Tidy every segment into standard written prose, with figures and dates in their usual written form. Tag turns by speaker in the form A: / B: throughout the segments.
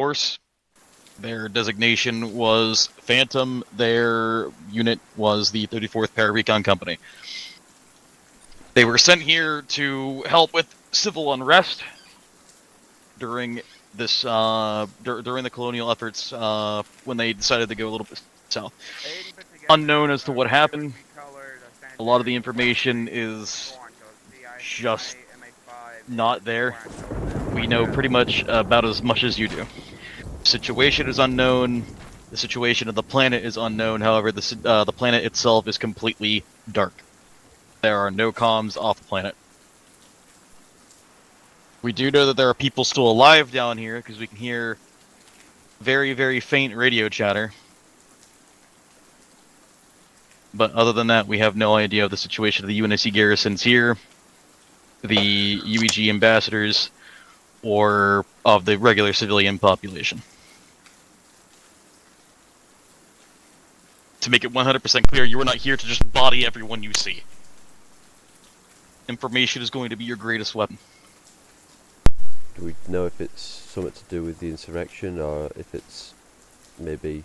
A: Force. Their designation was Phantom. Their unit was the 34th Pararecon Company. They were sent here to help with civil unrest during this during the colonial efforts when they decided to go a little bit south. Unknown as to what happened. A lot of the information is just not there. We know pretty much about as much as you do. The situation is unknown. The situation of the planet is unknown. However, the planet itself is completely dark. There are no comms off the planet. We do know that there are people still alive down here because we can hear very, very faint radio chatter. But other than that, we have no idea of the situation of the UNSC garrisons here, the UEG ambassadors, or of the regular civilian population. To make it 100% clear, you are not here to just body everyone you see. Information is going to be your greatest weapon.
B: Do we know if it's something to do with the insurrection, or if it's maybe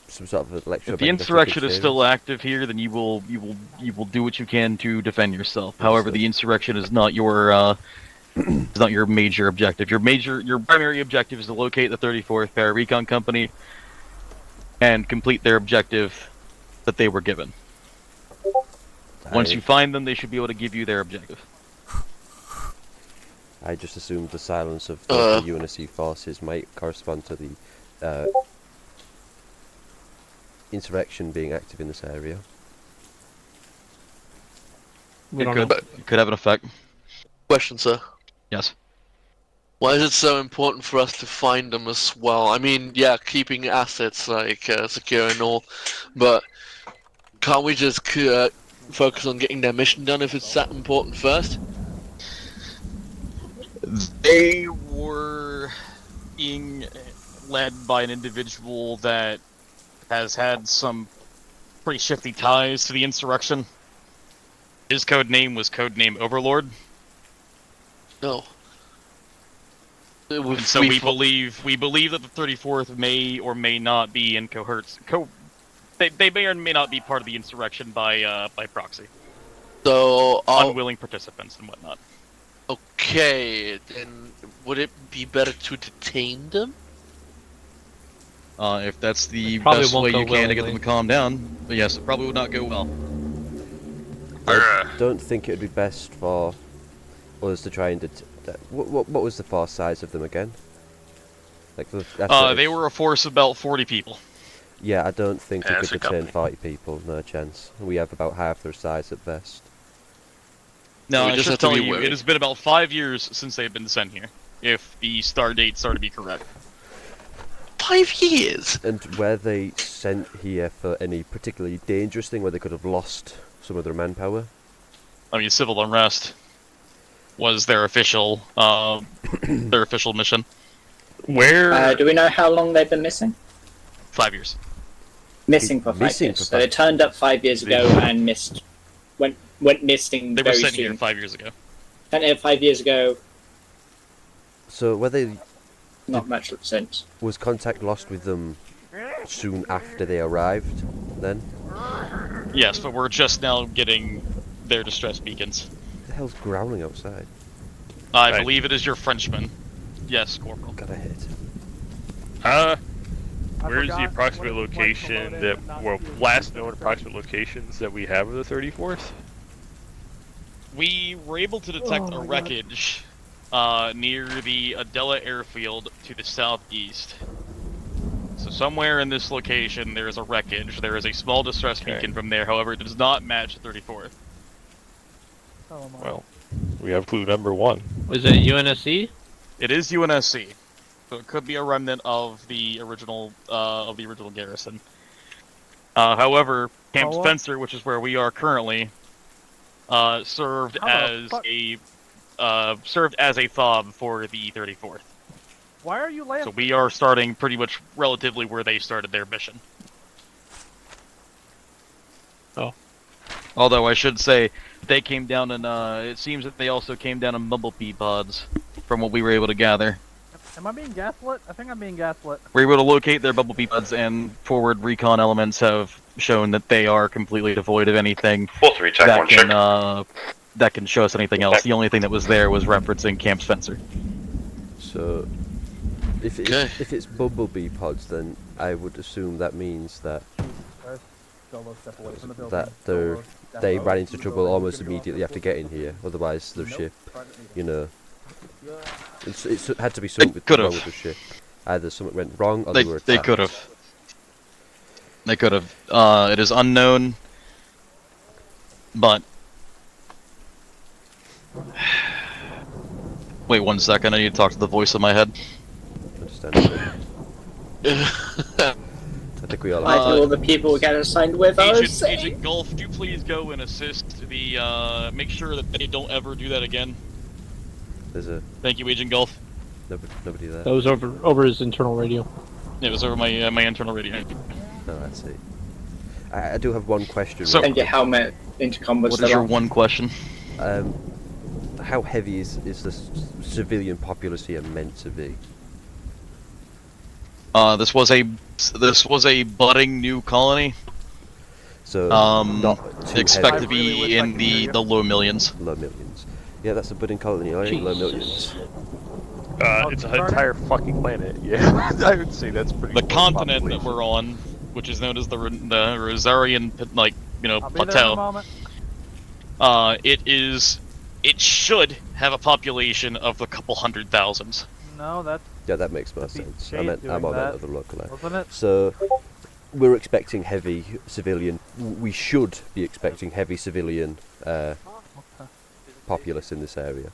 B: some sort of electromagnetic?
A: If the insurrection is still active here, then you will do what you can to defend yourself. However, the insurrection is not your is not your major objective. Your primary objective is to locate the 34th Pararecon Company and complete their objective that they were given. Once you find them, they should be able to give you their objective.
B: I just assumed the silence of the UNSC forces might correspond to the insurrection being active in this area.
A: It could have an effect.
C: Question, sir.
A: Yes.
C: Why is it so important for us to find them as well? I mean, yeah, keeping assets like secure and all, but can't we just focus on getting their mission done if it's that important first?
A: They were being led by an individual that has had some pretty shifty ties to the insurrection. His code name was Codename Overlord.
C: No.
A: And so we believe that the 34th may or may not be in cohorts. They may or may not be part of the insurrection by proxy.
C: So
A: unwilling participants and whatnot.
C: Okay, then would it be better to detain them?
A: If that's the best way you can to get them to calm down, but yes, it probably would not go well.
B: I don't think it would be best for us to try and what was the force size of them again? Like
A: they were a force of about 40 people.
B: Yeah, I don't think we could detain 40 people. No chance. We have about half their size at best.
A: No, I should tell you, it has been about 5 years since they've been sent here, if the star dates are to be correct.
C: 5 years?
B: And were they sent here for any particularly dangerous thing where they could have lost some of their manpower?
A: I mean, civil unrest was their official mission.
D: Where? Do we know how long they've been missing?
A: 5 years.
D: Missing for 5 years. So they turned up 5 years ago and went missing.
A: They were sent here 5 years ago.
D: Sent here 5 years ago.
B: So were they?
D: Not much since.
B: Was contact lost with them soon after they arrived? Then.
A: Yes, but we're just now getting their distress beacons.
B: What the hell's growling outside?
A: I believe it is your Frenchman. Yes, Corporal.
B: Got a hit.
E: Where's the approximate location last known approximate locations that we have of the 34th?
A: We were able to detect a wreckage near the Adela airfield to the southeast. So somewhere in this location there is a wreckage. There is a small distress beacon from there, however it does not match the 34th.
E: Well, we have clue number 1.
F: Was it UNSC?
A: It is UNSC. So it could be a remnant of the original garrison. However, Camp Spencer, which is where we are currently, served as a fob for the 34th.
G: Why are you laughing?
A: So we are starting pretty much relatively where they started their mission.
E: Oh.
A: Although I should say they came down in it seems that they also came down in bumblebee pods, from what we were able to gather.
F: Am I being gaslit? I think I'm being gaslit.
A: We're able to locate their bumblebee buds, and forward recon elements have shown that they are completely devoid of anything that can show us anything else. The only thing that was there was referencing Camp Spencer.
B: So, if it's bumblebee pods, then I would assume that means that they ran into trouble almost immediately after getting here. Otherwise, the ship, you know, it had to be something wrong with the ship. Either something went wrong or they were attacked.
A: They could have. They could have. It is unknown, but wait 1 second. I need to talk to the voice in my head.
B: Understandable. I think we all
D: I think all the people we get assigned with are
A: Agent Gulf, do please go and assist the, make sure that they don't ever do that again. Thank you, Agent Gulf.
B: Nobody there.
G: That was over his internal radio.
A: It was over my my internal radio.
B: Oh, I see. I do have one question.
A: So,
D: and your helmet intercom was
A: what is your one question?
B: How heavy is the civilian populace here meant to be?
A: This was a budding new colony.
B: So not too
A: expect
B: heavy.
A: to be in the low millions.
B: Low millions. Yeah, that's a budding colony. I think low millions.
E: It's an entire fucking planet. Yeah, I would say that's pretty.
A: The continent that we're on, which is known as the Rosarian, plateau. It should have a population of a couple 100,000.
F: No, that's.
B: Yeah, that makes more sense. I'm on that other local.
F: Wasn't it?
B: So we're expecting heavy civilian. We should be expecting heavy civilian populace in this area.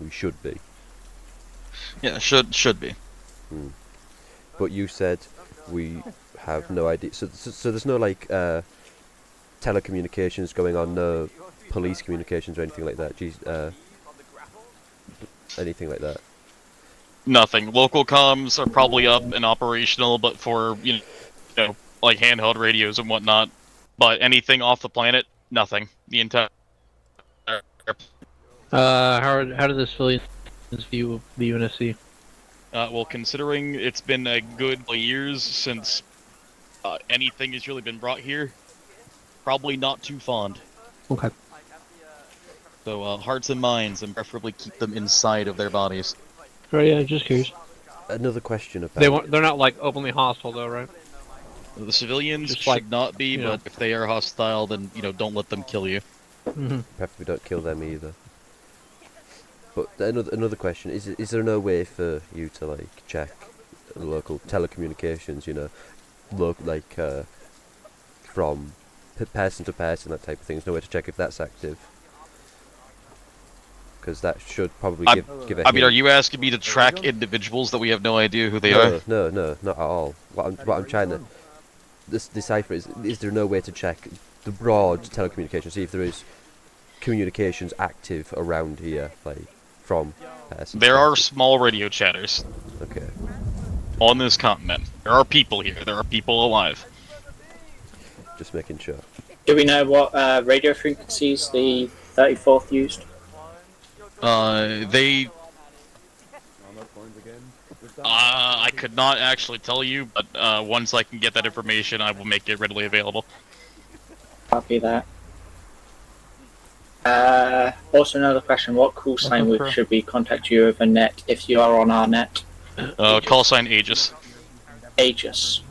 B: We should be.
A: Yeah, should be.
B: But you said we have no idea. So there's no like telecommunications going on, no police communications or anything like that. Anything like that.
A: Nothing. Local comms are probably up and operational, but for you know like handheld radios and whatnot. But anything off the planet, nothing. The entire.
G: How do the civilians view the UNSC?
A: Well, considering it's been a good years since anything has really been brought here, probably not too fond.
G: Okay.
A: So hearts and minds, and preferably keep them inside of their bodies.
G: Oh yeah, just curious.
B: Another question about.
G: They're not like openly hostile though, right?
A: The civilians
G: Just
A: should
G: like,
A: not be,
G: you know.
A: but if they are hostile, then don't let them kill you.
B: Preferably don't kill them either. But another question is there no way for you to like check local telecommunications? From person to person, that type of thing. There's no way to check if that's active. Because that should probably give a
A: I mean,
B: hint.
A: are you asking me to track individuals that we have no idea who they are?
B: No, not at all. What I'm trying to decipher is there no way to check the broad telecommunications, see if there is communications active around here, like from person.
A: There are small radio chatters.
B: Okay.
A: On this continent, there are people here. There are people alive.
B: Just making sure.
D: Do we know what radio frequencies the 34th used?
A: I could not actually tell you, but once I can get that information, I will make it readily available.
D: Copy that. Also another question, what call sign should we contact you over net if you are on our net?
A: Call sign Aegis.
D: Aegis.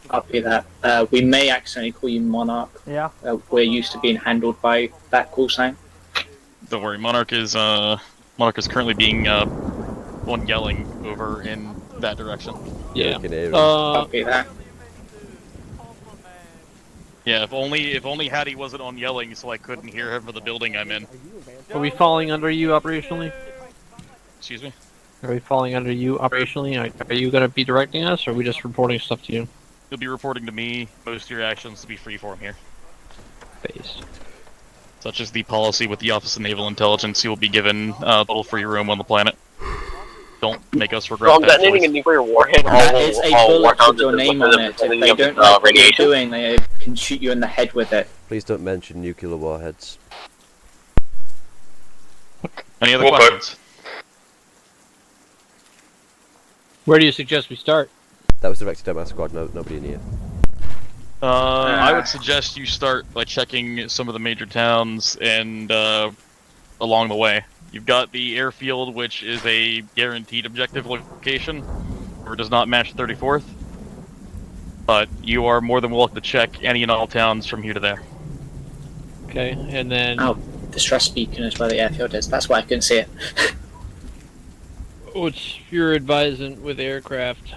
D: Copy that. We may accidentally call you Monarch.
F: Yeah.
D: We're used to being handled by that call sign.
A: Don't worry, Monarch is currently being one yelling over in that direction.
G: Yeah.
D: Copy that.
A: Yeah, if only Hattie wasn't on yelling, so I couldn't hear him from the building I'm in.
G: Are we falling under you operationally?
A: Excuse me?
G: Are we falling under you operationally? Are you going to be directing us, or are we just reporting stuff to you?
A: You'll be reporting to me. Most of your actions to be freeform here.
G: Based.
A: Such as the policy with the Office of Naval Intelligence, you will be given total free room on the planet. Don't make us regret that.
H: Detonating a nuclear warhead.
D: That is a bullet with your name on it. If they don't like what you're doing, they can shoot you in the head with it.
B: Please don't mention nuclear warheads.
A: Any other questions?
G: Where do you suggest we start?
B: That was directed at my squad. No, nobody in here.
A: I would suggest you start by checking some of the major towns and along the way. You've got the airfield, which is a guaranteed objective location, or does not match the 34th. But you are more than welcome to check any and all towns from here to there.
G: Okay, and then
D: Oh, the stress beacon is where the airfield is. That's why I couldn't see it.
G: what's your advisement with aircraft?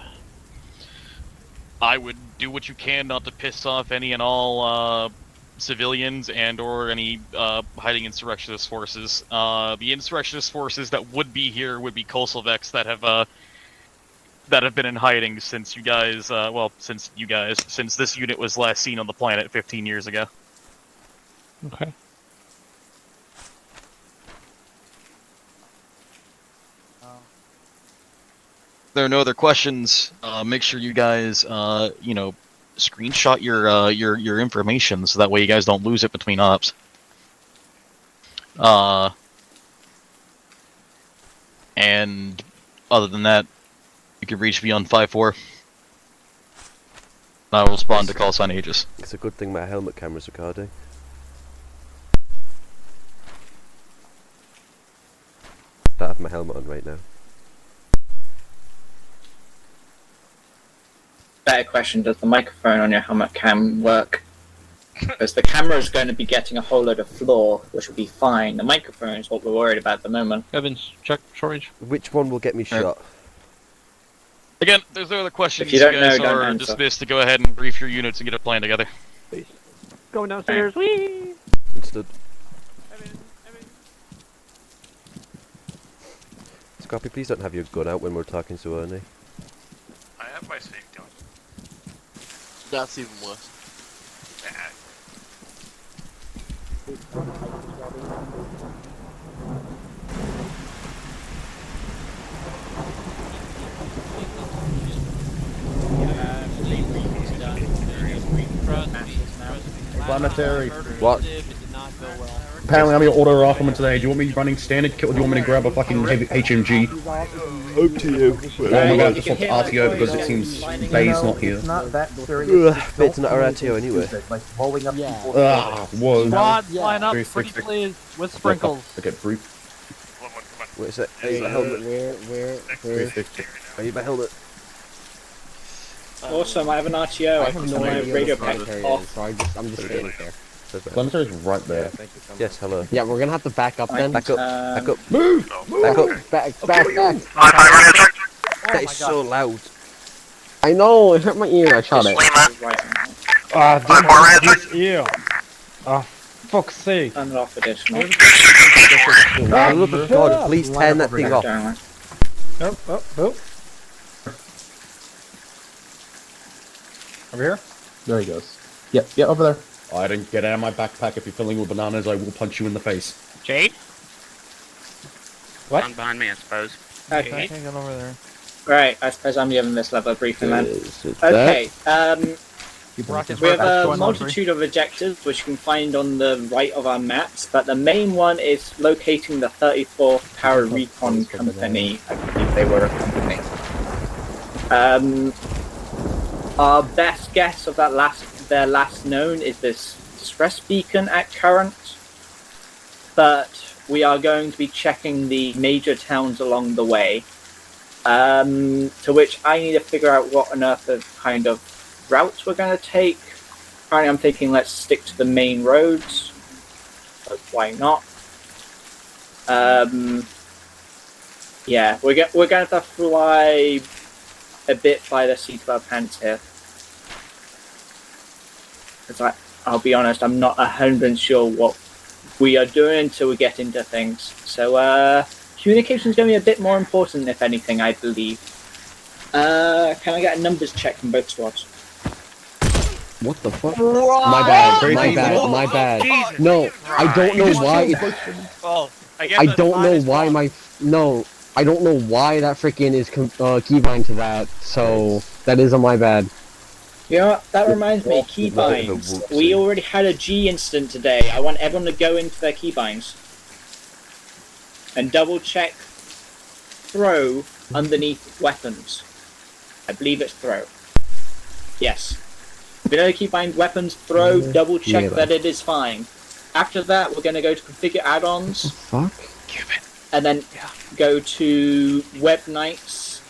A: I would do what you can not to piss off any and all civilians and or any hiding insurrectionist forces. The insurrectionist forces that would be here would be Kosovex that have been in hiding since you guys, since this unit was last seen on the planet 15 years ago.
G: Okay.
A: If there are no other questions, make sure you guys, screenshot your information so that way you guys don't lose it between ops. And other than that, you can reach me on 5-4. I will respond to call sign Aegis.
B: It's a good thing my helmet camera's recording. I don't have my helmet on right now.
D: Better question, does the microphone on your helmet cam work? Because the camera is going to be getting a whole load of floor, which will be fine. The microphone is what we're worried about at the moment.
G: Evans, check short range.
B: Which one will get me shot?
A: Again, if there's no other questions,
D: If you
A: you
D: don't
A: guys
D: know, don't
A: are
D: answer.
A: dismissed to go ahead and brief your units and get a plan together.
F: Going downstairs. Whee!
B: Understood. Scrappy, please don't have your gun out when we're talking to Ernie.
E: I have my safe gun.
C: That's even worse.
H: Planetary.
B: What?
H: Apparently I'm your auto rifleman today. Do you want me running standard kit or do you want me to grab a fucking heavy HMG?
B: Up to you.
H: I'm about to swap to RTO because it seems Bay's not here.
F: It's not that serious.
B: Bait's not our RTO anyway.
H: Whoa.
F: Squad, line up,
H: 360.
F: pretty please, with sprinkles.
H: Okay, brief.
E: Come on.
B: Wait a sec. I need my helmet.
I: Where?
H: 360.
B: I need my helmet.
D: Awesome, I have an RTO. I
I: have
D: can
I: no
D: my
I: idea
D: radio
I: what the
D: pack
I: planetary
D: off.
I: is, so I'm just standing there.
H: Planetary's right there.
B: Yes, hello.
I: Yeah, we're gonna have to back up then.
B: Back up. Back up.
H: Move!
B: Back up.
I: Back.
B: That is so loud.
I: I know, it hurt my ear, I shot it.
F: This ear. Fuck's sake.
D: Turn it off additional.
B: Oh, look at God, please turn that thing off.
F: Oh. Over here?
H: There he goes. Yep, over there. I didn't get out of my backpack. If you're filling with bananas, I will punch you in the face.
J: Jade?
F: What?
J: Down behind me, I suppose.
D: Okay.
F: Can't get over there.
D: Right, I suppose I'm giving this level a briefing then.
B: Is it
D: Okay,
F: Rockets
D: we have
F: Rockets
D: a
F: going on,
D: multitude of objectives which you can find on the right of our maps, but the main one is locating the 34th Power Recon Company. I believe they were a company. Our best guess of their last known is this stress beacon at current, but we are going to be checking the major towns along the way. To which I need to figure out what on earth of kind of routes we're going to take. Currently, I'm thinking let's stick to the main roads. But why not? Yeah, we're going to have to fly a bit by the seat of our pants here. Because I'll be honest, I'm not 100% sure what we are doing until we get into things. So, communication is going to be a bit more important, if anything, I believe. Can I get a numbers check from both squads?
I: What the fuck? My bad.
J: Jesus
I: No, I don't know why. I don't know why I don't know why that freaking is keybind to that. So that is on my bad.
D: You know what? That reminds me, keybinds. We already had a G incident today. I want everyone to go into their keybinds and double check throw underneath weapons. I believe it's throw. Yes. Vanilla keybind weapons throw, double check
I: Yeah.
D: that it is fine. After that, we're going to go to configure add-ons,
I: Fuck.
D: and then go to Web Knights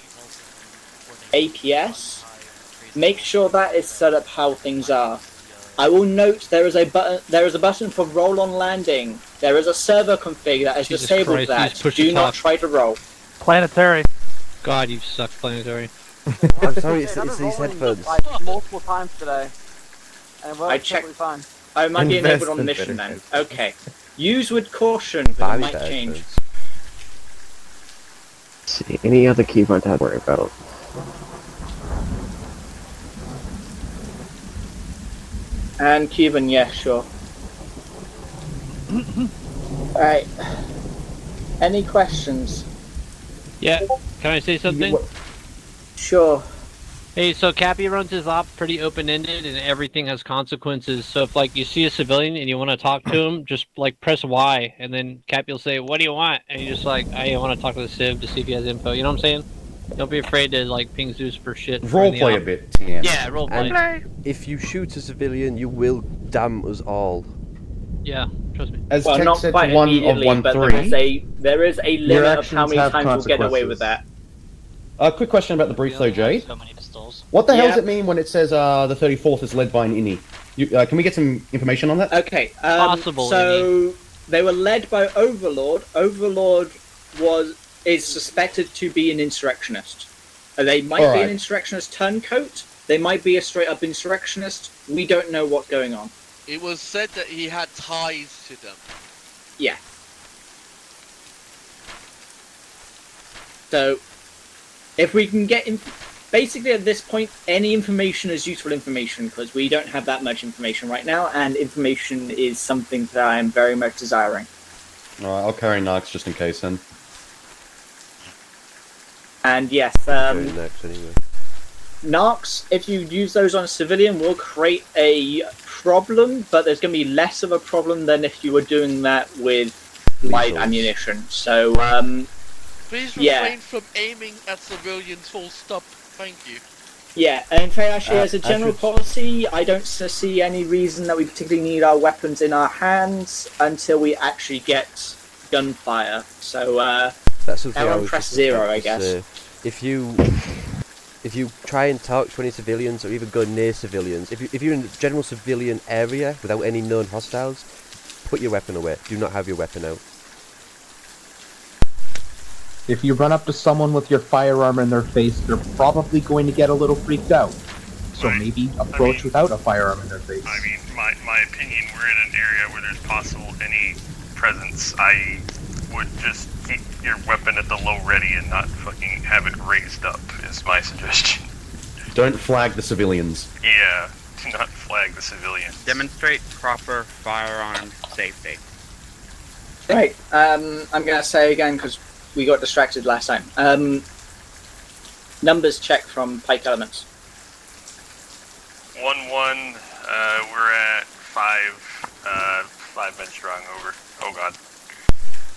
D: APS. Make sure that is set up how things are. I will note there is a button. There is a button for roll on landing. There is a server config that has
G: Jesus
D: disabled
G: Christ,
D: that.
G: he's pushed
D: Do
G: the
D: not
G: top.
D: try to roll.
F: Planetary.
G: God, you suck, Planetary.
B: I'm sorry, it's these headphones.
J: Multiple times today. And
D: I checked. I might be enabled on the mission then. Okay. Use with caution, because
B: Buy
D: it
B: me
D: might
B: better
D: change.
B: headphones.
I: Let's see, any other keybind to worry about?
D: And Cuban, yeah, sure. Alright. Any questions?
G: Yeah, can I say something?
D: Sure.
G: Hey, so Cappy runs his op pretty open-ended, and everything has consequences. So if like you see a civilian and you want to talk to him, just like press Y, and then Cappy will say, "What do you want?" And you just like, "I want to talk to the civ to see if he has info." You know what I'm saying? Don't be afraid to like ping Zeus for shit.
H: Roleplay a bit, TM.
G: Yeah, roleplay.
B: And if you shoot a civilian, you will damn us all.
G: Yeah, trust me.
H: As
D: Well,
H: Tech
D: not
H: said
D: quite
H: to one of
D: immediately, but
H: 1-3.
D: there is a
K: Your
D: limit of how
K: actions
D: many
K: have
D: times we'll get away with that.
H: A quick question about the brief though, Jade.
L: So many pistols.
H: What the hell
D: Yeah.
H: does it mean when it says the 34th is led by an innie? Can we get some information on that?
D: Okay,
G: Possible,
D: so they were led by Overlord. Overlord is suspected to be an insurrectionist. They might be
H: Alright.
D: an insurrectionist turncoat. They might be a straight-up insurrectionist. We don't know what's going on.
C: It was said that he had ties to them.
D: Yeah. So, if we can get basically at this point, any information is useful information because we don't have that much information right now, and information is something that I am very much desiring.
H: Alright, I'll carry Narcs just in case then.
D: And yes,
B: Doing next anyway.
D: Narcs, if you use those on a civilian, will create a problem, but there's going to be less of a problem than if you were doing that with light
B: Lethals.
D: ammunition. So,
C: Please
D: Yeah.
C: refrain from aiming at civilians full stop. Thank you.
D: yeah, and in fact, actually, as a
B: I
D: general
B: should-
D: policy, I don't see any reason that we particularly need our weapons in our hands until we actually get gunfire. So,
B: That's something
D: Aaron,
B: I was
D: press
B: just
D: zero,
B: about
D: I
B: to
D: guess.
B: say. If you try and talk to any civilians or even go near civilians, if you're in a general civilian area without any known hostiles, put your weapon away. Do not have your weapon out.
K: If you run up to someone with your firearm in their face, they're probably going to get a little freaked out. So
E: Right.
K: maybe approach without a firearm in their face.
E: I mean, my opinion, we're in an area where there's possible any presence. I would just keep your weapon at the low ready and not fucking have it raised up, is my suggestion.
H: Don't flag the civilians.
E: Yeah, do not flag the civilians.
L: Demonstrate proper firearm safety.
D: right, I'm going to say again because we got distracted last time. Numbers check from Pike Elements.
E: 1-1, we're at 5 men strong, over. Oh god.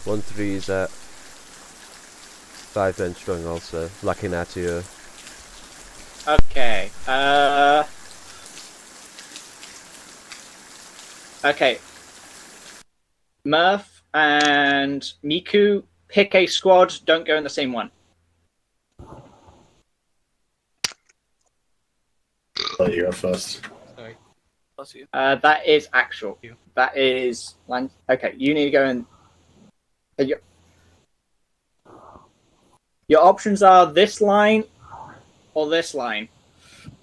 B: 1-3 is at 5 men strong also. Lacking at you.
D: Okay, okay. Murph and Miku, pick a squad, don't go in the same one.
H: Let you go first.
D: That is actual. That is land. Okay, you need to go in. Your options are this line or this line.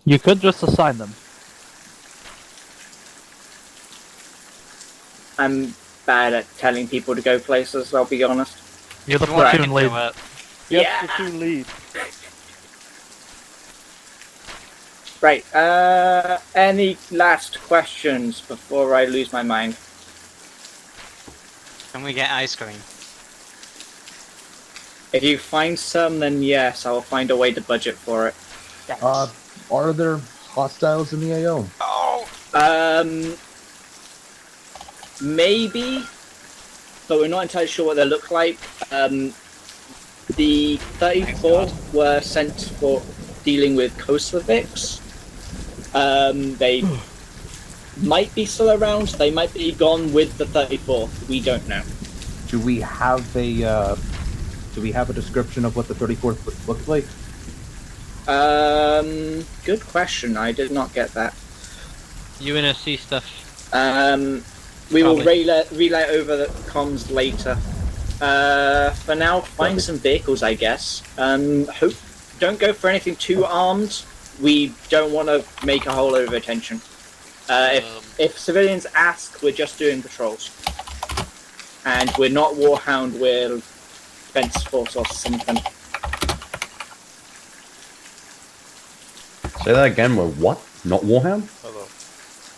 F: You could just assign them.
D: I'm bad at telling people to go places, I'll be honest.
F: You're the
D: Right.
F: platoon lead.
D: Yeah.
F: platoon lead.
D: Right, any last questions before I lose my mind?
L: Can we get ice cream?
D: If you find some, then yes, I will find a way to budget for it.
K: Are there hostiles in the AO?
D: Maybe, but we're not entirely sure what they look like. The 34th were sent for dealing with Kosovics. They might be still around. They might be gone with the 34th. We don't know.
K: Do we have a description of what the 34th looks like?
D: Good question. I did not get that.
G: UNSC stuff.
D: We will relay over the comms later. For now, find some vehicles, I guess. Don't go for anything too armed. We don't want to make a whole lot of attention. If civilians ask, we're just doing patrols. And we're not Warhound, we're Defense Force or something.
H: Say that again, we're what? Not Warhound?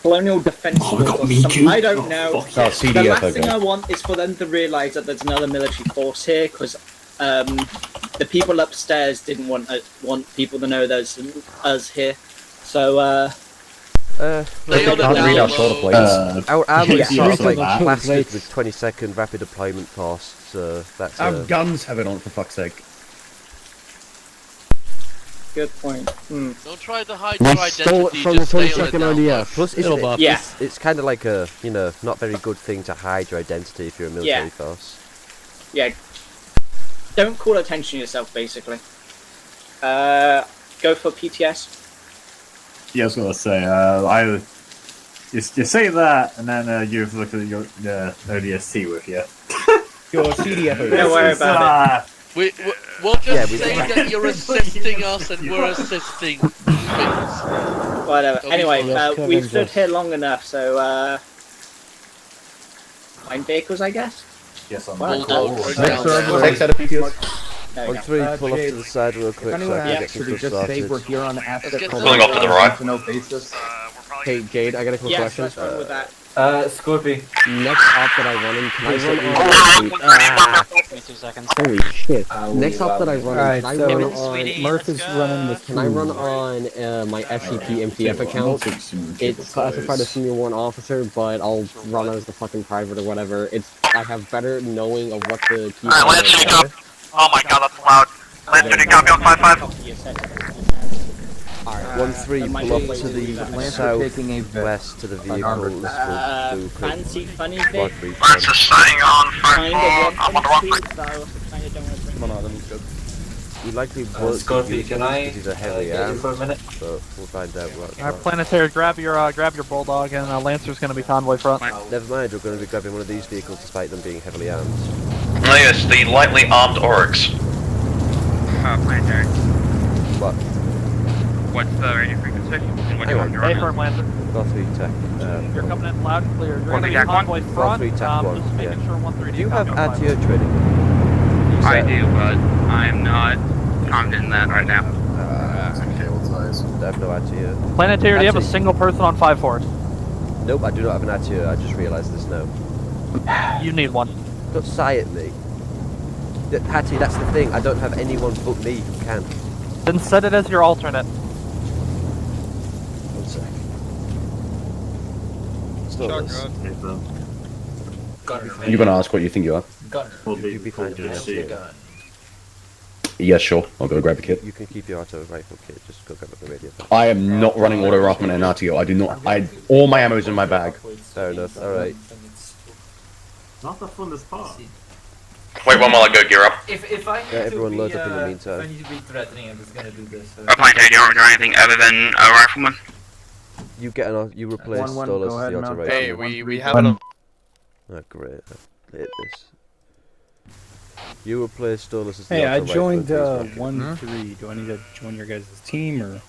D: Colonial Defense Force or something. I don't know.
H: Oh, CDF,
D: the last
H: okay.
D: thing I want is for them to realise that there's another military force here, because the people upstairs didn't want people to know there's us here. So,
H: they can't read our shoulder plates.
B: Our armor is sort of like
H: that.
B: plastered with 20-second rapid deployment costs, so that's...
H: Our guns have it on, for fuck's sake.
D: Good point.
C: Don't try to hide
I: We
C: your
I: stole it
C: identity,
I: from the
C: just stay on it
I: 22nd
C: now.
I: RDF.
B: Plus, it's kind of like a, not very good thing to hide your identity if you're a military force.
D: Yeah. Don't call attention to yourself, basically. Go for PTS.
M: Yeah, I was gonna say, you say that, and then you've looked at your ODST with you.
H: Your CDF.
D: Don't worry about it.
C: We'll just say that you're assisting us and we're assisting things.
D: Whatever.
C: Don't
D: Anyway,
C: be
D: we've stood here long enough, so find vehicles, I guess.
M: Yes, I'm
H: Next set of PTS.
B: On 3, pull off to the side real quick so I can get some stuff
K: Just say
B: started.
K: we're here on an asset
M: Pulling off to the right.
K: no basis.
I: Hey, Jade, I got a quick
D: Yes,
I: question.
D: let's run with that.
J: Scorpy.
I: Next op that I run in, can I run on...
L: Give me 2 seconds.
I: Holy shit. Next op that I run in, can I run on...
F: Murph is running with
I: Can I run on my SCP MTF account? It's classified as Senior 1 Officer, but I'll run as the fucking private or whatever. I have better knowing of what the key
E: Alright, oh my god, that's loud. Land shooting copy on 5-5.
B: Alright, 1-3, pull up to the south-west to the vehicles.
D: Fancy funny
B: Squad
D: bit.
B: brief.
E: Francis signing on
D: Kind of
E: 5-4. I'm on the wrong
D: want to, so kind of don't want to bring
H: Come on, let's go.
B: We likely won't
J: Scorpy,
B: use
J: can
B: him
J: I
B: because he's a heavy
J: get you
B: arm,
J: for a minute?
B: but we'll find out what.
F: Alright, Planetary, grab your bulldog, and Lancer's gonna be convoy front.
B: Never mind, we're going to be grabbing one of these vehicles despite them being heavily armed.
M: Oh yes, the lightly armed Oryx.
L: Planetary.
B: What?
L: What's the radio frequency? And what do you want to
F: Hey,
L: run?
F: firm Lancer.
B: Got 3 tech.
F: You're coming in loud and clear. You're
L: One
F: gonna be
L: attack one?
F: convoy
B: Got
F: front.
B: 3 tech 1,
F: Just making sure 1-3
B: Do you have
F: copy on five.
B: RTO training?
L: I do, but I'm not confident in that right now.
B: I have no RTO.
F: Planetary, do you have a
B: Actually-
F: single person on 5-4?
B: Nope, I do not have an RTO, I just realised this now.
F: You need one.
B: Don't sigh at me. Hattie, that's the thing, I don't have anyone but me who can.
F: Then set it as your alternate.
B: One sec.
H: You're gonna ask what you think you are?
B: You'd be fine doing that.
H: Yeah, sure. I'll go grab a kit.
B: You can keep your auto rifle kit, just go grab the radio.
H: I am not running auto rifleman and RTO. I do not. All my ammo's in my bag.
B: Fair enough, alright.
E: Not the funnest part.
M: Wait one while I go gear up.
J: If I need
B: Yeah, everyone
J: to
B: load
J: be,
B: up in the
J: if I
B: meantime.
J: need to be threatening, I'm just gonna do this.
L: Planetary, do you want to do anything other than a rifleman?
B: You get an you replace
K: 1-1,
B: Stolas
K: go
B: as
K: ahead,
B: the auto
K: Mel.
B: rifle.
N: Hey, we have an.
B: Oh great, I hate this. You replace Stolas as the
O: Hey,
B: auto
O: I
B: rifle.
O: joined
B: please, one.
O: 1-3. Do I need to join your guys' team or?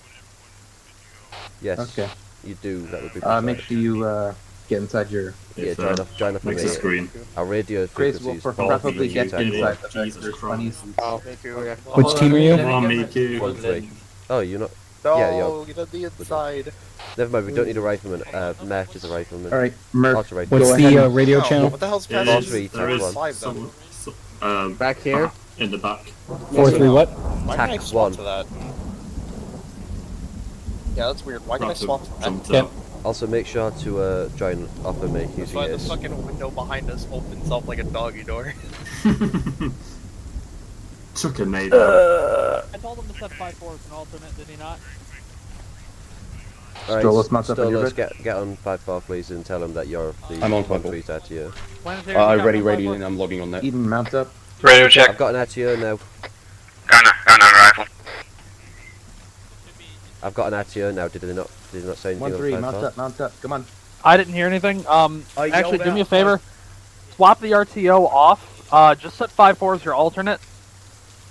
B: Yes.
K: Okay.
B: You do, that would be
K: Make sure you get inside your.
B: Yeah, join up on
M: Makes a screen.
B: Our radio
K: Grace will
B: frequencies.
K: preferably get
B: Exactly.
K: inside the back. There's plenty of.
N: Oh, thank you. Okay.
O: Which team are you?
M: Me too.
B: 1-3. Oh, you're not.
N: No,
B: Yeah, you're.
N: get on the inside.
B: Never mind, we don't need a rifleman. Mert is a rifleman.
K: All right, Murph.
B: Auto rifle.
O: What's the radio channel?
N: What the hell's
M: There
N: passage?
M: is-
B: 4-3,
M: there
B: tac
M: is
B: 1.
M: some,
I: Back here?
M: in the back.
O: 4-3 what?
N: Why
B: Tac
N: can I swap
B: 1.
N: to that? Yeah, that's weird. Why can I
M: Right,
N: swap to that?
M: jumped
O: Yep.
M: up.
B: Also, make sure to join up with me
N: That's
B: using
N: why the
B: this.
N: fucking window behind us opens up like a doggy door.
M: Took a nade out.
F: I told him to said 5-4 is an alternate, did he not?
B: Alright,
K: Stolas, mount up on your
B: Stolas,
K: bit.
B: get on 5-4 please and tell him that you're the
H: I'm on
B: 1-3's RTO.
H: ready, and I'm logging on that.
K: Eden, mount up.
L: Radio check.
B: I've got an RTO now.
L: Gunner rifle.
B: I've got an RTO now, did they not say anything
K: 1-3,
B: on 5-4?
K: mount up, come on.
F: I didn't hear anything. Actually,
H: yelled
F: do me a
H: out,
F: favor. Swap the RTO off. Just set 5-4 as your alternate.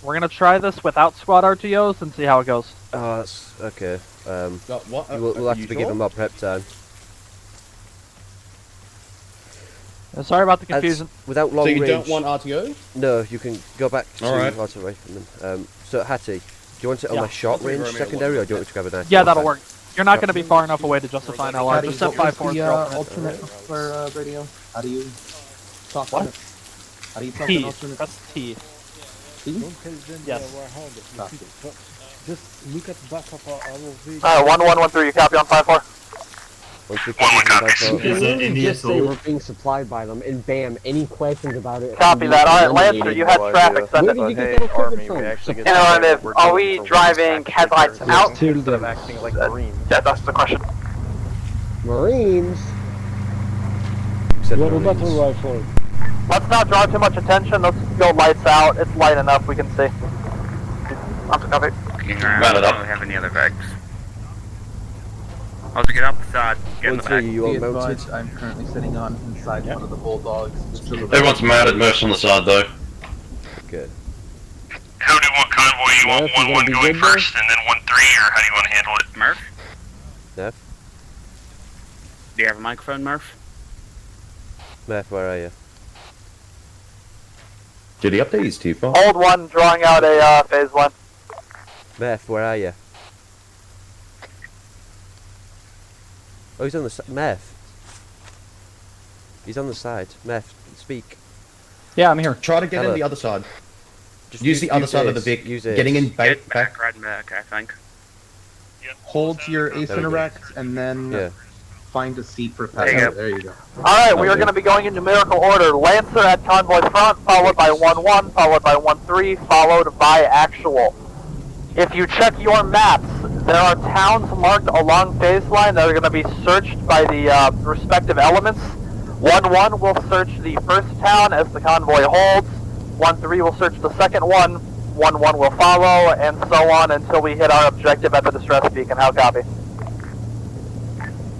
F: We're gonna try this without squad RTOs and see how it goes.
B: Oh, that's okay.
H: What?
B: We'll have to be given more prep time.
F: Sorry about the confusion.
B: Without long
H: So you
B: range.
H: don't want RTO?
B: No, you can go back to
H: Alright.
B: auto rifleman. So Hattie, do you want it on
F: Yeah.
B: my short range
H: Very
B: secondary, or do you want me to grab a nice?
F: Yeah, that'll work. You're not gonna be far enough away to justify an LR. Just set 5-4 as
K: the
F: your alternate.
K: alternate for radio. How do you talk
F: What?
K: on it? How do you talk
F: T.
K: on alternate?
F: Press T.
K: T?
F: Yes.
K: Copy.
O: Just look at the back of our video.
N: 1113, you copy on 5-4?
B: Once we come
I: You can literally just say we're being supplied by them, and bam, any questions about it.
N: Copy that. Alright, Lancer, you had traffic. Send
I: Where
N: it.
I: did you get that equipment from?
N: Affirmative. Are we driving headlights out?
O: Still them.
N: Yeah, that's the question.
I: Marines?
O: You have a battle rifle.
N: Let's not draw too much attention. Let's go lights out. It's light enough. We can see. That's a copy.
L: I don't have any other bags. Also, get outside. Get in the back.
B: you
K: Be
B: are mounted.
K: advised, I'm currently sitting on inside one of the bulldogs.
P: Everyone's mounted, Murph's on the side though.
B: Good.
E: Who do you want convoy? You want
I: Murph, you
E: 1-1
I: gonna be
E: going
I: good there?
E: first and then 1-3, or how do you want to handle it?
L: Murph?
B: Neff?
L: Do you have a microphone, Murph?
B: Neff, where are you?
H: Did the update is too far?
N: Hold one, drawing out a phase one.
B: Neff, where are you? Oh, he's on the side. Meth. He's on the side. Meth, speak.
H: Yeah, I'm here. Try to get
B: Hello.
H: in the other side.
B: Just
H: use the other side of the
B: Ace.
H: Vic.
B: Use Ace.
H: Getting in
L: Get
H: back.
L: riding back, I think.
K: Hold to your ace
B: There we
K: and
B: go.
K: erect, and then
B: Yeah.
K: find a seat for
L: There you
K: Pat.
L: go.
K: There you go.
N: Alright, we are going to be going in numerical order. Lancer at convoy front, followed by 1-1, followed by 1-3, followed by actual. If you check your maps, there are towns marked along phase line that are going to be searched by the respective elements. 1-1 will search the first town as the convoy holds. 1-3 will search the second one. 1-1 will follow, and so on until we hit our objective at the distress beacon. How copy?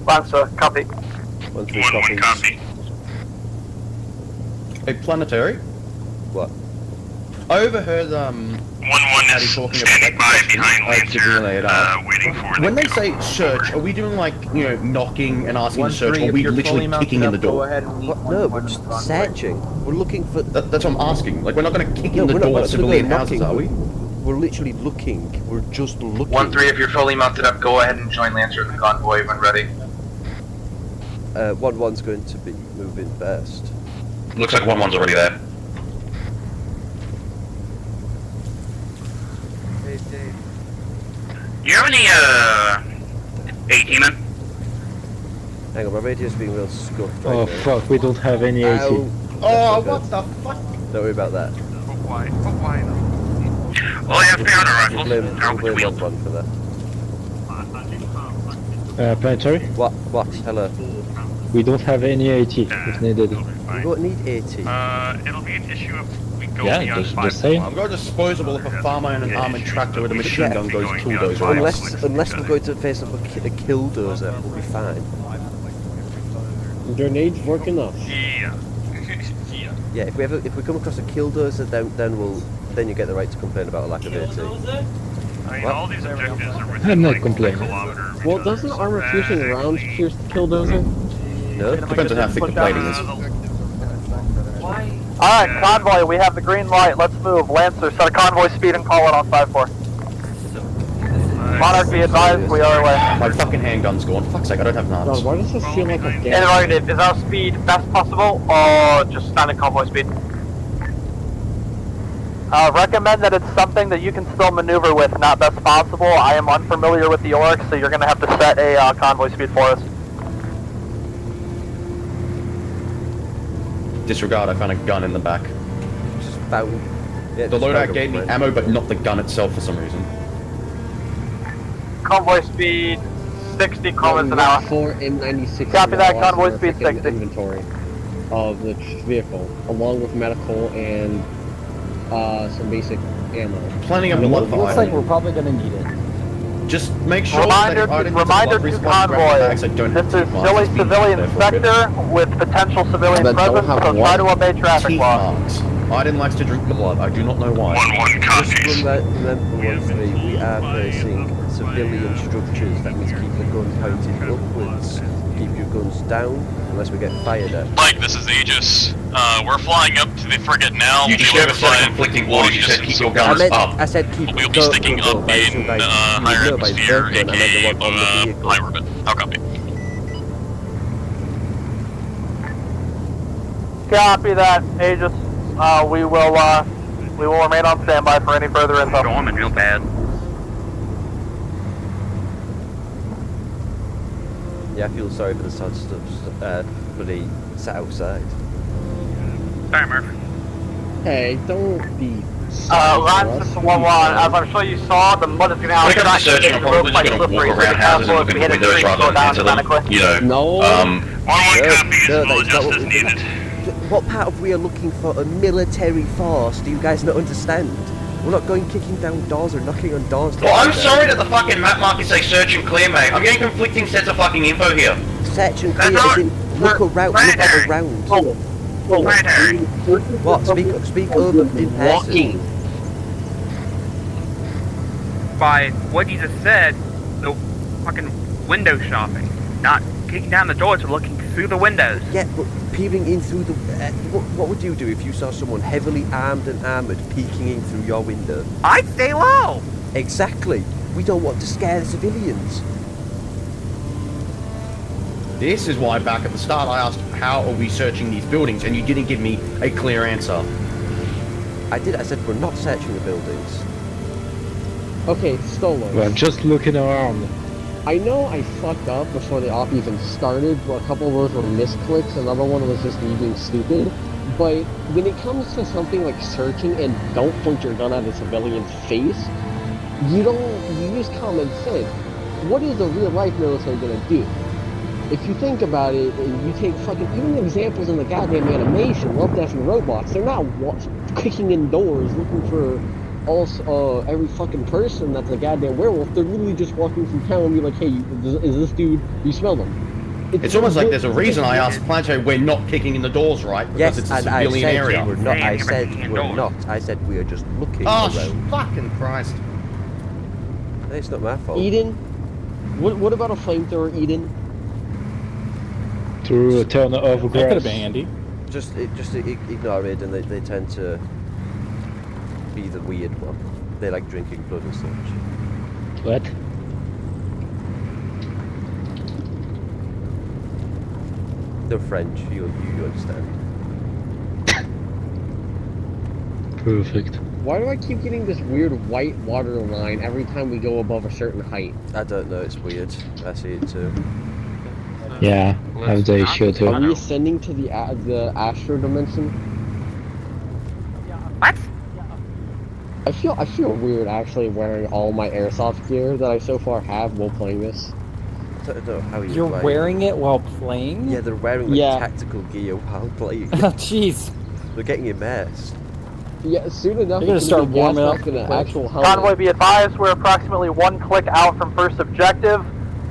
N: Lancer, copy.
B: 1-3
E: 1-1
B: copies.
E: copy.
H: Hey, planetary.
B: What?
H: I overheard
E: 1-1 is
H: talking
E: standing
H: about
E: by behind Lancer, waiting for
H: when
E: the
H: they say search, are we doing like knocking and asking to search,
K: 1-3,
H: or are
K: if
H: we
K: you're
H: literally
K: fully mounted
H: kicking in
K: up,
H: the
K: go
H: door?
K: ahead and leave
B: What? No,
K: 1-1
B: we're
K: on
B: just
K: the convoy.
B: searching. We're looking for.
H: That's what I'm asking. Like, we're not going to kick
B: No,
H: in the
B: we're not
H: door of
B: necessarily
H: civilian houses,
B: knocking.
H: are we?
B: We're literally looking. We're just looking.
Q: 1-3, if you're fully mounted up, go ahead and join Lancer in the convoy when ready.
B: 1-1's going to be moving first.
P: Looks like 1-1's already there.
L: You have any, 18-man?
B: Hang on, my radio's being real scuffed right
O: Oh
B: now.
O: fuck, we don't have any AC.
B: Ow.
H: Oh,
B: That's
H: what
B: not
H: the fuck?
B: good. Don't worry about that.
E: why not?
L: Well, I have powder
B: We'll
L: rifles.
B: blame,
L: How
B: we'll
L: would you
B: blame
L: wield?
B: 1-1 for that.
O: Planetary?
B: What? Hello.
O: We don't have any AT if needed.
B: We don't need 80.
E: It'll be an issue if we go
O: Yeah,
E: beyond
O: just
E: 5.
O: saying.
H: I'm going disposable if a farmer and an armored tractor with a machine gun goes bulldozer.
B: Unless we're going to face up a killdozer, we'll be fine.
I: Grenades work enough.
E: Yeah.
B: Yeah, if we come across a killdozer, then you get the right to complain about a lack of AT.
E: I mean,
B: What?
E: all these objectives are within
O: I'm not
E: like
O: complaining.
E: 1 kilometer.
I: Well, doesn't armor piercing rounds pierce the killdozer?
B: No?
H: Depends on how thick the plating is.
N: Alright, convoy, we have the green light. Let's move. Lancer, set a convoy speed and call it on 5-4. Monarch, be advised, we are away.
H: My fucking handgun's gone. Fuck's sake, I don't have
I: God,
H: knives.
I: why does this feel like a gas?
N: Interrogative, is our speed best possible or just standard convoy speed? Recommend that it's something that you can still maneuver with, not best possible. I am unfamiliar with the orc, so you're going to have to set a convoy speed for us.
H: Disregard, I found a gun in the back.
B: Just found. Yeah,
H: The
B: just
H: loadout
B: found
H: gave me
B: mine.
H: ammo, but not the gun itself for some reason.
N: convoy speed 60 kilometers an
I: Look
N: hour.
I: for M96
N: Copy that,
I: logs
N: convoy
I: in our
N: speed
I: fucking
N: 60.
I: inventory of the vehicle, along with medical and some basic ammo.
H: Plenty of blood for
K: Looks like
H: items.
K: we're probably gonna need it.
H: Just make sure
N: Reminder,
H: that items
N: reminder
H: blood
N: to
H: response grab
N: convoy.
H: bags that don't have
N: This is
H: teeth marks.
N: silly
H: It's been
N: civilian
H: there for a bit.
N: sector with potential civilian
I: That don't
N: presence,
I: have
N: so try to
I: what?
N: obey traffic
H: Teeth
N: law.
H: marks. Iden likes to drink the blood. I do not know why.
E: 1-1
B: Just
E: copies.
B: remember 1-3, we are facing civilian structures. That means keep the gun pointed upwards. Keep your guns down unless we get fired at.
A: Mike, this is Aegis. We're flying up to the frigate now.
P: You just gave us such conflicting orders. You said keep your guns up.
B: I said keep
A: We'll be
B: go,
A: sticking
B: go, go,
A: up
B: by
A: in
B: some by,
A: higher
B: no, by
A: atmosphere,
B: the gun, I meant the
A: aka
B: one on the vehicle.
A: high orbit. How copy?
N: Copy that, Aegis. We will remain on standby for any further info.
L: Storming real bad.
B: Yeah, I feel sorry for the sun stuff, bloody sat outside.
L: Sorry, Murphy.
I: Hey, don't be.
N: Line system 1-1, as I'm sure you saw, the mud is going to
P: When it comes to searching, I'm probably just
N: quite
P: going to
N: slippery,
P: walk
N: so
P: around
N: be
P: houses and
N: careful
P: look
N: if
P: in
N: we
P: the
N: hit a
P: windows
N: tree,
P: rather
N: slow
P: than
N: down
P: into them.
N: dramatically.
P: You know.
I: No.
E: 1-1 copies.
B: No,
E: More
B: that's not what
E: justice
B: we-
E: needed.
B: What part of we are looking for a military force? Do you guys not understand? We're not going kicking down doors or knocking on doors.
P: Well, I'm sorry that the fucking map markers say search and clear, mate. I'm getting conflicting sets of fucking info here.
B: Search and
P: That's
B: clear
P: not-
B: as in look around, look at around. What? Speak over in person.
I: Walking.
L: By what you just said, the fucking window shopping. Not kicking down the doors or looking through the windows.
B: Yeah, but peering in through the. What would you do if you saw someone heavily armed and armoured peeking in through your window?
L: I'd stay low.
B: Exactly. We don't want to scare the civilians.
H: This is why back at the start I asked, how are we searching these buildings? And you didn't give me a clear answer.
B: I did. I said we're not searching the buildings.
I: Okay, Stolos.
O: Well, I'm just looking around.
I: I know I fucked up before the op even started, but a couple of those were misclicks, another one was just me being stupid. But when it comes to something like searching and don't point your gun at a civilian's face, you use common sense. What is a real life military gonna do? If you think about it, and you take fucking, even the examples in the goddamn animation, Love, Death, and Robots, they're not kicking in doors looking for every fucking person that's a goddamn werewolf. They're literally just walking through town and be like, hey, is this dude, you smell them?
H: It's almost like there's a reason I asked Plancho we're not kicking in the doors, right? Because
B: Yes,
H: it's a
B: and I
H: civilian
B: said
H: area.
B: we're not. I said we're not. I said we are just looking
H: Oh,
B: around.
H: fucking Christ.
B: It's not my fault.
I: Eden? What about a flamethrower, Eden?
O: To turn it over grass.
K: That could have been handy.
B: Just ignore it, and they tend to be the weird one. They like drinking blood and such.
O: What?
B: They're French. You understand.
O: Perfect.
I: Why do I keep getting this weird white water line every time we go above a certain height?
B: I don't know. It's weird. I see it too.
O: Yeah, have the issue too.
I: Are we ascending to the astro dimension?
L: What?
I: I feel weird actually wearing all my airsoft gear that I so far have while playing this.
B: I don't know how
K: You're
B: playing.
K: wearing it while playing?
B: Yeah, they're wearing like
I: Yeah.
B: tactical gear while playing.
K: Oh, jeez.
B: They're getting immersed.
I: Yeah, soon enough
K: You're gonna
I: it's
K: start
I: be gassed
K: warming up
I: in an
K: quick.
I: actual helmet.
N: Convoy, be advised, we're approximately 1 click out from first objective.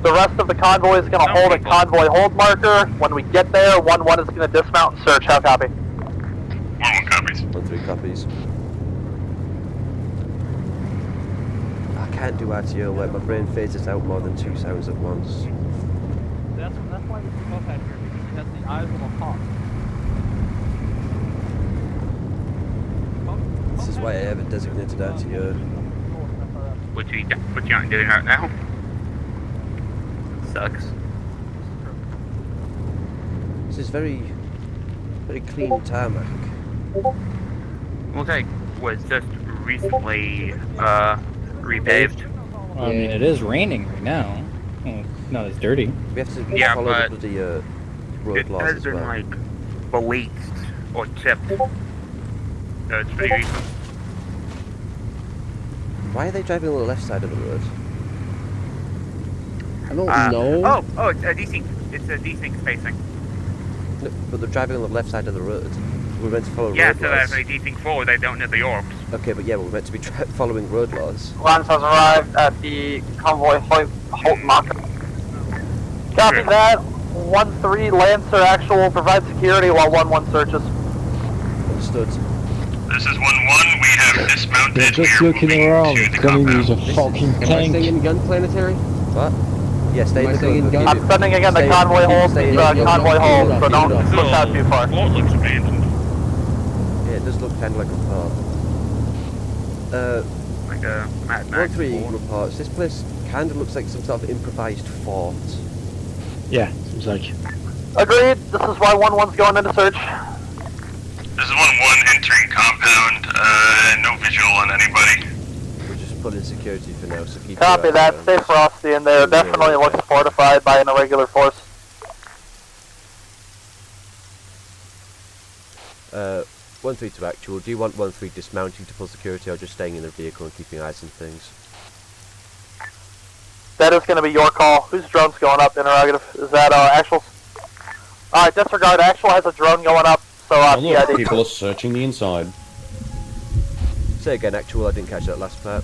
N: The rest of the convoy is going to hold a convoy hold marker. When we get there, 1-1 is going to dismount and search. How copy?
E: 1-1 copies.
B: 1-3 copies. I can't do RTO where my brain phases out more than 2 sounds at once.
F: That's why we took off at here, because it has the eyes of a hawk.
B: This is why I haven't designated RTO.
L: What you aren't doing right now? Sucks.
B: This is very clean tarmac.
L: Looks like was just recently repaved.
K: I mean, it is raining right now. Well, not as dirty.
B: We have to
L: Yeah,
B: follow
L: but
B: the bloody road
L: It
B: laws
L: has
B: as
L: been
B: well.
L: like bleached or chipped. So it's pretty recent.
B: Why are they driving on the left side of the road?
I: I don't know.
L: Oh, it's a desync. It's a desync spacing.
B: No, but they're driving on the left side of the road. We're meant to follow
L: Yeah,
B: road
L: so
B: laws.
L: that if they desync forward, they don't know the orbs.
B: Okay, but yeah, we're meant to be following road laws.
N: Lance has arrived at the convoy halt marker. Copy that. 1-3 Lancer actual will provide security while 1-1 searches.
B: Understood.
E: This is 1-1. We have dismounted.
O: They're just looking around, coming with a fucking
I: Am I
O: tank.
I: staying in gun planetary?
B: What? Yeah, stay in
I: Am I
B: the
I: staying in
B: gun.
I: gun?
N: I'm sending again the convoy hold, convoy hold, so don't push out too far.
L: Fort looks abandoned.
B: Yeah, it does look kind of like a fort.
L: Like a Mad Max
B: 1-3
L: fort.
B: reports. This place kind of looks like some sort of improvised fort.
O: Yeah, seems like.
N: Agreed. This is why 1-1's going into search.
E: This is 1-1 entering compound. No visual on anybody.
B: We're just pulling security for now, so keep
N: Copy
B: your
N: that.
B: eyes
N: Stay frosty in there. Definitely looks fortified by an irregular force.
B: 1-3 to actual. Do you want 1-3 dismounting to pull security, or just staying in the vehicle and keeping eyes on things?
N: That is going to be your call. Whose drone's going up? Interrogative. Is that actual? Alright, disregard. Actual has a drone going up, so PID.
H: People are searching the inside.
B: Say again, actual. I didn't catch that last part.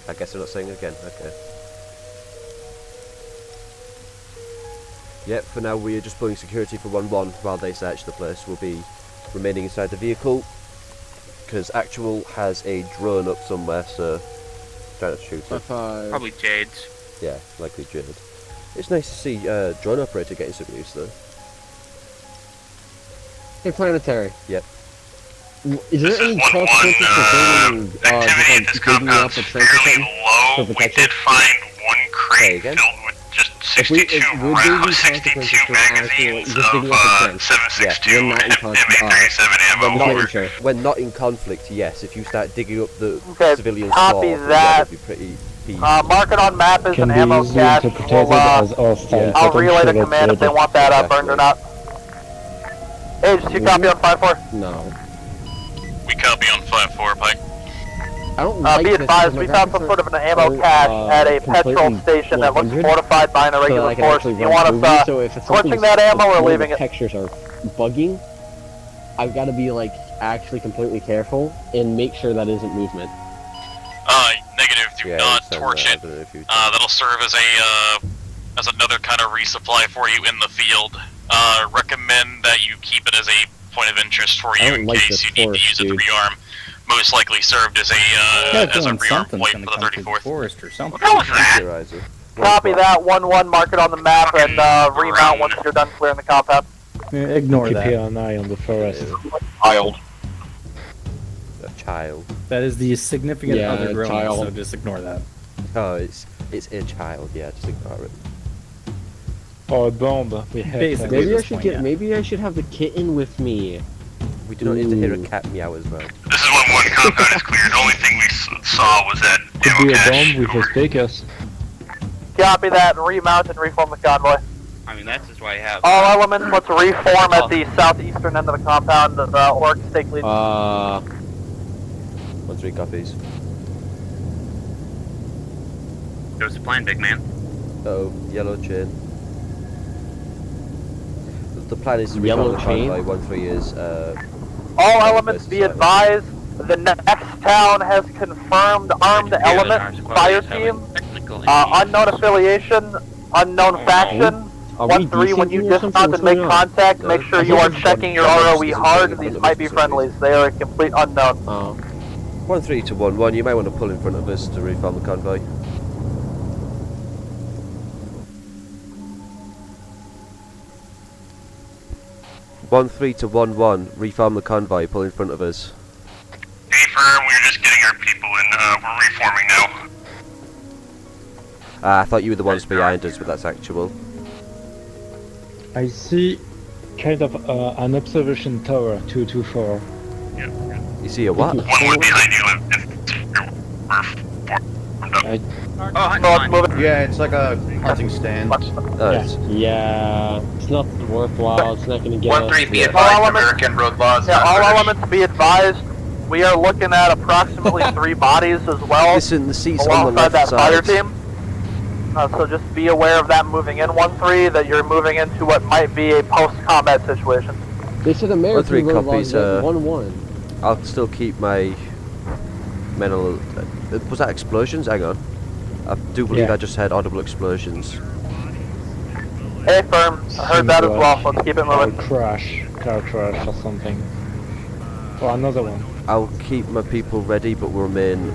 B: I guess I'm not saying it again. Okay. Yep, for now we are just pulling security for 1-1 while they search the place. We'll be remaining inside the vehicle because Actual has a drone up somewhere, so try not to shoot it.
L: Probably Jade's.
B: Yeah, likely Jade. It's nice to see drone operator getting some use though.
I: Hey, planetary.
B: Yep.
I: Is there any consequences for building, just like digging up a trench or something? For protection?
E: We did find one crate
B: again?
E: filled with just
I: If we,
E: 62
I: would there be
E: rounds,
I: consequences
E: 62
I: for actually
E: magazines
I: just digging
E: of
I: up a trench?
E: 7.62
I: We're not in
E: M837 ammo. Over.
B: When not in conflict, yes. If you start digging up the
N: Okay,
B: civilian
N: copy
B: spawn,
N: that.
B: would be pretty peeved.
N: Mark it on map as
O: Can
N: an
O: be
N: ammo
O: easily
N: cache.
O: interpreted
N: We'll,
O: as hostile
N: I'll relay the
O: potential
N: command if they
O: later.
N: want that burned or not. Age, you copy on 5-4?
I: No.
E: We copy on 5-4, Pike.
I: I don't like
N: Be
I: this
N: advised,
I: because
N: we
I: my
N: found some
I: graphics
N: sort of an
I: are
N: ammo cache at a petrol
I: completely
N: station that looks
I: 100,
N: fortified by an
I: so that
N: irregular
I: I can
N: force.
I: actually
N: You
I: run
N: want
I: smoothly,
N: us
I: so if it's
N: switching
I: something
N: that ammo or
I: one of
N: leaving
I: the
N: it?
I: textures are bugging, I've got to be like actually completely careful and make sure that isn't movement.
E: Negative. Do not torch it. That'll serve as another kind of resupply for you in the field. Recommend that you keep it as a point of interest for you in case you need to use it to rearm. Most likely served as a rearm point for the 34th.
R: Forest or something.
E: What was that?
N: Copy that, 1-1, mark it on the map and remount once you're done clearing the compound.
K: Ignore
O: Keep
K: that.
O: an eye on the forest.
B: Child. A child.
R: That is the significant
I: Yeah,
R: other growing,
I: child.
R: so just ignore that.
B: Oh, it's a child. Yeah, just ignore it.
O: Or a bomb. We have
R: Basically.
I: Maybe I
R: this
I: should
R: point,
I: get.
R: yeah.
I: Maybe I should have the kitten with me.
B: We do not need to hear a cat meow as well.
E: This is 1-1, compound is cleared. The only thing we saw was that
O: Could
E: ammo
O: be a
E: cache.
O: bomb with the speakers.
N: Copy that, remount and reform the convoy.
L: I mean, that's just why I have.
N: All elements, let's reform at the southeastern end of the compound. Orc stake lead.
B: 1-3 copies.
L: There's the plan, big man.
B: Uh-oh, yellow chain. The plan is to
I: Yellow
B: recall the
I: chain?
B: convoy. 1-3 is
N: All elements be advised, the next town has confirmed armed element, fire team, unknown affiliation, unknown faction.
I: Are we
N: 1-3, when you
I: desyncing or something?
N: dismount and
I: What's
N: make
I: going on?
N: contact, make sure you are checking your ROE hard. These might be friendlies. They are a complete unknown.
B: 1-3 to 1-1. You might want to pull in front of us to reform the convoy. One 3 to 1-1. Reform the convoy. Pull in front of us.
E: Confirm, we're just getting our people in. We're reforming now.
B: I thought you were the ones behind us, but that's actual.
O: I see kind of an observation tower 224.
B: You see a what?
E: 1-1 behind you.
H: Yeah, it's like a hunting stand.
I: Yeah, it's not worthwhile. It's not gonna get us.
Q: 1-3, be advised, American road laws.
N: Yeah, all elements be advised. We are looking at approximately 3 bodies as well.
B: Listen, the seat's on the
N: alongside
B: left
N: that fire
B: side.
N: team. So just be aware of that moving in 1-3, that you're moving into what might be a post-combat situation.
I: They said American
B: 1-3
I: road
B: copies.
I: logs at 1-1.
B: I'll still keep my men. Was that explosions? Hang on. I do believe
O: Yeah.
B: I just heard audible explosions.
N: Hey, firm. I heard that as well. Let's keep it moving.
O: Car crash or something. Or another one.
B: I'll keep my people ready, but we'll remain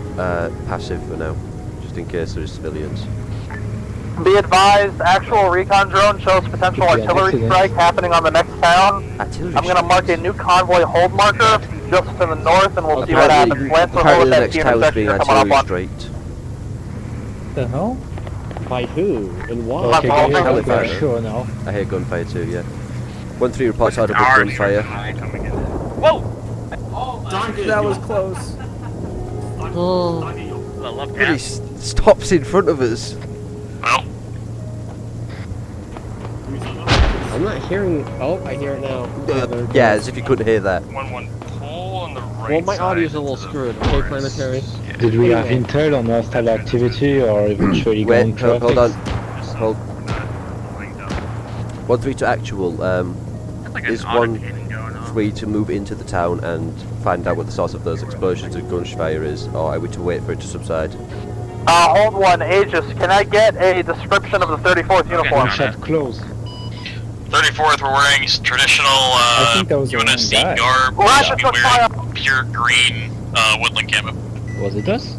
B: passive for now, just in case there's civilians.
N: Be advised, actual recon drone shows potential
B: Could be an
N: artillery
B: accident.
N: strike happening on the next town.
B: Artillery
N: I'm going to mark a new convoy hold marker just to the north, and we'll see what
B: Apparently,
N: happens. Lance will
B: apparently
N: hold
B: the
N: that
B: next
N: team
B: town's
N: section
B: being
N: you're coming up
B: artillery
N: on.
B: straight.
O: The hell?
I: By who? And why?
O: Okay, can you
B: Gunfire.
O: sure now?
B: I hear gunfire too, yeah. 1-3 reports audible gunfire.
L: Whoa!
R: That was close.
I: Oh.
B: But he stops in front of us.
E: Well.
I: I'm not hearing. Oh, I hear it now.
B: Yeah, as if you couldn't hear that.
E: 1-1, pull on the right.
I: Well, my audio's a little screwed. Okay, planetary.
O: Did we have intel on hostile activity or eventually
B: Wait,
O: ground
B: hold
O: traffic?
B: on. Hold. 1-3 to actual. Is 1-3 to move into the town and find out what the source of those explosions and gunfire is, or are we to wait for it to subside?
N: Hold one, Aegis. Can I get a description of the 34th uniform?
O: Shut close.
E: 34th, we're wearing traditional
O: think that was the
E: UNSC
O: wrong guy.
E: garb.
N: Well,
E: We
N: that's
E: should be
N: just
E: wearing pure green woodland camo.
O: Was it us?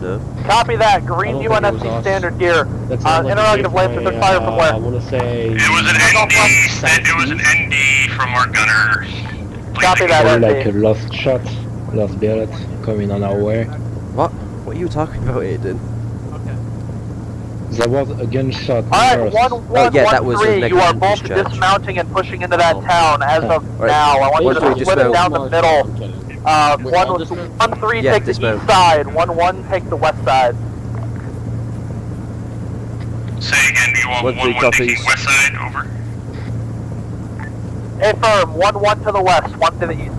B: No.
N: Copy that. Green
I: I don't think it was
N: UNSC
I: us.
N: standard gear.
I: That sounds like
N: Interrogative Lancer took fire from
I: I
N: where?
I: want to say.
E: It was an ND. It was an ND from our gunner.
N: Copy that,
O: Probably
N: ND.
O: like a lost shot, lost bullet coming on our way.
B: What? What are you talking about, Aiden?
O: There was a gunshot
N: Alright,
O: first.
N: 1-1-1-3,
B: yeah, that was a
N: you are
B: negligent
N: both
B: discharge.
N: dismounting and pushing into that town as of
B: Right.
N: now. I want you
B: 1-3
N: to split it
B: dismount.
N: down the middle.
I: Wait, all
N: 1-3
B: Yeah,
N: take the
B: dismount.
N: east side, 1-1 take the west side.
E: Say again, do you want
B: 1-3
E: 1-1 taking
B: copies.
E: west side? Over.
N: Hey firm, 1-1 to the west, 1 to the east.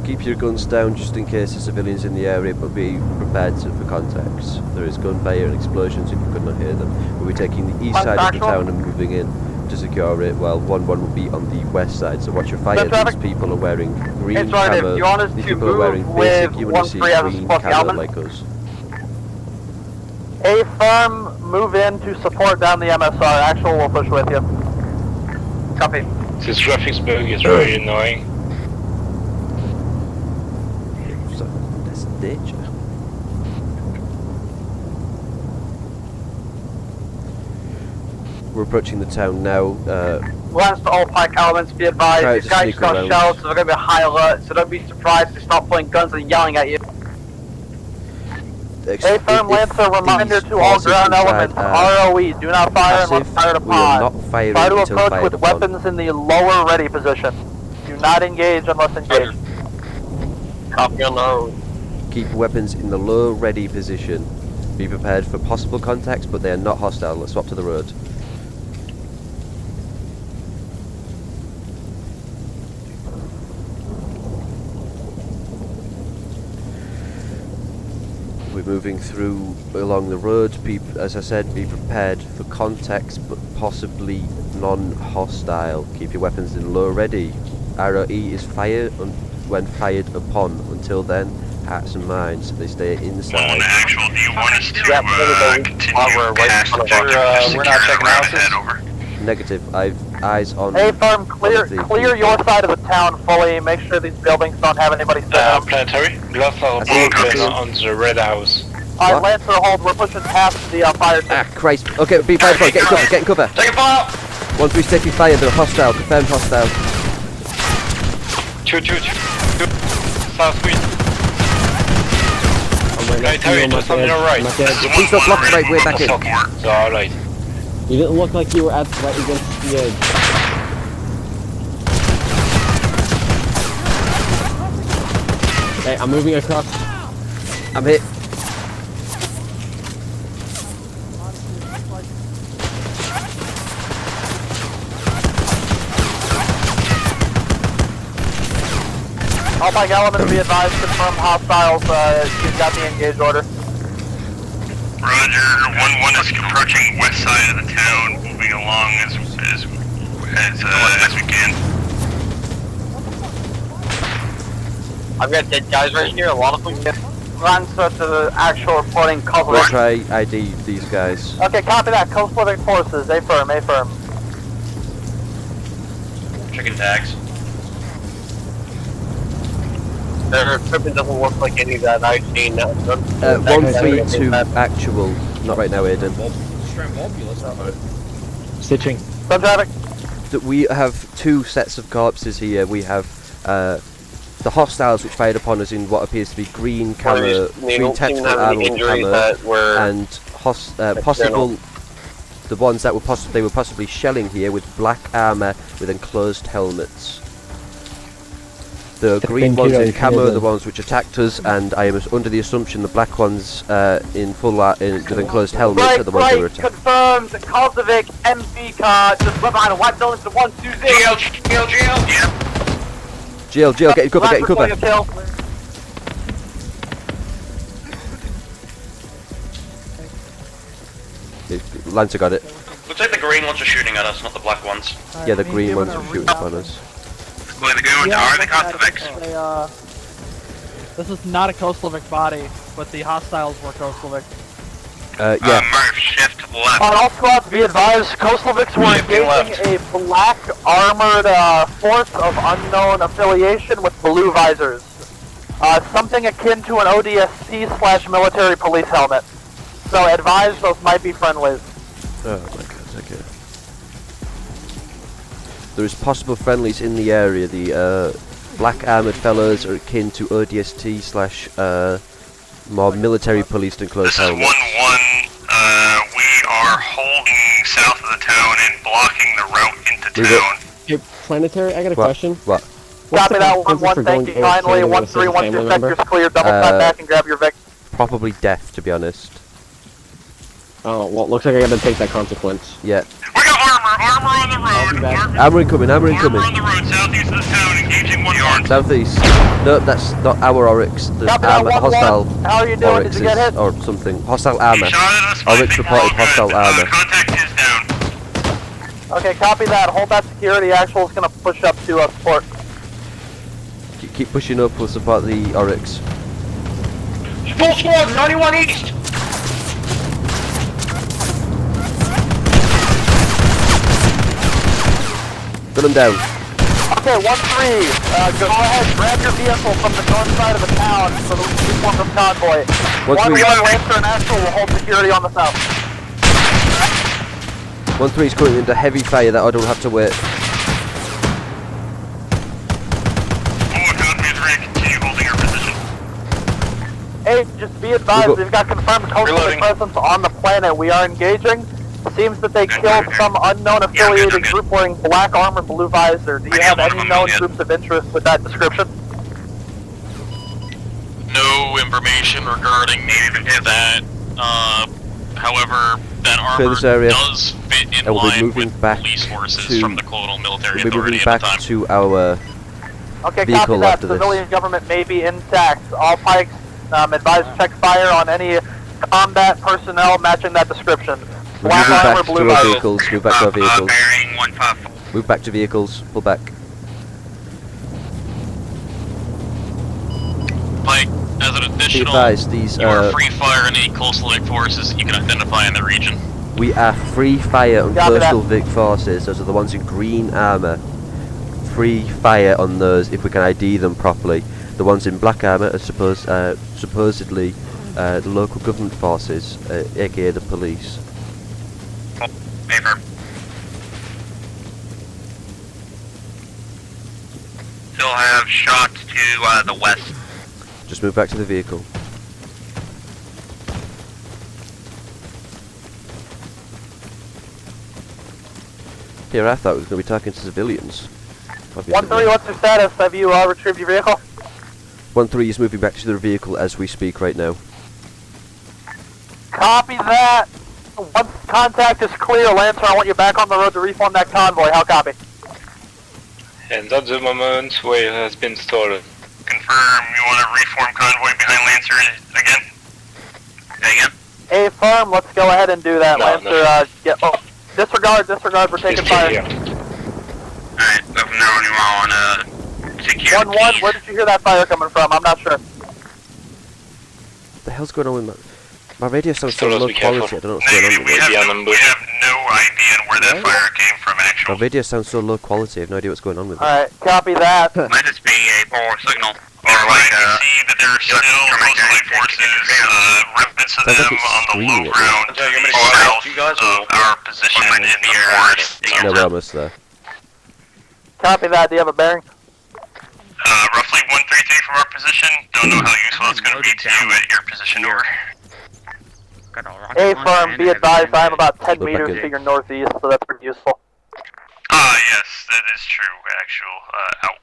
B: Keep your guns down just in case there's civilians in the area, but be prepared for contacts. There is gunfire and explosions if you could not hear them. We'll be taking the east side of the town and moving in to secure it, while 1-1 will be on the west side. So watch your fire.
N: Good traffic.
B: These people are wearing green
N: It's right, if
B: camo.
N: you want us
B: These
N: to
B: people are wearing
N: move
B: basic
N: with
B: UNSC
N: 1-3 as a
B: green
N: support
B: camo
N: element.
B: like us.
N: A firm, move in to support down the MSR. Actual will push with you. Copy.
S: This traffic bug is very annoying.
B: So, that's danger. We're approaching the town now.
N: Last to all pike elements, be
B: Try
N: advised,
B: to
N: these guys
B: sneak
N: got
B: around.
N: shells, so they're going to be high alert, so don't be surprised if they start pulling guns and yelling at you. A firm Lancer, reminder to all ground elements, ROE, do not fire unless fired
B: we are
N: upon.
B: not firing
N: Try to
B: until
N: approach
B: fired
N: with
B: upon.
N: weapons in the lower ready position. Do not engage unless engaged.
C: Copy on low.
B: Keep weapons in the low ready position. Be prepared for possible contacts, but they are not hostile. Let's swap to the road. We're moving through along the road. As I said, be prepared for contacts, but possibly non-hostile. Keep your weapons in low ready. ROE is fired when fired upon. Until then, hearts and minds, they stay inside.
E: Actual, do you want us to continue
C: we're right
E: past
C: in front of
E: objective?
C: we're not checking
E: houses.
C: houses.
E: Over.
B: Negative. I've eyes on.
N: A firm, clear
B: on the
N: clear your side of the town fully. Make sure these buildings don't have anybody sitting up.
S: Planetary, lost our broken on the red house.
N: Alright, Lancer, hold. We're pushing past the fire team.
B: Ah, Christ. Okay, be fired for. Get in cover. Get in cover.
E: Take fire!
B: 1-3 taking fire. They're hostile. Confirmed hostile.
S: Two. Southwest. Planetary, just on your right.
B: Please don't block the right way back in.
S: So, alright.
I: You didn't look like you were at right against the edge. Hey, I'm moving across.
B: I'm hit.
N: All Pike elements be advised, confirm hostiles, you've got the engage order.
E: Roger, 1-1 is approaching west side of the town, moving along as we can.
N: I've got dead guys right here, a lot of them get answer to the actual reporting
B: We'll
N: coverage.
B: try ID these guys.
N: Okay, copy that. Coast Living Forces, affirm, affirm.
P: Checking tags.
N: Their equipment doesn't look like any that I've seen.
B: 132 actual. Not right now, Aiden.
K: Stitching.
N: Some traffic.
B: We have two sets of corpses here. We have the hostiles which fired upon us in what appears to be green camo, green tactical armor and possible the ones that were possibly shelling here with black armor with enclosed helmets. The green ones in camo are the ones which attacked us, and I am under the assumption the black ones in full with enclosed helmets are the ones that were attacked.
N: Confirmed. Kosovic MP car just left behind a white building to 120.
P: GL. Yep.
B: GL, get in cover, get in cover. Lancer got it.
P: Looks like the green ones are shooting at us, not the black ones.
B: Yeah, the green ones are shooting upon us.
E: Well, the good ones are the Kosovics.
F: This is not a Kosovic body, but the hostiles were Kosovic.
B: Yeah.
E: Murph, shift left.
N: On all squads, be advised, Kosovics were engaging a black armored force of unknown affiliation with blue visors. Something akin to an ODST/military police helmet. So advise those might be friendlies.
B: Oh my god, okay. There is possible friendlies in the area. The black armoured fellows are akin to ODST/ more military policed enclosed helmets.
E: This is 1-1. We are holding south of the town and blocking the route into town.
I: Hey, Planetary, I got a question.
B: What?
N: Copy that 1-1, thank you kindly. 1-3, once your sector's clear, double tap back and grab your Vic.
B: Probably death, to be honest.
I: Oh, well, looks like I gotta take that consequence.
B: Yeah.
E: We got armor on the road.
B: Armour incoming, armour incoming.
E: Armor on the road, southeast of the town, engaging 1-1.
B: Southeast. No, that's not our Oryx. The armour, hostile
N: How are you doing?
B: Oryx
N: Did you get hit?
B: or something. Hostile armour. Oryx reported hostile armour.
E: Contact is down.
N: Okay, copy that. Hold that security. Actual is gonna push up to support.
B: Keep pushing up, we'll support the Oryx.
P: Full squad, 91 east.
B: Gun them down.
N: Okay, 1-3. Go ahead, grab your vehicle from the north side of the town for the reform of convoy. 1-1, Lancer and Astral will hold security on the south.
B: 1-3 is coming into heavy fire that I don't have to wait.
N: Hey, just be advised, we've got confirmed coastal presence on the planet. We are engaging. Seems that they killed some unknown affiliated group wearing black armor, blue visor. Do you have any known groups of interest with that description?
A: No information regarding that. However, that armor
B: this area.
A: does fit in
B: we'll be
A: line
B: moving
A: with
B: back
A: police forces
B: to,
A: from the colonial military
B: we'll be
A: authority
B: moving
A: at
B: back
A: the time.
B: to our
N: Okay, copy
B: vehicle
N: that.
B: after this.
N: Civilian government may be intact. All pikes advise check fire on any combat personnel matching that description.
B: We're
N: Black
B: moving
N: armor,
B: back
N: blue
B: to our
N: visor.
B: vehicles, move back to our vehicles.
E: Bearing 154.
B: Move back to vehicles, pull back.
A: Pike, as an
B: Be
A: additional,
B: advised, these
A: you are free fire on any coastal Vic forces you can identify in the region.
B: we are free fire on
N: Copy
B: coastal Vic forces, those are the ones in green armour. Free fire on those if we can ID them properly. The ones in black armour are supposedly the local government forces, aka the police.
E: Paper. Still have shots to the west.
B: Just move back to the vehicle. Here, I thought we were going to be talking to civilians.
N: 1-3, what's your status? Have you retrieved your vehicle?
B: 1-3 is moving back to their vehicle as we speak right now.
N: Copy that. Once contact is clear, Lancer, I want you back on the road to reform that convoy. How copy?
S: And at the moment, where it has been stolen.
E: confirm you want to reform convoy behind Lancer again? Say again?
N: A firm, let's go ahead and do that.
S: No,
N: Lancer, get. Oh, disregard, we're taking fire.
E: Alright, so from now on you all want to secure
N: 1-1, where did you hear that fire coming from? I'm not sure.
B: What the hell's going on with my radio sounds so
S: Still
B: low
S: be careful.
B: quality, I don't know what's going on with it.
E: We have no idea where that fire came from, actually.
B: My radio sounds so low quality, I have no idea what's going on with it.
N: Alright, copy that.
E: Might just be a poor signal. Or like, see that there are still Coastal forces, remnants of
B: Sounds like
E: them
B: it's
E: on the
B: screaming
E: low
B: at me.
E: ground south of our position in the forest.
B: No, we're almost there.
N: Copy that, do you have a bearing?
E: Roughly 133 from our position. Don't know how useful it's going to be to you at your position over.
N: A firm, be advised, I am about 10
B: Look back
N: meters
B: in.
N: to your northeast, so that's pretty useful.
E: Yes, that is true, actual, out.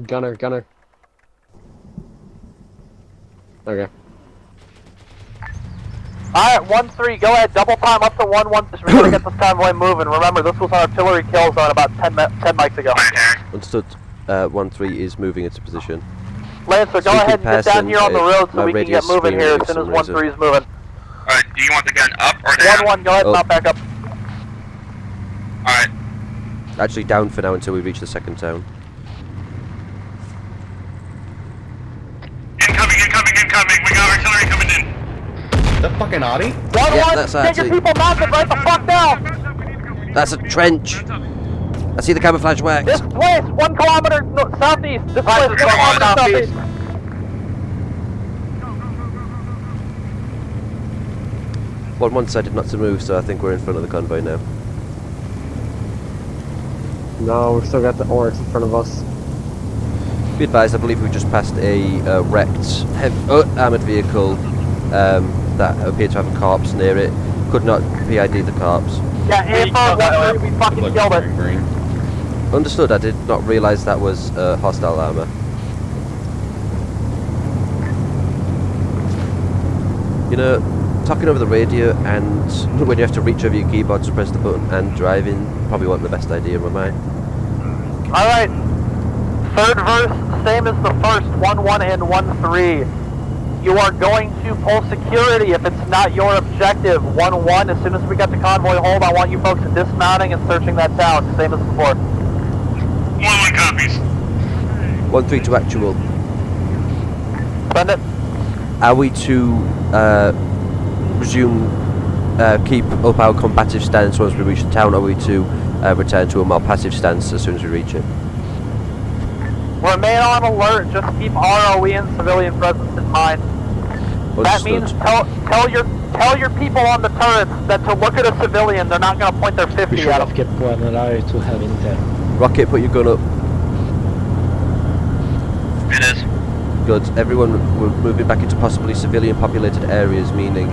I: Gunner. Okay.
N: Alright, 1-3, go ahead, double time up to 1-1, we gotta get this convoy moving. Remember, this was an artillery kill zone about 10 mics ago.
B: Understood. 1-3 is moving into position.
N: Lancer, go
B: Sweeping
N: ahead and get
B: past
N: down
B: and,
N: here on the road so
B: my
N: we can
B: radio's
N: get moving
B: screaming
N: here
B: at
N: as soon as
B: some reason.
N: 1-3 is moving.
E: Do you want the gun up or down?
N: 1-1, go ahead and
B: Oh.
N: mount back up.
E: Alright.
B: Actually down for now until we reach the second town.
E: Incoming, we got artillery coming in.
H: The fucking Audi?
N: 1-1,
B: Yeah, that's
N: get your
B: actually-
N: people mounted right the fuck down!
B: That's a trench! I see the camouflage wax!
N: This place, 1 kilometer southeast. This place, 1 kilometer southeast.
B: One decided not to move, so I think we're in front of the convoy now.
I: No, we've still got the Oryx in front of us.
B: Be advised, I believe we just passed a wrecked armoured vehicle that appeared to have a corpse near it. Could not PID the corpse.
N: Yeah, A4, 1-3, we fucking killed it.
B: Understood, I did not realise that was hostile armour. You know, talking over the radio and when you have to reach over your keyboard to press the button and driving probably wasn't the best idea in my mind.
N: Alright. Third verse, same as the first, 1-1 and 1-3. You are going to pull security if it's not your objective. 1-1, as soon as we get the convoy hold, I want you folks dismounting and searching that town, same as before.
E: 1-1 copies.
B: 1-3 to actual.
N: Send it.
B: Are we to resume, keep up our combative stance once we reach the town, or are we to return to a more passive stance as soon as we reach it?
N: Remain on alert, just keep ROE and civilian presence in mind. That means tell your people on the turrets that to look at a civilian, they're not going to point their 50
O: We should
N: at
O: have
N: them.
O: kept one ally to have intel.
B: Rocket, put your gun up.
E: It is.
B: Good. Everyone, we're moving back into possibly civilian populated areas, meaning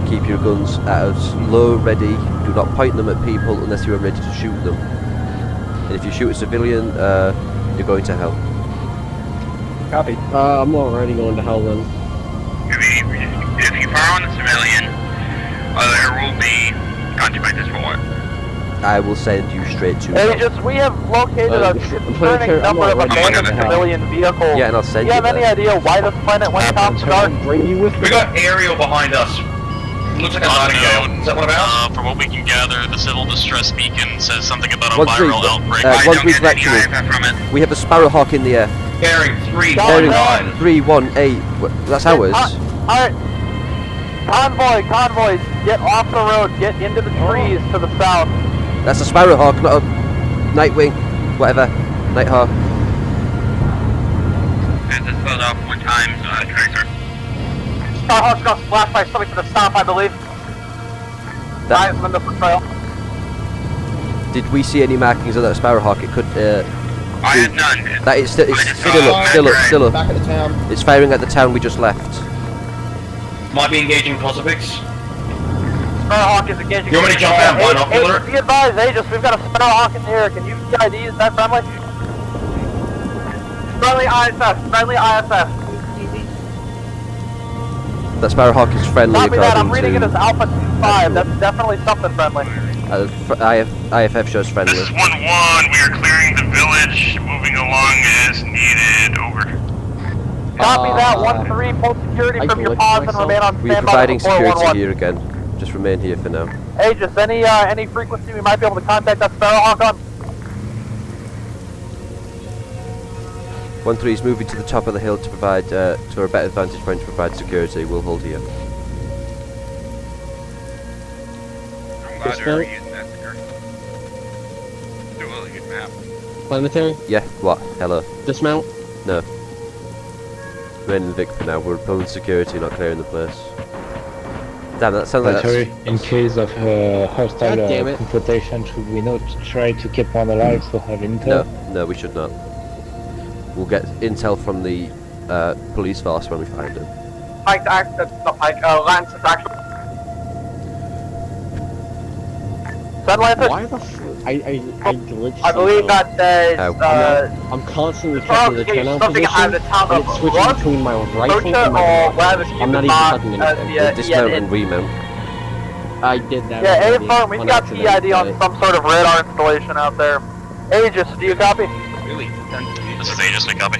B: keep your guns at low ready. Do not point them at people unless you are ready to shoot them. And if you shoot a civilian, you're going to hell.
I: Copy. I'm already going to hell then.
E: If you fire on the civilian, there will be consequences for it.
B: I will send you straight to
N: Agents, we have located a concerning number of abandoned civilian vehicles.
B: Yeah, and I'll send
N: Do you have any idea why this planet went top dark?
P: We got aerial behind us. Looks like a nightingale. Is that what about?
A: From what we can gather, the civil distress beacon says something about a
B: 1-3,
A: viral outbreak.
B: 1-3 actual. We have a Sparrowhawk in the air.
P: Bearing
B: Bearing 318. That's ours.
N: Alright. Convoy, get off the road, get into the trees to the south.
B: That's a Sparrowhawk, not a Nightwing. Whatever. Nighthawk.
E: And this filled up 1 times, Tracer.
N: Starhawk's got splashed by something to the south, I believe.
B: That,
N: on the trail.
B: did we see any markings of that Sparrowhawk? It could.
E: I had none.
B: That is still up.
H: Back at the town.
B: It's firing at the town we just left.
P: Might be engaging Posifix.
N: Sparrowhawk is engaging.
P: You want me to jump out binocular?
N: Be advised, Aegis, we've got a Sparrowhawk in the air. Can you PID? Is that friendly? Friendly ISS.
B: That Sparrowhawk is friendly
N: Copy that, I'm
B: according
N: reading it
B: to.
N: as Alpha 25. That's definitely something friendly.
B: IFF shows friendly.
E: This is 1-1. We are clearing the village, moving along as needed. Over.
N: Copy that. 1-3. Pull security from your pause and remain on
B: We're
N: standby.
B: providing
N: before
B: security
N: 1-1.
B: here again. Just remain here for now.
N: Aegis, any frequency we might be able to contact that Sparrowhawk on?
B: 1-3 is moving to the top of the hill to provide to a better vantage point to provide security. We'll hold here.
L: I'm glad you're using that security. It's a really good map.
I: Planetary?
B: Yeah. What? Hello.
I: Dismount?
B: No. Remain in the Vic for now. We're pulling security, not clearing the place. Damn, that sounds like
O: Sorry,
B: that's...
O: in case of hostile
I: God damn it.
O: confrontation, should we not try to keep one alive to have intel?
B: No, we should not. We'll get intel from the police force when we find him.
N: Pike to access, not Pike, Lance to action. Send Lancer.
I: Why the I glitched.
N: I believe that says,
I: I'm constantly checking the turnout
N: something
I: position,
N: out of the town
I: and
N: of
I: it's switching
N: Rook,
I: between my rifle
N: Rocha,
I: and my
N: or
I: gun.
N: wherever
I: I'm not even touching anything.
N: the
B: Dismount and remount.
I: I did that.
N: Yeah,
I: already
N: A-Firm, we've
I: on
N: got
I: accident,
N: TID on
I: but-
N: some sort of radar installation out there. Aegis, do you copy?
L: Really?
A: This is Aegis, we copy.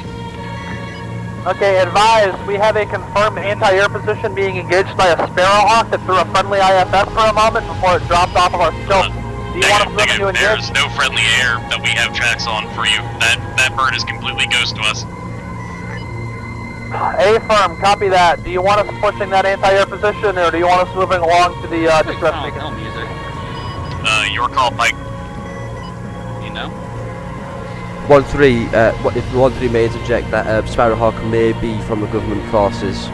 N: Okay, advise, we have a confirmed anti-air position being engaged by a Sparrowhawk that threw a friendly IFF for a moment before it dropped off of our scope. Do you want us to engage?
A: There's no friendly air that we have tracks on for you. That bird is completely ghost to us.
N: A-Firm, copy that. Do you want us pushing that anti-air position, or do you want us moving along to the distress beacon?
A: Your call, Pike.
L: You know?
B: 1-3, if 1-3 may interject that Sparrowhawk may be from the government forces,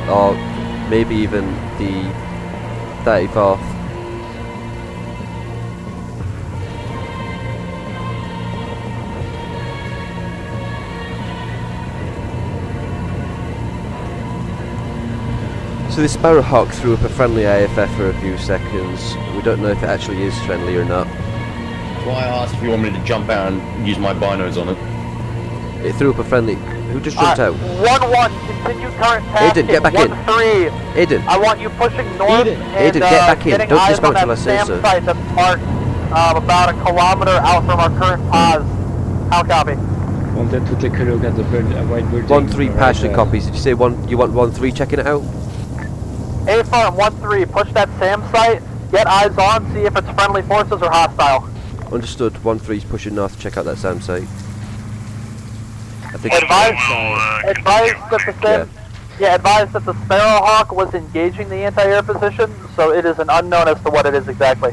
B: or maybe even the 34th. So the Sparrowhawk threw up a friendly IFF for a few seconds. We don't know if it actually is friendly or not.
H: That's why I asked if you want me to jump out and use my binos on it.
B: It threw up a friendly... Who just jumped out?
N: 1-1, continue current task.
B: Aiden, get back in.
N: 1-3.
B: Aiden.
N: I want you pushing north and
B: Aiden, get back in.
N: getting
B: Don't
N: eyes
B: dismount
N: on
B: till I
N: that
B: say
N: SAM
B: so.
N: site that's marked about a kilometer out from our current pause. How copy?
O: Wanted to take a look at the white building.
B: 1-3 partially copies. Did you say you want 1-3 checking it out?
N: A-Firm, 1-3, push that SAM site, get eyes on, see if it's friendly forces or hostile.
B: Understood. 1-3's pushing north to check out that SAM site. I think
N: Advise that the SAM... Yeah, advise that the Sparrowhawk was engaging the anti-air position, so it is an unknown as to what it is exactly.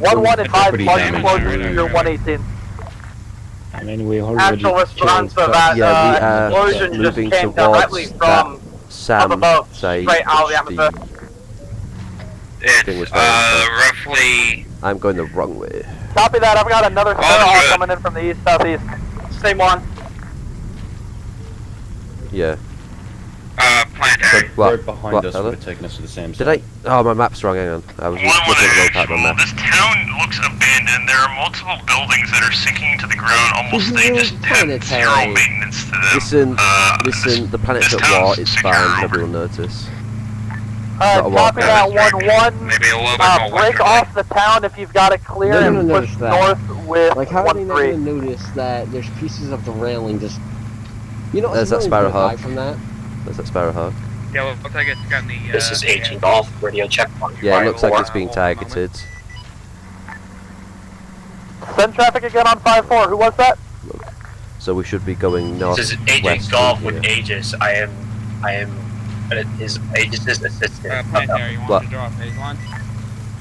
N: 1-1 advise, marching closer to your 118.
O: I mean, we already
N: Actual response of that explosion just
B: moving
N: came directly
B: towards
N: from
B: that SAM
N: above,
B: site.
N: straight out of the atmosphere.
B: It's
L: roughly...
B: I'm going the wrong way.
N: Copy that, I've got another Sparrowhawk coming in from the east-southeast. Same one.
B: Yeah.
L: Planetary.
B: What?
H: Behind
B: What,
H: us
B: hello?
H: would have taken us to the same
B: Did I? Oh, my map's wrong, hang on. I was looking at the wrong part of my map.
E: This town looks abandoned. There are multiple buildings that are sinking to the ground. Almost they just have zero maintenance to them.
B: Listen, the planet's at war, it's fine, nobody will notice. Not a war
N: Copy that 1-1.
L: Maybe a little bit more
N: Break off the town if you've got it clear and push north with
I: Like, how did they not
N: 1-3.
I: even notice that there's pieces of the railing just... You know,
B: There's that Sparrowhawk.
I: from that.
B: There's that Sparrowhawk.
L: Yeah, well, looks like it's got the...
Q: This is 18 Golf, radio checkpoint.
B: Yeah, it looks like it's being targeted.
N: Send traffic again on 5-4. Who was that?
B: So we should be going north.
Q: This is Agent Golf with Aegis. I am his Aegis' assistant.
L: Planetary, you
B: What?
L: want to draw a phase line?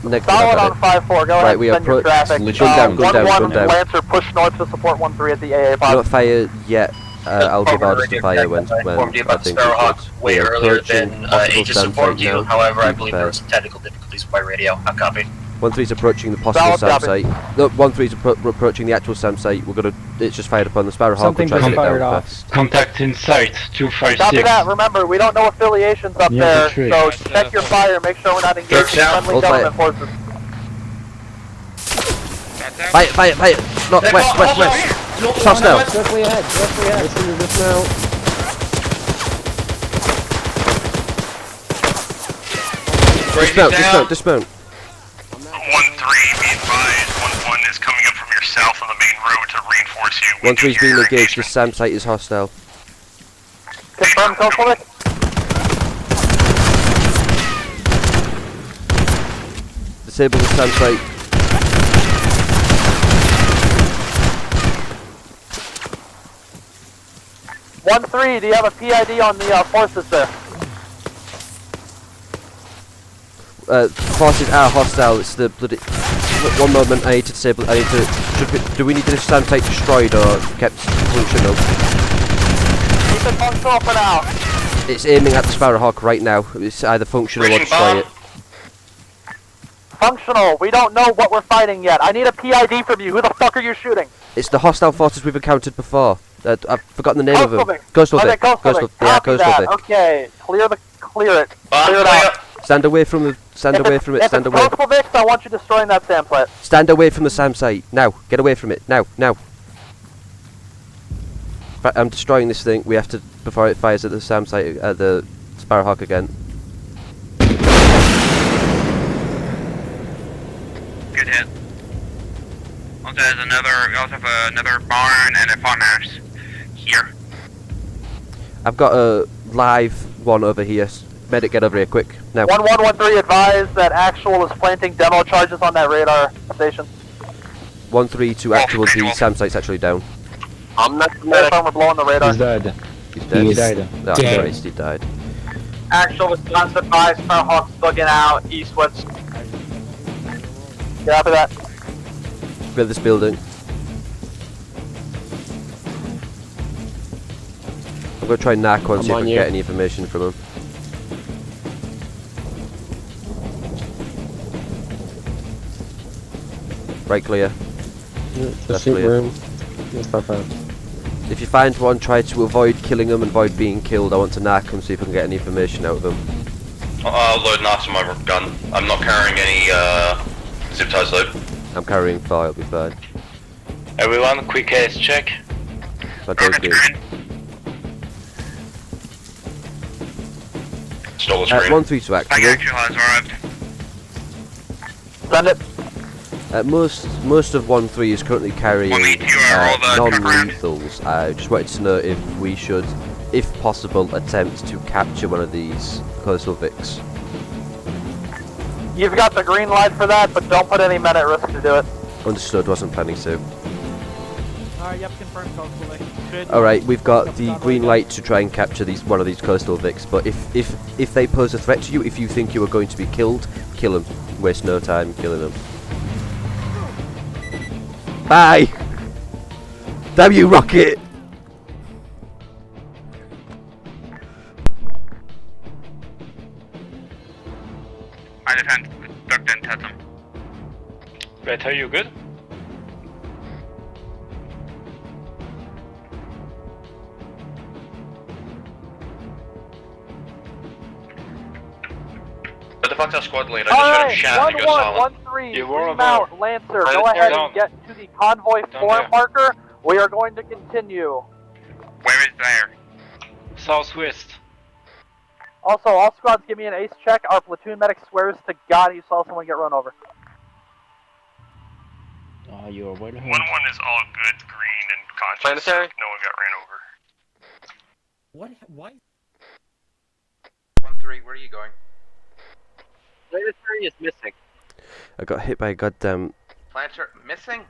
B: Next
N: Solid
B: one,
N: on 5-4. Go ahead
B: Right,
N: and
B: we
N: send your
B: approach.
N: traffic.
B: Gun down.
N: Lancer, push north to support 1-3 at the AA pod.
B: Not fire yet. I'll give orders to fire when
Q: informed you
B: I
Q: about the
B: think we
Q: Sparrowhawk
B: should.
Q: way
B: We're
Q: earlier
B: approaching
Q: than
B: possible
Q: Aegis
B: SAM
Q: informed
B: site
Q: you.
B: now.
Q: However, I
B: Be
Q: believe there were
B: prepared.
Q: some technical difficulties by radio. I copy.
B: 1-3's approaching the possible SAM site. No, 1-3's approaching the actual SAM site. We're gonna. It's just fired upon the Sparrowhawk. We'll try to get it down fast.
S: Contact in sight, 256.
N: Copy that. Remember, we don't know affiliations up
S: Yeah,
N: there,
S: that's right.
N: so check your fire. Make sure we're not engaging friendly
B: Hold
N: government
B: fire.
N: forces.
B: Fire! Not west. Toss now.
I: Directly ahead. Listen to this now.
B: Dismount.
E: 1-3, be south on the main road to reinforce you.
B: 1-3's being engaged. The SAM site is hostile.
N: Confirm, Kosovic.
B: Disable the SAM site.
N: One 3, do you have a PID on the forces there?
B: Forces are hostile. It's the bloody. One moment. I need to disable. I need to. Do we need this SAM site destroyed or kept functional?
N: Keep it functional for now.
B: It's aiming at the Sparrowhawk right now. It's either functional or destroy it.
N: Functional. We don't know what we're fighting yet. I need a PID from you. Who the fuck are you shooting?
B: It's the hostile forces we've encountered before. I've forgotten the name of them.
N: Ghostloving.
B: Ghostloving. Yeah, Ghostloving.
N: Okay, clear it. Clear it out.
B: Stand away from the. Stand away from it. Stand away.
N: If it's Ghostloving, I want you destroying that SAM site.
B: Stand away from the SAM site now. Get away from it now. Now. I'm destroying this thing. We have to before it fires at the SAM site at the Sparrowhawk again.
L: Good hit. Also has another. We also have another barn and a farmhouse here.
B: I've got a live one over here. Medic, get over here quick now.
N: 1113 advise that actual is planting demo charges on that radar station.
B: 1-3 to actual. The SAM site's actually down.
N: I'm not confirm we're blowing the radar.
O: He's dead.
B: He's dead.
O: He died.
B: No, Christ, he died.
N: Actual response advice, Sparrowhawk's bugging out east-west. Get after that.
B: Build this building. I'm gonna try Narco and see if I can get any information from him. Right, clear.
I: The suit room. That's not bad.
B: If you find one, try to avoid killing them and avoid being killed. I want to narc them, see if I can get any information out of them.
Q: I'll load narcs on my gun. I'm not carrying any zip ties load.
B: I'm carrying 4, I'll be fine.
S: Everyone, quick case check.
B: I don't do.
Q: Stole the screen.
B: 1-3 to activate.
L: has arrived.
N: Send it.
B: Most of 1-3 is currently carrying non-lethals. I just wanted to know if we should, if possible, attempt to capture one of these coastal Vics.
N: You've got the green light for that, but don't put any men at risk to do it.
B: Understood, wasn't planning to.
F: Yep, confirmed coastal.
B: Alright, we've got the green light to try and capture one of these coastal Vics, but if they pose a threat to you, if you think you are going to be killed, kill them. Waste no time killing them. Bye! Damn you, Rocket!
L: I defend. Ducked in, touch him.
S: Better, you good?
Q: What the fuck's our squad leader? I just heard him shout and go silent.
N: 1-1-1-3,
S: You were
N: remount, Lancer, go ahead and get to the convoy form marker. We are going to continue.
L: Where is there?
S: Southwest.
N: Also, all squads give me an ace check. Our platoon medic swears to God he saw someone get run over.
O: You are well.
E: 1-1 is all good, green, and conscious.
C: Planetary?
E: No one got ran over.
R: What? Why?
J: 1-3, where are you going?
N: Planetary is missing.
B: I got hit by a goddamn...
J: Planetary missing?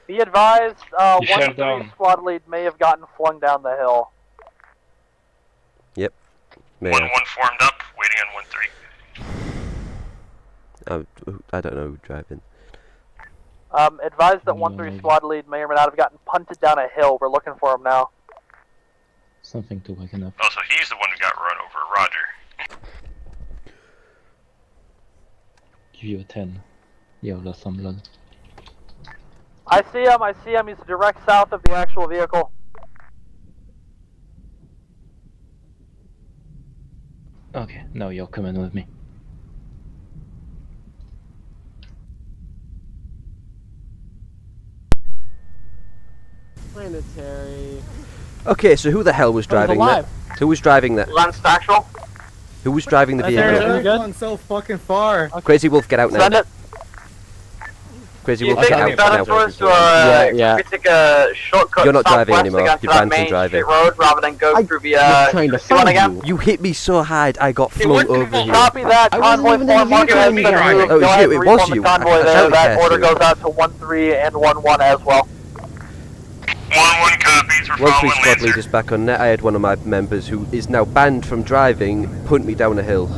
N: Be advised,
S: You shut
N: 1-3
S: down.
N: squad lead may have gotten flung down the hill.
B: Yep.
E: 1-1 formed up, waiting on 1-3.
B: I don't know who's driving.
N: Advised that 1-3 squad lead may or may not have gotten punted down a hill. We're looking for him now.
O: Something to waken up.
E: Oh, so he's the one who got run over. Roger.
O: Give you a 10. Jävla samlad.
N: I see him, he's direct south of the actual vehicle.
O: Okay, now you're coming with me.
I: Planetary.
B: Okay, so who the hell was driving that? Who was driving that?
N: Lance Factual.
B: Who was driving the vehicle?
R: Going so fucking far.
B: Crazy Wolf, get out now.
N: Send it.
B: Crazy
N: Do you
B: Wolf,
N: think
B: get
N: it's
B: out
N: better
B: now.
N: for us to
I: Yeah.
N: we take a shortcut
B: You're not driving
N: southwest
B: anymore.
N: against
B: You're
N: that
B: banned from
N: main
B: driving.
N: straight road rather than go through the
I: trying to
N: one
I: find
N: again?
I: you.
B: You hit me so hard, I got flung over here.
N: Copy that.
I: I wasn't
N: Convoy
I: even in the
N: 4 marker
I: vehicle
N: has
I: when you
N: been
I: got
N: moved.
B: Oh,
N: Go
B: it
N: ahead
B: was
N: and reform the
B: you.
N: convoy
B: I
N: there.
B: shouted
N: That
B: past
N: order
B: you.
N: goes out to 1-3 and 1-1 as well.
E: 1-1 copies. We're
B: 1-3
E: following
B: squad
E: Lancer.
B: leaders back on net. I had one of my members who is now banned from driving punt me down a hill.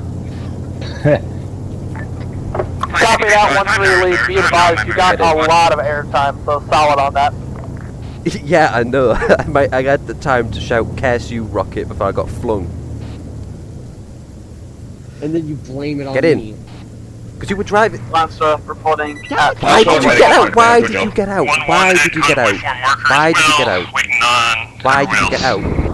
N: Copy that 1-3 lead. Be advised, you got a lot of airtime, so solid on that.
B: Yeah, I know. I had the time to shout "Curse you, rocket" before I got flung.
I: And then you blame it on
B: Get in.
I: me.
B: Because you were driving.
N: Lancer reporting.
B: Why did you get out? Why did you get out? Why did you get out? Why did you get out? Why did you get out?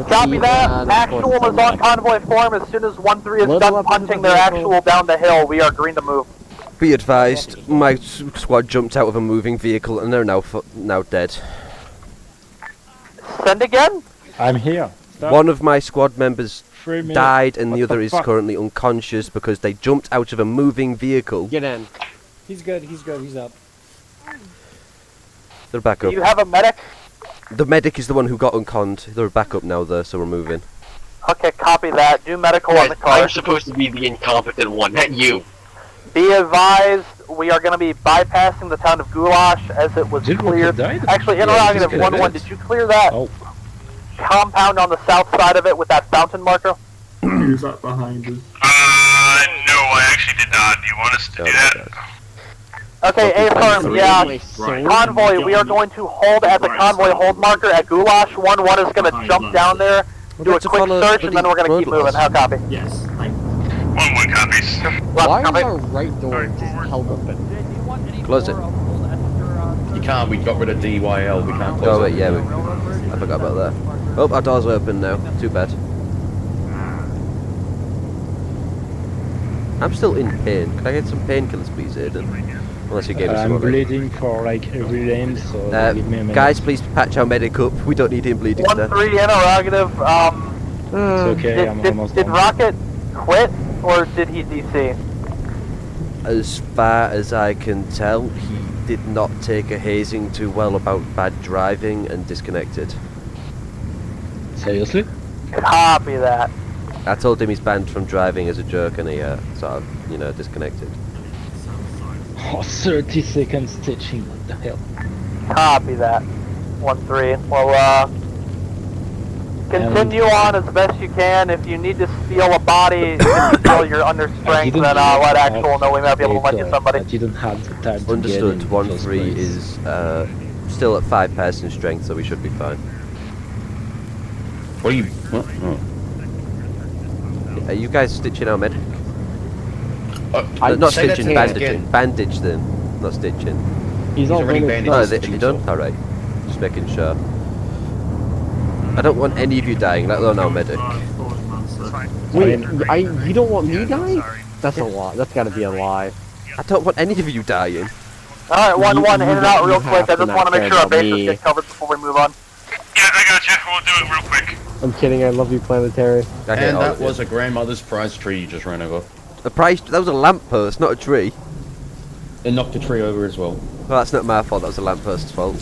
N: Copy that. Actual is on convoy form. As soon as 1-3 is done punting their actual down the hill, we are green to move.
B: Be advised, my squad jumped out of a moving vehicle and they're now dead.
N: Send again?
O: I'm here. Stop.
B: One of my squad members
O: 3 minutes.
B: died and
O: What
B: the other
O: the
B: is
O: fuck?
B: currently unconscious because they jumped out of a moving vehicle.
I: Get in.
R: He's good, he's good, he's up.
B: They're back
N: Do
B: up.
N: you have a medic?
B: The medic is the one who got unconned. They're back up now though, so we're moving.
N: Okay, copy that. Do medical on the car.
Q: I'm supposed to be the incompetent one, not you.
N: Be advised, we are going to be bypassing the town of Goulash as it was cleared. Actually, interrogative 1-1, did you clear that compound on the south side of it with that fountain marker?
M: Who's that behind us?
E: No, I actually did not. Do you want us to do that?
N: Okay, A-firm, yeah. Convoy, we are going to hold at the convoy hold marker at Goulash. 1-1 is going to jump down there, do a quick search, and then we're going to keep moving. How copy?
M: Yes.
E: 1-1 copies.
I: Why is our right door just held open?
B: Close it.
H: You can't, we got rid of DYL, we can't close
B: Oh
H: it.
B: wait, yeah, I forgot about that. Oh, our doors are open now. Too bad. I'm still in pain. Can I get some painkillers, please, Aiden? Unless you gave me some
O: I'm
B: already.
O: bleeding for like every lane, so give me a minute.
B: Guys, please patch our medic up. We don't need him bleeding to death.
N: 1-3 interrogative.
O: It's okay, I'm almost
N: Did
O: done.
N: Rocket quit, or did he DC?
B: As far as I can tell, he did not take a hazing too well about bad driving and disconnected.
O: Seriously?
N: Copy that.
B: I told him he's banned from driving as a joke and he sort of, disconnected.
O: Oh, 30 seconds stitching, what the hell?
N: Copy that. 1-3. Well, continue on as best you can. If you need to steal a body, if you feel you're under strength, then let actual know. We might be able to lend you somebody.
O: I didn't have the time to
B: Understood.
O: get in
B: 1-3 is still at 5-person strength, so we should be fine.
H: What are you... What? Oh.
B: Are you guys stitching our medic?
H: I
B: not
H: say that
B: stitching,
H: to me
B: bandaging.
H: again.
B: Bandage them, not stitching.
I: He's already
H: bandaged.
B: Oh, you done? Alright. Just making sure. I don't want any of you dying, let alone our medic.
I: Wait, you don't want me dying? That's a lie. That's gotta be a lie.
B: I don't want any of you dying.
N: Alright, 1-1, in and out real
I: you
N: quick. I
I: have to
N: just want to
I: not
N: make
I: care
N: sure our
I: about
N: bases
I: me.
N: get covered before we move on.
E: Yeah, I got you. We'll do it real quick.
I: I'm kidding, I love you, Planetary.
B: I hate
H: And
B: all
H: that
B: of you.
H: was a grandmother's prize tree you just ran over.
B: A price? That was a lamppost, not a tree.
H: It knocked a tree over as well.
B: Well, that's not my fault, that was a lampost's fault.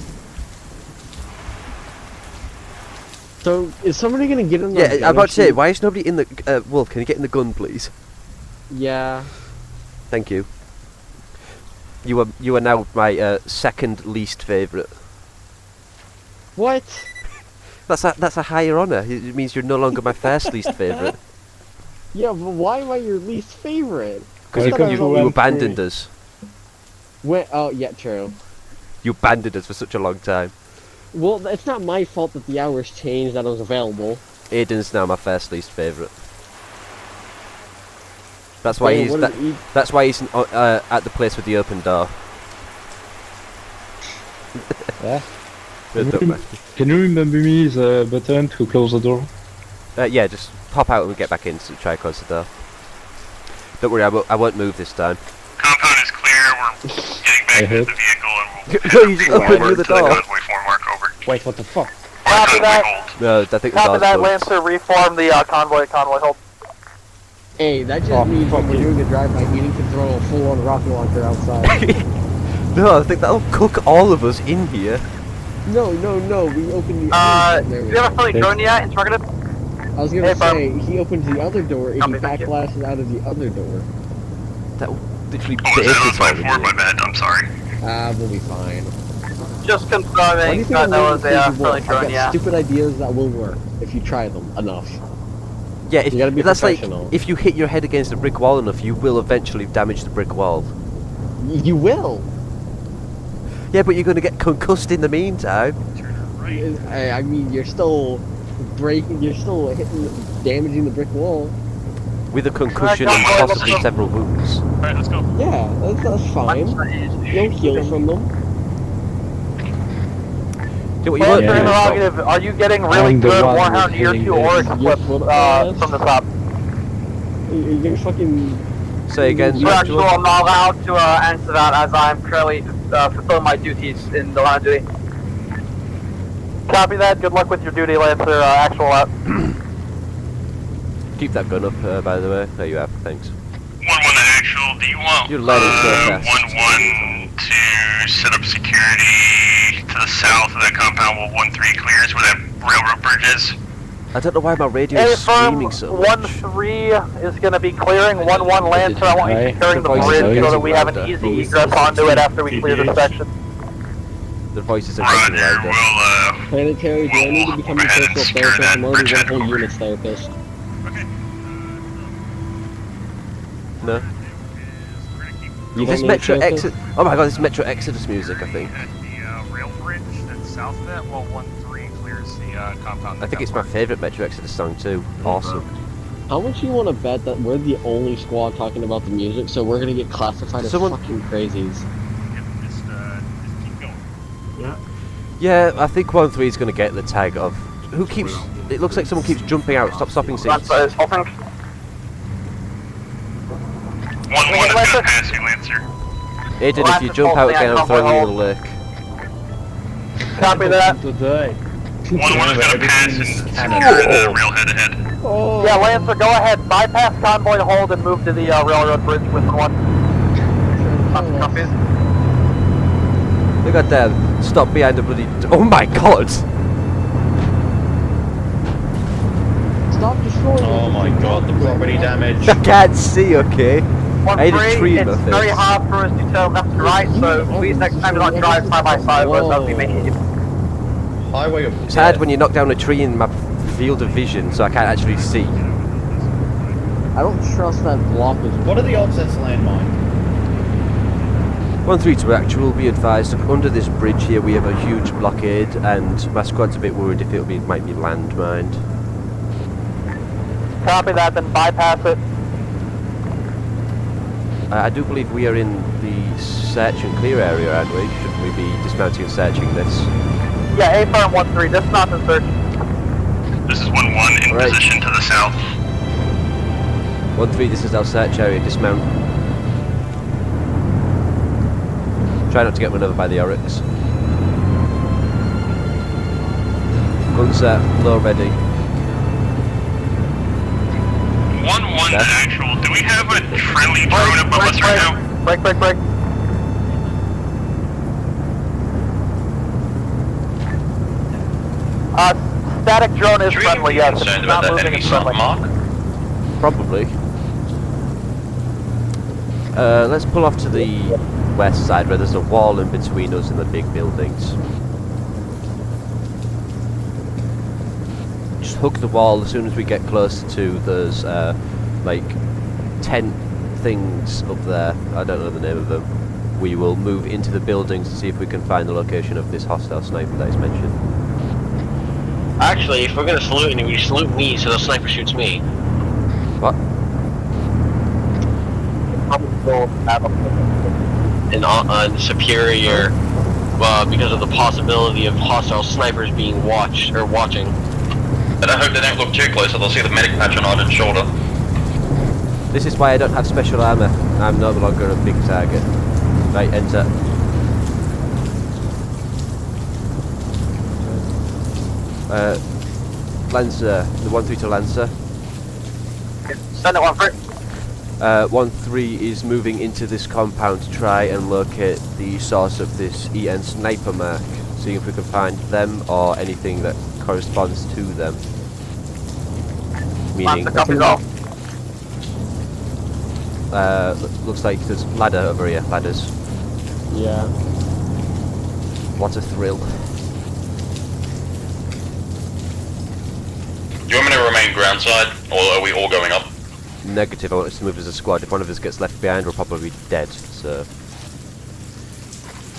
I: So, is somebody gonna get in the
B: Yeah, I'm about to say, why is nobody in the... Wolf, can you get in the gun, please?
I: Yeah.
B: Thank you. You are now my second least favourite.
I: What?
B: That's a higher honour. It means you're no longer my first least favourite.
I: Yeah, but why am I your least favorite?
B: Because you abandoned us.
I: Oh, yeah, true.
B: You abandoned us for such a long time.
I: Well, it's not my fault that the hours changed, that I was available.
B: Aiden's now my first least favourite. That's why
I: Hey,
B: he's
I: what is
B: that's why he's at the place with the open door.
O: Yeah?
B: Don't mind.
O: Can you remember me the button to close the door?
B: Yeah, just pop out and get back in to try and close the door. Don't worry, I won't move this time.
E: Compound is clear. We're getting back into the vehicle and we'll
B: No, you just opened the
E: to the
B: door.
E: convoy form mark over.
O: Wait, what the fuck?
N: Copy that.
B: No, I think the
N: Copy
B: door's
N: that,
B: closed.
N: Lancer. Reform the convoy hold.
I: Hey, that just means when we're doing a drive-by, we need to throw a full-on rocket launcher outside.
B: No, I think that'll cook all of us in here.
I: No, we opened the other door.
N: Do you have a friendly drone yet? It's targeted?
I: I was gonna say, he opens the other door and he backblasted out of the other door.
B: That will literally
E: Oh, is that on my 4? My bad, I'm sorry.
I: We'll be fine.
N: Just
I: Why do you
N: confirming
I: think
N: that there was a
I: I've
N: friendly drone,
I: got
N: yeah.
I: stupid ideas that will work if you try them enough.
B: Yeah,
I: you gotta be
B: that's like,
I: professional.
B: if you hit your head against a brick wall enough, you will eventually damage the brick wall.
I: You will.
B: Yeah, but you're going to get concussed in the meantime.
I: I mean, you're still damaging the brick wall.
B: With a concussion and possibly several wounds.
E: Alright, let's go.
I: Yeah, that's fine. You'll heal from them.
N: Well, interrogative, are you getting really good Warhound Year 2 Oryx clips from the top?
I: You're fucking...
B: Say again,
N: So actually, I'm not allowed to answer that as I'm currently fulfilling my duties in the line of duty. Copy that. Good luck with your duty, Lancer. Actual out.
B: Keep that gun up, by the way. There you have, thanks.
E: 1-1 actual, do you want
B: You're letting so fast.
E: 1-1 to set up security to the south of that compound while 1-3 clears where that railroad bridge is?
B: I don't know why my radio is screaming so much.
N: 1-3 is going to be clearing. 1-1 Lancer, I want you securing the bridge so that we have an easy egress onto it after we clear the section.
B: The voices are getting louder.
I: Planetary, do I need to become a personal therapist? I'm already one whole unit's therapist.
B: No.
I: You
B: This
I: don't
B: Metro
I: need a therapist?
B: Exodus. Oh my god, this is Metro Exodus music, I think.
E: The rail bridge that's south of that while 1-3 clears the compound.
B: I think it's my favourite Metro Exodus song too. Awesome.
I: How much you want to bet that we're the only squad talking about the music, so we're gonna get classified as fucking crazies?
E: Just keep going.
B: Yeah, I think 1-3 is going to get the tag of... Who keeps... It looks like someone keeps jumping out. Stop stopping seats.
E: 1-1 is going to pass you, Lancer.
B: Aiden, if you jump out again, I'm throwing you in the lake.
N: Copy that.
E: 1-1 is going to pass and secure the railhead ahead.
N: Yeah, Lancer, go ahead. Bypass convoy hold and move to the railroad bridge with 1. Copy.
B: Look at them. Stop behind the bloody... Oh my god!
I: Stop destroying
H: Oh my god, the property damage.
B: I can't see, okay? I hit a tree in my
N: It's
B: face.
N: very hard for us to turn left and right, so please next time do not drive side by side with us as we make it.
H: Highway of
B: It's hard when you knock down a tree in my field of vision, so I can't actually see.
I: I don't trust that block as
H: What are the odds that's landmine?
B: 1-3 to actual, be advised, under this bridge here we have a huge blockade, and my squad's a bit worried if it might be landmined.
N: Copy that, then bypass it.
B: I do believe we are in the search and clear area, aren't we? Shouldn't we be dismounting and searching this?
N: Yeah, A-firm 1-3, this is not the search.
E: This is 1-1 in position to the south.
B: 1-3, this is our search area, dismount. Try not to get run over by the Oryx. Gun set, low ready.
E: 1-1 actual, do we have a friendly drone above us right now?
N: Break. Static drone is friendly, yes. It's not moving, it's friendly.
B: Probably. Let's pull off to the west side where there's a wall in between us and the big buildings. Just hug the wall as soon as we get close to those like tent things up there. I don't know the name of them. We will move into the buildings and see if we can find the location of this hostile sniper that is mentioned.
Q: Actually, if we're gonna salute him, we salute me so the sniper shoots me.
B: What?
Q: And superior, because of the possibility of hostile snipers being watching.
S: And I hope they don't look too close, so they'll see the medic patch on Iden's shoulder.
B: This is why I don't have special armor. I'm no longer a big target. Right, enter. Lancer, the 1-3 to Lancer.
N: Send it 1-3.
B: 1-3 is moving into this compound to try and locate the source of this EN sniper mark, seeing if we can find them or anything that corresponds to them. Meaning, looks like there's ladder over here, ladders.
I: Yeah.
B: What a thrill.
S: Do you want me to remain groundside, or are we all going up?
B: Negative, I want us to move as a squad. If one of us gets left behind, we're probably dead, so...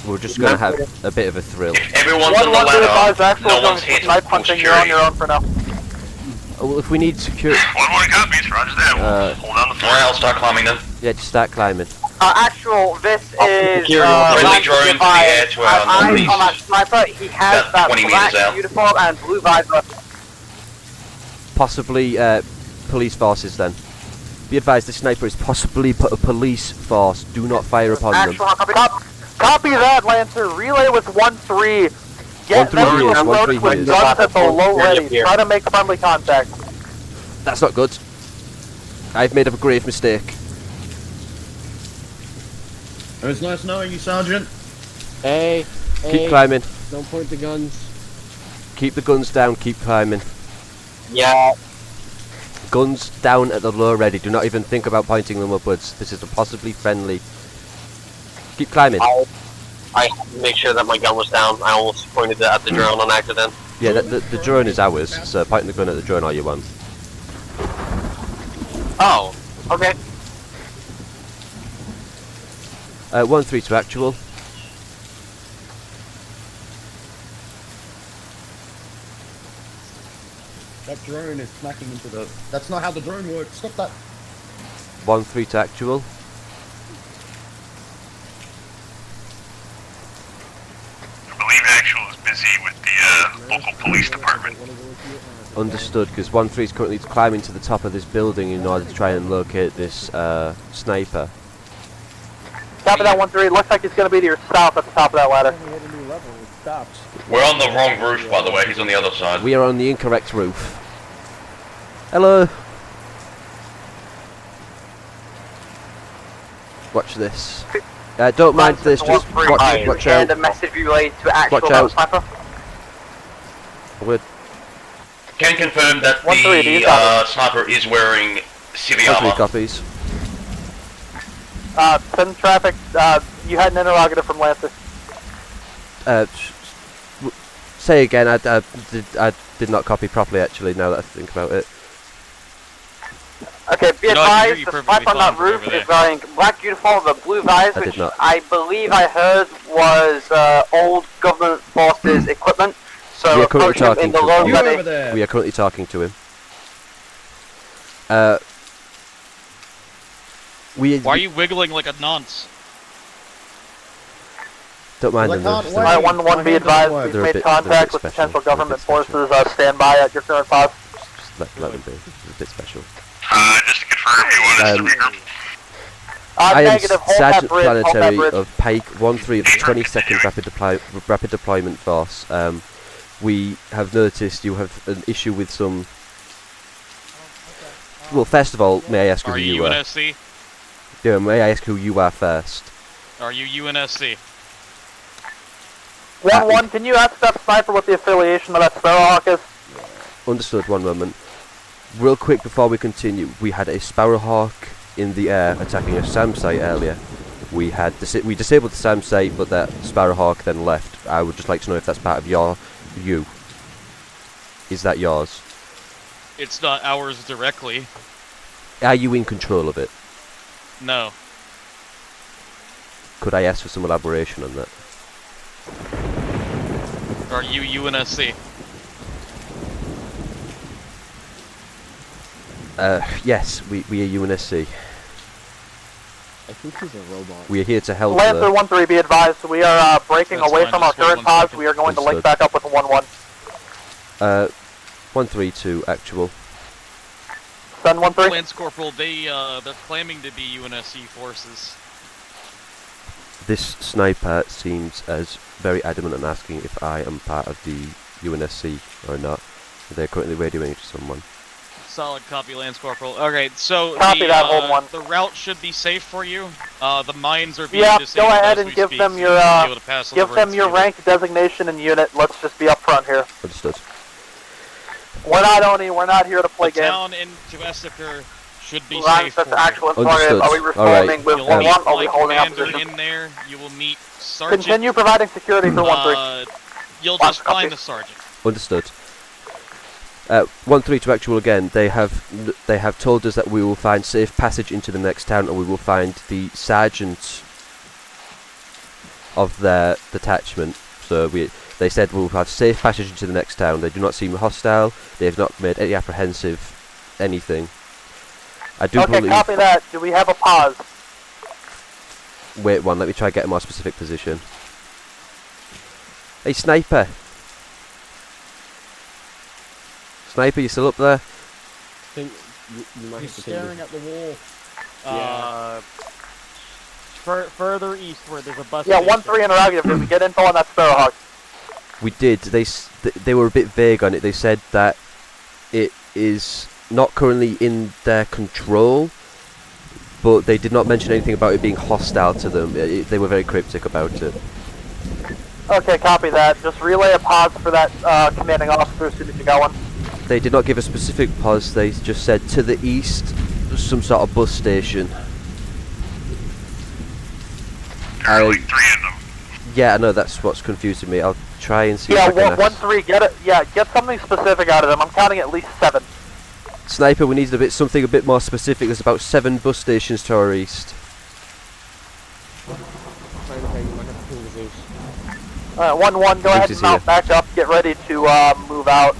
B: We're just gonna have a bit of a thrill.
S: Everyone's on the ladder, no one's hit,
N: Snipe hunting, you're on your own for now.
B: Well, if we need security...
E: One copies, roger that. Hold on the floor.
S: Alright, I'll start climbing then.
B: Yeah, just start climbing.
N: Actual, this is,
S: friendly drone to the air to our
N: I'm
S: northeast.
N: on that sniper, he has
S: About
N: that
S: 20 meters
N: black
S: out.
N: uniform and blue visor.
B: Possibly, police forces then. Be advised, this sniper is possibly a police force. Do not fire upon them.
N: Actual, copy that, Lancer. Relay with 1-3. Get
B: 1-3
N: them to
B: is,
N: approach
B: 1-3
N: with
B: is.
N: guns at the low ready. Try to make friendly contact.
B: That's not good. I've made a grave mistake.
H: It was nice knowing you, Sergeant.
I: Hey,
B: Keep climbing.
I: Don't point the guns.
B: Keep the guns down, keep climbing.
Q: Yeah.
B: Guns down at the low ready. Do not even think about pointing them upwards. This is a possibly friendly. Keep climbing.
Q: I had to make sure that my gun was down. I almost pointed it at the drone on accident.
B: Yeah, the drone is ours, so pointing the gun at the drone all you want.
Q: Oh, okay.
B: 1-3 to actual.
H: That drone is smacking into the... That's not how the drone works. Stop that.
B: 1-3 to actual.
E: I believe Actual is busy with the local police department.
B: Understood, because 1-3 is currently climbing to the top of this building in order to try and locate this sniper.
N: Copy that 1-3. Looks like he's going to be to your south at the top of that ladder.
S: We're on the wrong roof, by the way. He's on the other side.
B: We are on the incorrect roof. Hello. Watch this. Don't mind this, just watch out.
N: And a message relayed to Actual
B: Watch out.
N: sniper.
S: Can confirm that
N: 1-3, do you
S: the
N: copy?
S: sniper is wearing civvy
B: 3
S: armor.
B: copies.
N: Send traffic. You had an interrogative from Lancer.
B: Say again, I did not copy properly actually, now that I think about it.
N: Okay, be
A: No, I can hear
N: advised,
A: you
N: the
A: perfectly
N: sniper on that
A: fine from
N: roof
A: over there.
N: is wearing black uniform with a blue visor,
B: I did
N: which
B: not.
N: I believe I heard was old government forces equipment. So
B: We are currently
N: approach him in
B: talking
N: the
B: to
N: low
B: him.
N: ready.
B: We are currently talking to him.
A: Why are you wiggling like a nonce?
B: Don't mind them.
N: Alright, 1-1, be advised, we've
B: They're a
N: made
B: bit
N: contact with
B: special.
N: potential government forces. Stand by at your current post.
B: Just let them be. They're a bit special.
E: Just to confirm, you want us to regroup?
B: I am
N: negative, hold that
B: Sergeant
N: bridge, hold that
B: Planetary
N: bridge.
B: of Pike 1-3 of the 22nd Rapid Deployment Force. We have noticed you have an issue with some... Well, first of all, may I ask who
A: Are
B: you
A: you
B: are?
A: UNSC?
B: Yeah, may I ask who you are first?
A: Are you UNSC?
N: 1-1, can you ask that sniper what the affiliation of that Sparrowhawk is?
B: Understood, one moment. Real quick before we continue, we had a Sparrowhawk in the air attacking a SAM site earlier. We disabled the SAM site, but that Sparrowhawk then left. I would just like to know if that's part of you. Is that yours?
A: It's not ours directly.
B: Are you in control of it?
A: No.
B: Could I ask for some elaboration on that?
A: Are you UNSC?
B: Yes, we are UNSC.
I: I think he's a robot.
B: We are here to help
N: Lancer 1-3, be advised, we are breaking
A: That's
N: away
A: fine,
N: from our
A: just wait
N: current
A: 1
N: pods.
A: second.
N: We are going to link
B: Understood.
N: back up with 1-1.
B: 1-3 to actual.
N: Send 1-3.
A: Lance Corporal, they're claiming to be UNSC forces.
B: This sniper seems as very adamant on asking if I am part of the UNSC or not. They're currently radioing to someone.
A: Solid copy, Lance Corporal. Okay, so
N: Copy that, hold one.
A: the route should be safe for you. The mines are being
N: Yeah,
A: disabled
N: go ahead
A: as
N: and
A: we
N: give
A: speak,
N: them
A: so
N: your
A: you should be able to pass
N: give
A: over
N: them
A: and
N: your
A: see
N: rank, designation, and unit. Let's just be up front here.
B: Understood.
N: We're not here to play
A: The
N: games.
A: town into Essiker should be
N: Lance,
A: safe
N: that's
A: for
N: actual
A: you.
N: informative. Are we reforming with
A: You'll
N: 1-1?
A: meet
N: Are we
A: Flight
N: holding our
A: Commander
N: position?
A: in there. You will meet Sergeant.
N: Continue providing security for 1-3.
A: You'll just find the sergeant.
B: Understood. 1-3 to actual again. They have told us that we will find safe passage into the next town, and we will find the sergeant of their detachment. So they said we'll have safe passage into the next town. They do not seem hostile. They have not made any apprehensive anything. I do
N: Okay,
B: believe.
N: copy that. Do we have a pause?
B: Wait one. Let me try and get a more specific position. Hey, sniper. Sniper, you still up there?
I: You might
R: He's
I: have to
R: staring at the wall.
I: Yeah.
R: Further east where there's a bus.
N: Yeah,
R: station.
N: 1-3 interrogative. Did we get info on that Sparrowhawk?
B: We did. They were a bit vague on it. They said that it is not currently in their control, but they did not mention anything about it being hostile to them. They were very cryptic about it.
N: Okay, copy that. Just relay a pause for that commanding officer as soon as you got one.
B: They did not give a specific pause. They just said to the east, some sort of bus station.
E: There are like 3 of them.
B: Yeah, I know, that's what's confusing me. I'll try and see
N: Yeah,
B: if I can ask.
N: 1-3. Get it. Yeah, get something specific out of them. I'm counting at least 7.
B: Sniper, we need something a bit more specific. There's about 7 bus stations to our east.
N: Alright, 1-1. Go ahead and mount back up. Get ready to move out.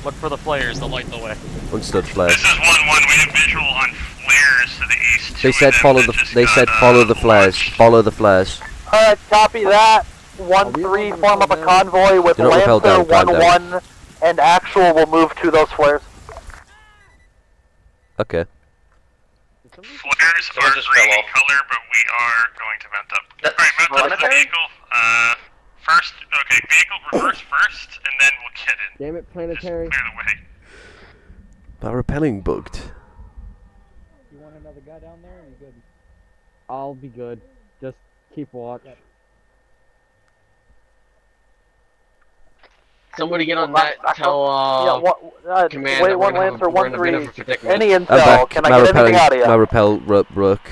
A: Look for the flares. They'll light the way.
B: Understood, flares.
E: This is 1-1. We have visual on flares to the east.
B: They said follow the. They said follow the flares. Follow the flares.
N: Alright, copy that. 1-3. Form up a convoy with
B: Do not rappel
N: Lancer.
B: down, calm down.
N: 1-1, and actual will move to those flares.
B: Okay.
E: Flares are green in color, but we are going to mount up. Alright, mount up the vehicle. First, okay, vehicle reverse first, and then we'll get in.
I: Damn it, planetary.
E: Clear the way.
B: That rappelling bugged.
R: You want another guy down there? Or are you good?
I: I'll be good. Just keep watch.
R: Yep.
Q: Somebody get on that. Tell command.
N: Wait, one Lancer,
Q: we're gonna
N: 1-3.
Q: protect
N: Any
B: I'm
N: intel?
B: back.
N: Can I get anything out of you?
B: My rappel broke.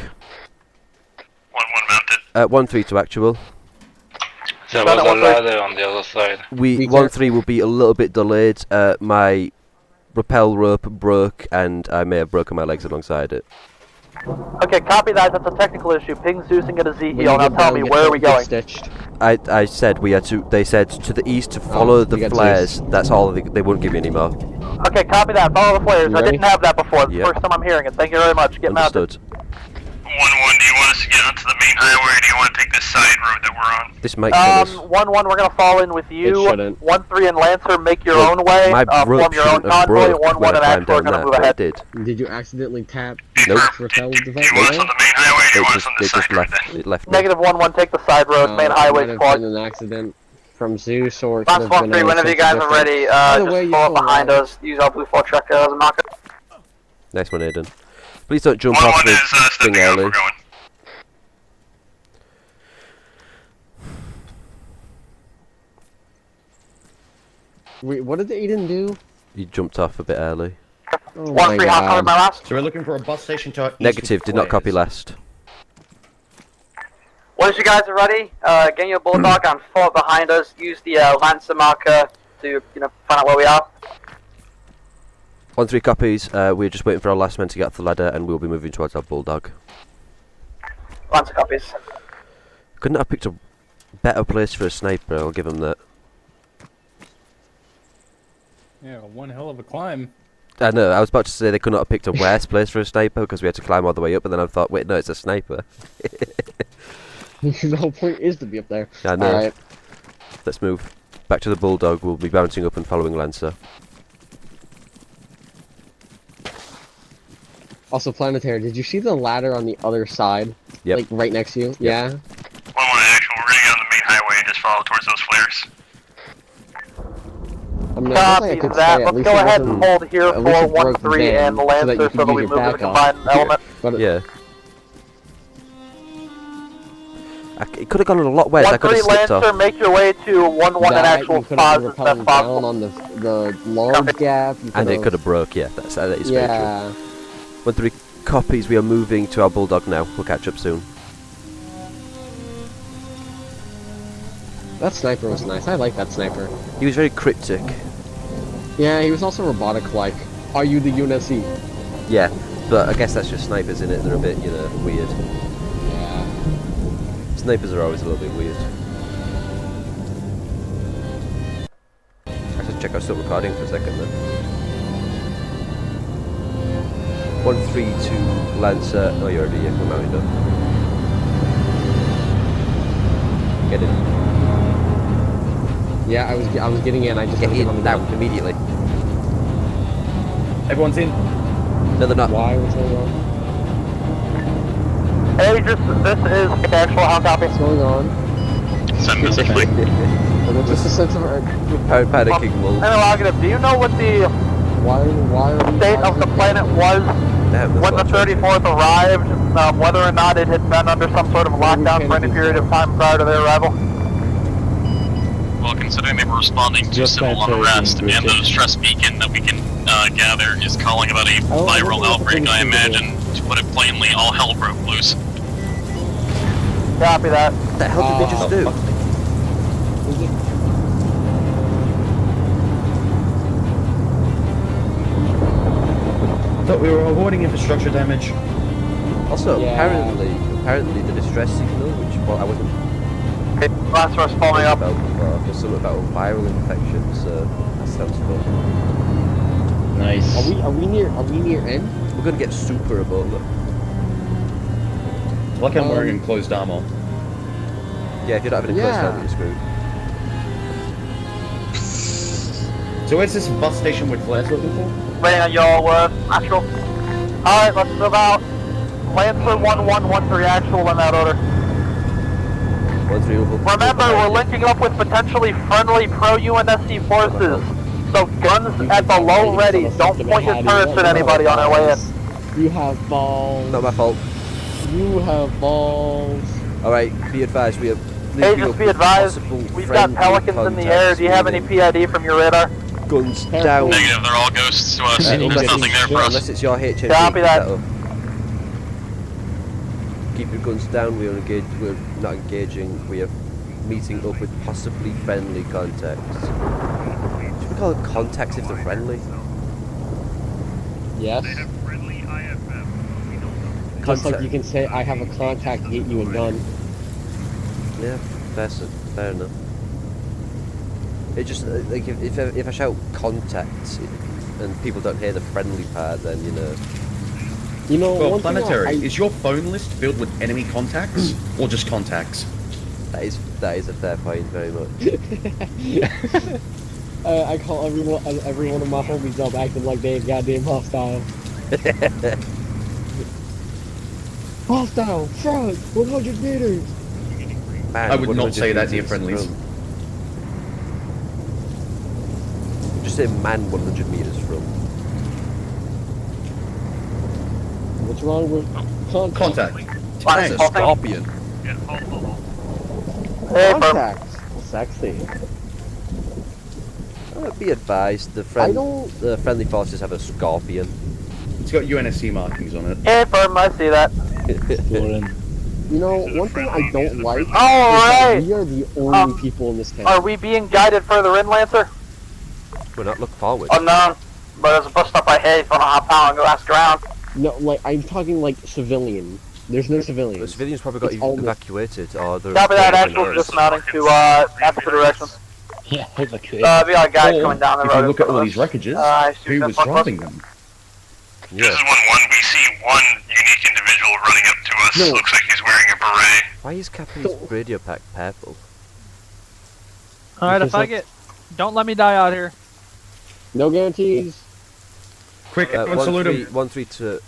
E: 1-1 mounted.
B: 1-3 to actual.
S: There was a ladder on the other side.
B: 1-3 will be a little bit delayed. My rappel rope broke, and I may have broken my legs alongside it.
N: Okay, copy that. That's a technical issue. Ping Zeus and get a Z heal. Now tell me, where are we going?
B: I said we had to. They said to the east to follow the flares. That's all. They wouldn't give me any more.
N: Okay, copy that. Follow the flares. I didn't have that before. It's
B: Yep.
N: the first time I'm hearing it. Thank you very much. Get
B: Understood.
N: mounted.
E: 1-1, do you want us to get onto the main highway, or do you want to take this side road that we're on?
B: This might kill us.
N: 1-1, we're gonna fall in with you.
B: It shouldn't.
N: 1-3 and Lancer, make your
B: Well,
N: own way.
B: my
N: Form
B: rope
N: your own
B: shouldn't have
N: convoy.
B: broke
N: 1-1
B: when I
N: and
B: climbed
N: Actual are
B: down
N: gonna
B: that,
N: move
B: but
N: ahead.
B: it did.
I: Did you accidentally tap
B: Nope.
I: rappel device?
B: It left me.
N: Negative 1-1, take the side road. Main highway
I: might have
N: squad.
I: been an accident from Zeus, or it
N: Last
I: could have been
N: 1-3, whenever you guys are ready,
I: Either way,
N: just pull up behind us. Use our blue 4 truck as a marker.
B: Nice one, Aiden. Please don't jump off the thing early.
I: Wait, what did Aiden do?
B: You jumped off a bit early.
I: Oh my
N: 1-3, how covered my last?
H: So we're looking for a bus station to our east.
B: Negative. Did not copy last.
N: Once you guys are ready, get your bulldog and fall behind us. Use the Lancer marker to, find out where we are.
B: 1-3 copies. We're just waiting for our last men to get off the ladder, and we'll be moving towards our bulldog.
N: Lancer copies.
B: Couldn't have picked a better place for a sniper. I'll give him that.
R: Yeah, one hell of a climb.
B: I know. I was about to say they could not have picked a worse place for a sniper because we had to climb all the way up, but then I thought, wait, no, it's a sniper.
I: The whole point is to be up there.
B: I know.
I: Alright.
B: Let's move back to the bulldog. We'll be bouncing up and following Lancer.
I: Also, Planetary, did you see the ladder on the other side?
B: Yep.
I: Like, right next to you? Yeah?
E: 1-1 actual, we're gonna get on the main highway and just follow towards those flares.
I: mean, I guess I
N: Copy
I: could
N: that.
I: say at
N: Let's
I: least
N: go
I: it
N: ahead and
I: wasn't-
N: hold here
I: at least
N: for
I: it broke
N: 1-3
I: then,
N: and the
I: so that you
N: Lancer
I: could
N: so that
I: use
N: we
I: your
N: move to the
I: backup.
N: combined element.
I: But
B: Yeah. It could have gone a lot worse. I could have
N: 1-3
B: slipped
N: Lancer,
B: off.
N: make your way to 1-1 and
I: that,
N: actual
I: you could have
N: pause
I: been
N: as best
I: rappelling down
N: possible.
I: on the large gap. You
B: And it could have broke, yeah. That is very
I: Yeah.
B: true. 1-3 copies. We are moving to our Bulldog now. We'll catch up soon.
I: That sniper was nice. I like that sniper.
B: He was very cryptic.
I: Yeah, he was also robotic like, are you the UNSC?
B: Yeah, but I guess that's just snipers in it. They're a bit, you know, weird.
I: Yeah.
B: Snipers are always a little bit weird. I should check I'm still recording for a second then. 1-3 to Lancer. Oh, you're already here. We're mounted up. Get in.
I: Yeah, I was getting in. I just
B: Get in now, immediately.
H: Everyone's in.
B: No, they're not.
I: Why? What's going on?
N: Hey, this is actual. How copy?
I: What's going on?
S: Send this quick.
I: Just a sense of
B: panicking wolf.
N: Interrogative, do you know what the state of the planet was when the 34th arrived? Whether or not it had been under some sort of lockdown for any period of time prior to their arrival?
A: Well, considering they were responding to civil unrest, and the stress beacon that we can gather is calling about a viral outbreak, I imagine, to put it plainly, all hell broke loose.
N: Copy that.
B: What the hell did they just do?
H: Thought we were avoiding infrastructure damage.
B: Also,
N: Yeah.
B: apparently the distress signal, which I wasn't.
N: That's what's following up.
B: There's something about a viral infection, so that sounds fun.
H: Nice.
I: Are we near end?
B: We're gonna get super above.
H: Like I'm wearing enclosed armor.
B: Yeah, if you don't have an enclosed
I: Yeah.
B: helmet, you're screwed.
H: So where's this bus station with flares looking for?
N: Waiting on your actual. Alright, let's move out. Lancer 1-1-1-3 actual in that order.
B: 1-3 over.
N: Remember, we're linking up with potentially friendly pro-UNSC forces. So guns at the low ready. Don't point your turrets at anybody on our way in.
I: You have balls.
B: Not my fault.
I: You have balls.
B: Alright, be advised, we have.
N: Hey, just be advised, we've got pelicans in the air. Do you have any PID from your radar?
B: Guns down.
A: Negative, they're all ghosts to us. There's nothing there for us.
B: Unless it's your HMP.
N: Copy that.
B: Keep your guns down. We're not engaging. We are meeting up with possibly friendly contacts. Should we call it contacts if they're friendly?
I: Yes. Just like you can say, I have a contact to get you a gun.
B: Yeah, fair enough. It just like if I shout contacts and people don't hear the friendly part, then you know.
I: You know,
H: Well,
I: one thing
H: Planetary, is your phone list filled with enemy contacts or just contacts?
B: That is a fair point, very much.
I: I call every one of my homies up acting like they ain't goddamn hostile. Hostile, front, 100 meters.
B: Man,
H: I would not
B: 100
H: say that to your
B: meters
H: friendlies.
B: from. Just say man 100 meters from.
I: What's wrong with contact?
B: That's a scorpion.
I: Contact. Sexy.
B: Be advised, the friendly forces have a scorpion.
H: It's got UNSC markings on it.
N: Hey, firm, I see that.
I: You know, one thing I don't like is
N: Alright!
I: that we are the only people in this town.
N: Are we being guided further in, Lancer?
B: We're not looking forward.
N: Unknown. But there's a bus stop ahead. If I don't hop out and go ask around.
I: No, like, I'm talking like civilian. There's no civilians.
B: The civilians probably got evacuated, or they're.
N: Copy that, actual dismounting to opposite directions.
O: Yeah, evacuated.
N: We got guys
H: Or,
N: coming down the
H: if
N: road.
H: you look at all these wreckages, who was driving them?
E: This is 1-1. We see one unique individual running up to us.
B: No.
E: Looks like he's wearing a beret.
B: Why is Cappy's radio pack purple?
F: Alright, if I get... Don't let me die out here.
I: No guarantees.
H: Quick, everyone salute him.
B: 1-3 to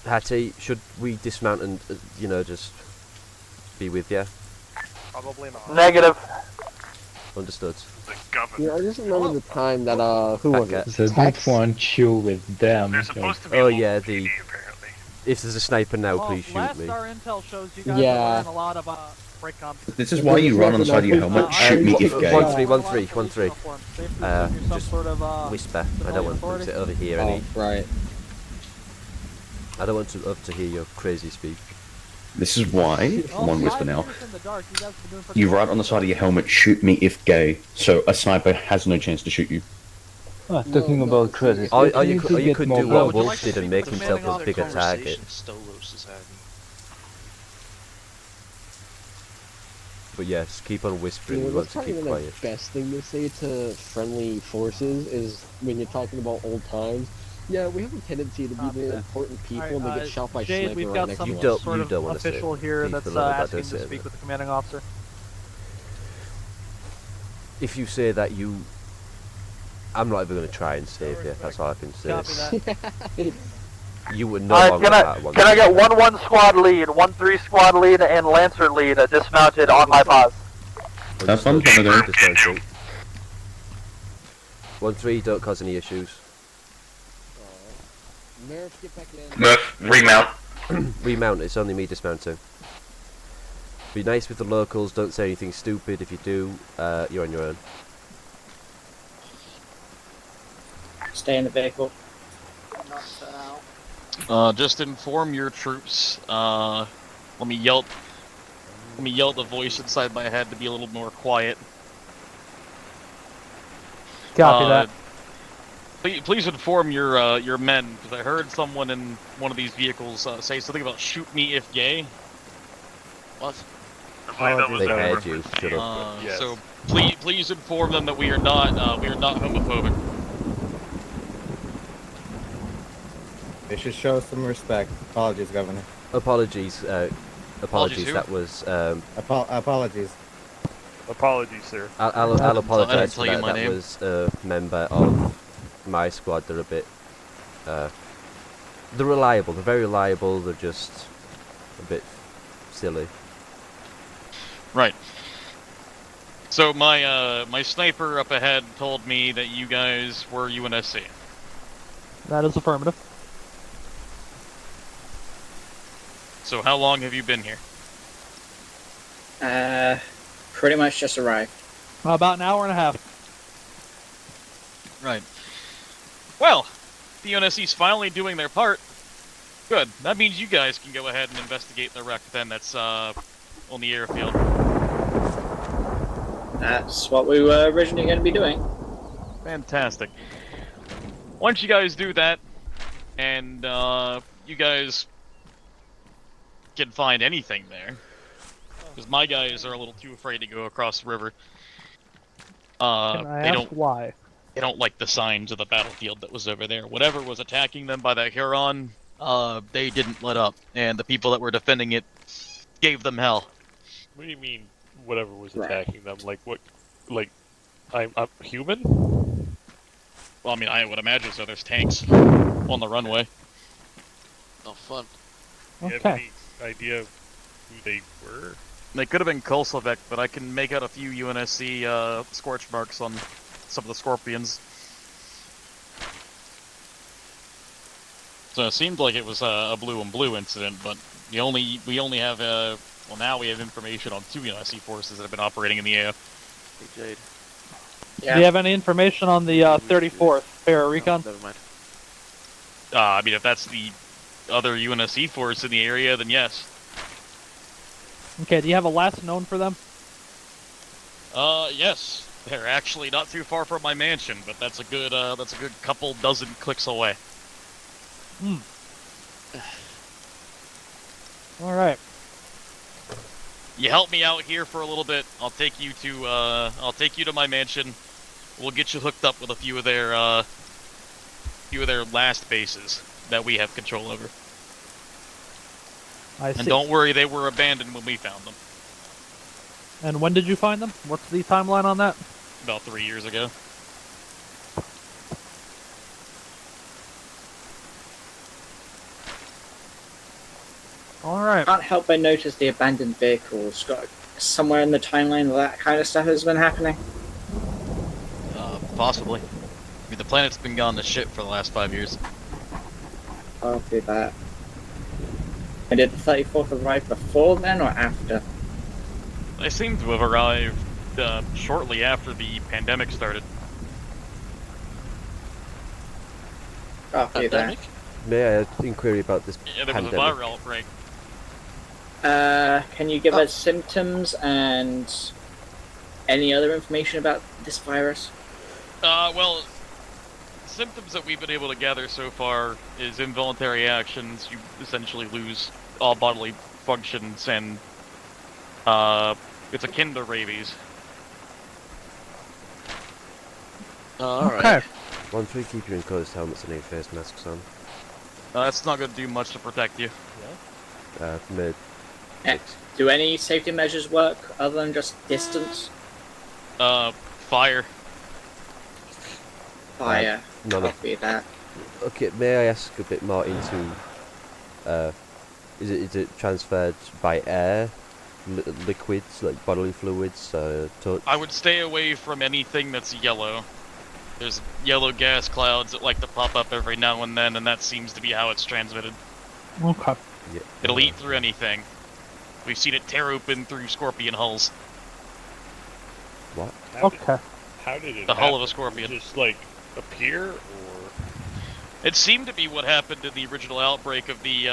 B: Hattie. Should we dismount and, just be with you?
J: Probably not.
N: Negative.
B: Understood.
I: Yeah, I just remember the time that who was it?
O: So don't want you with them.
E: There's supposed to be
B: Oh
E: a
B: yeah,
E: local
B: the.
E: PD, apparently.
B: If there's a sniper now,
F: Well,
B: please shoot
F: last
B: me.
F: our intel shows you guys
I: Yeah.
F: are wearing a lot of break comp.
K: This is why you run on the side of your helmet. Shoot me if gay.
B: 1-3. Whisper. I don't want to sit over here.
I: Oh, right.
B: I don't want to hear your crazy speak.
K: This is why, I'm on whisper now, you write on the side of your helmet, shoot me if gay, so a sniper has no chance to shoot you.
O: Talking about crazy.
B: Or you could do what Wolf did and make himself a bigger target. But yes, keep on whispering,
I: Yeah,
B: we want
I: that's
B: to
I: probably
B: keep
I: the
B: quiet.
I: best thing to say to friendly forces is when you're talking about old times. Yeah, we have a tendency to be the important people and they get shot by
F: Jade,
I: sniper
F: we've
I: right
F: got
I: next
F: some
I: to us.
F: sort of
B: want to say
F: official here that's
B: people that
F: asking
B: don't
F: to
B: say
F: speak
B: that.
F: with the commanding officer.
B: If you say that, I'm not even going to try and save you, that's all I can say.
F: Copy that.
B: You would no
N: Alright,
B: longer have one.
N: can I get 1-1 squad lead, 1-3 squad lead, and Lancer lead dismounted on my pause?
K: Have fun, Commodore.
B: 1-3, don't cause any issues.
I: Murph, get back in.
S: Murph, remount.
B: Remount, it's only me dismounting. Be nice with the locals, don't say anything stupid. If you do, you're on your own.
D: Stay in the vehicle.
A: Just inform your troops. Let me yell the voice inside my head to be a little more quiet.
F: Copy that.
A: Please inform your men, because I heard someone in one of these vehicles say something about "shoot me if gay."
C: What?
B: They heard you. Shut up.
E: Yes.
A: So please inform them that we are not homophobic.
T: They should show some respect. Apologies, Governor.
B: Apologies. Apologies.
A: who?
B: That was.
T: Apologies.
E: Apologies, sir.
B: I'll apologise for
A: tell you
B: that.
A: my
B: That
A: name.
B: was a member of my squad. They're a bit. They're reliable. They're very reliable. They're just a bit silly.
A: Right. So my sniper up ahead told me that you guys were UNSC.
F: That is affirmative.
A: So how long have you been here?
D: Pretty much just arrived.
F: About an hour and a half.
A: Right. Well, the UNSC's finally doing their part. Good. That means you guys can go ahead and investigate the wreck then that's on the airfield.
D: That's what we were originally going to be doing.
A: Fantastic. Once you guys do that, and you guys can find anything there, because my guys are a little too afraid to go across the river.
F: Can I ask why?
A: They don't like the signs of the battlefield that was over there. Whatever was attacking them by that Huron, they didn't let up, and the people that were defending it gave them hell.
U: What do you mean, whatever was
D: Right.
U: attacking them? Like, what? Like, I'm human?
A: Well, I mean, I would imagine so. There's tanks on the runway.
C: Oh, fun.
U: Do you have any idea of who they were?
A: They could have been Kosovic, but I can make out a few UNSC scorch marks on some of the Scorpions. So it seemed like it was a blue and blue incident, but we only have well, now we have information on 2 UNSC forces that have been operating in the AO.
C: Hey, Jade.
F: Do you have any information on the 34th Para Recon?
C: Never mind.
A: I mean, if that's the other UNSC force in the area, then yes.
F: Okay, do you have a last known for them?
A: Yes. They're actually not too far from my mansion, but that's a good couple dozen clicks away.
F: Hmm. Alright.
A: You help me out here for a little bit. I'll take you to my mansion. We'll get you hooked up with a few of their last bases that we have control over.
F: I see.
A: And don't worry, they were abandoned when we found them.
F: And when did you find them? What's the timeline on that?
A: About 3 years ago.
F: Alright.
D: Can't help but notice the abandoned vehicles got somewhere in the timeline that kind of stuff has been happening.
A: Possibly. I mean, the planet's been gone to shit for the last 5 years.
D: I'll do that. And did the 34th arrive before then or after?
U: They seem to have arrived shortly after the pandemic started.
D: Copy that.
B: May I inquire about this
U: Yeah, there was
B: pandemic?
U: a viral outbreak.
D: Can you give us symptoms and any other information about this virus?
U: Well, symptoms that we've been able to gather so far is involuntary actions. You essentially lose all bodily functions, and it's akin to rabies.
C: Alright.
B: 1-3, keep your enclosed helmets and your face masks on.
U: That's not going to do much to protect you.
B: Mid.
D: Do any safety measures work other than just distance?
U: Fire.
D: Fire.
B: None of
D: Copy that.
B: Okay, may I ask a bit more into, is it transferred by air, liquids like bodily fluids, touch?
U: I would stay away from anything that's yellow. There's yellow gas clouds that like to pop up every now and then, and that seems to be how it's transmitted.
F: Okay.
B: Yeah.
U: It'll eat through anything. We've seen it tear open through scorpion hulls.
B: What?
F: Okay.
U: How did it The hull of a scorpion. Just, like, appear, or...? It seemed to be what happened in the original outbreak of the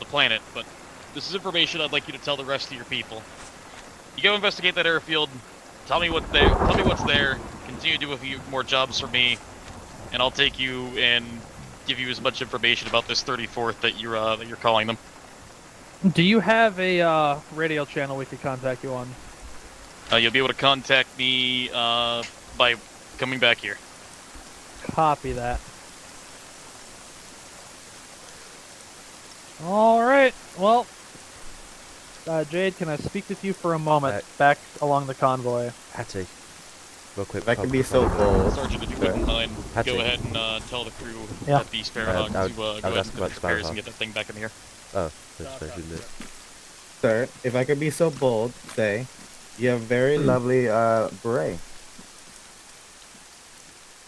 U: planet, but this is information I'd like you to tell the rest of your people. You go investigate that airfield, tell me what's there, continue to do a few more jobs for me, and I'll take you and give you as much information about this 34th that you're calling them.
F: Do you have a radio channel we could contact you on?
U: You'll be able to contact me by coming back here.
F: Copy that. Alright, well, Jade, can I speak with you for a moment back along the convoy?
B: Hattie, real quick.
T: If I could be so bold.
U: Sergeant, if you wouldn't mind, go ahead and tell the crew at the Sparrowhawk to go ahead and put repairs and get that thing back in the air.
B: Oh, that's fair, isn't it?
T: Sir, if I could be so bold, say, you have very lovely beret.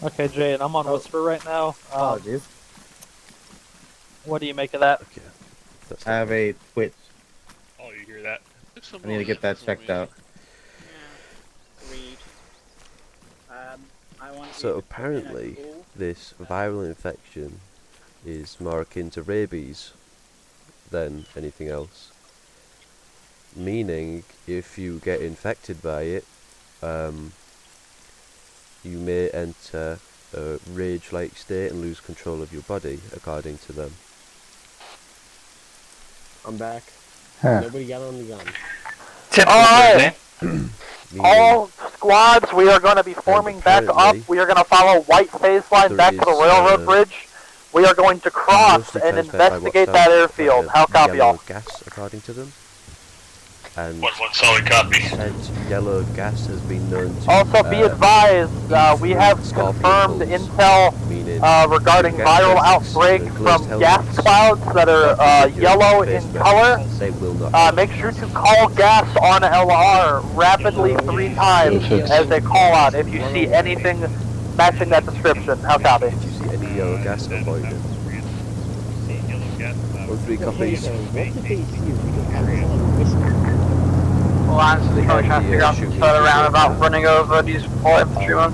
F: Okay, Jade, I'm on Whisper right now.
T: Apologies.
F: What do you make of that?
B: Okay.
T: I have a twitch.
U: Oh, you hear that?
T: I need to get that checked out.
D: Agreed. I want
B: So apparently, this viral infection is more akin to rabies than anything else. Meaning, if you get infected by it, you may enter a rage-like state and lose control of your body, according to them.
I: I'm back.
O: Huh.
I: Nobody got on the gun.
N: Alright! All squads, we are going to be forming back up. We are going to follow white phase line back to the railroad bridge. We are going to cross and investigate that airfield. How copy y'all?
B: Gas, according to them. And
E: One solid copy.
B: said yellow gas has been known to
N: Also, be advised, we have confirmed intel regarding viral outbreak from gas clouds that are yellow in color. Make sure to call gas on LR rapidly 3 times as they call out if you see anything matching that description. How copy?
B: If you see any yellow gas, avoid it. 1-3 copies.
N: Well, honestly, probably trying to figure out some further roundabout running over these 4 infantrymen.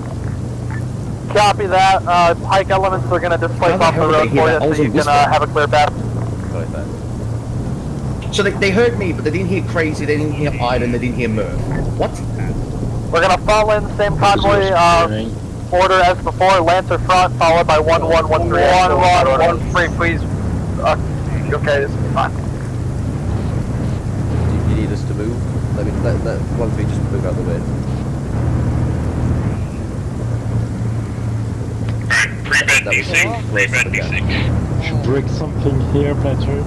N: Copy that. Pike elements are going to displace off the road for you so you can have a clear path.
K: So they heard me, but they didn't hear Crazy, they didn't hear Ida, and they didn't hear Murph. What?
N: We're going to fall in the same convoy order as before. Lancer front, followed by 1113. 1113, please. Okay, this is fine.
B: You need us to move? Let 1-3 just move out the way.
E: Prevent desync. Prevent desync.
O: Should break something here, Fletcher.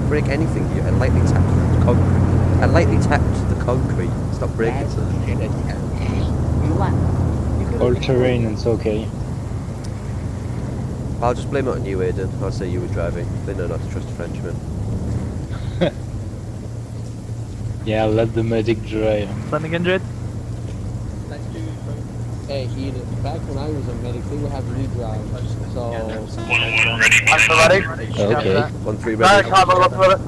B: Break anything here. I lightly tapped the concrete. I lightly tapped the concrete. Stop breaking it.
O: All terrain, it's okay.
B: I'll just blame it on you, Aiden. I'll say you were driving. They know not to trust a Frenchman.
O: Yeah, let the medic drive.
F: Send again, Jade?
I: Hey, Edith, back when I was a medic, they would have me drive, so...
E: 1-1 ready.
N: I'm ready.
B: Okay. 1-3 ready.
N: Alright, Convo, let's move it.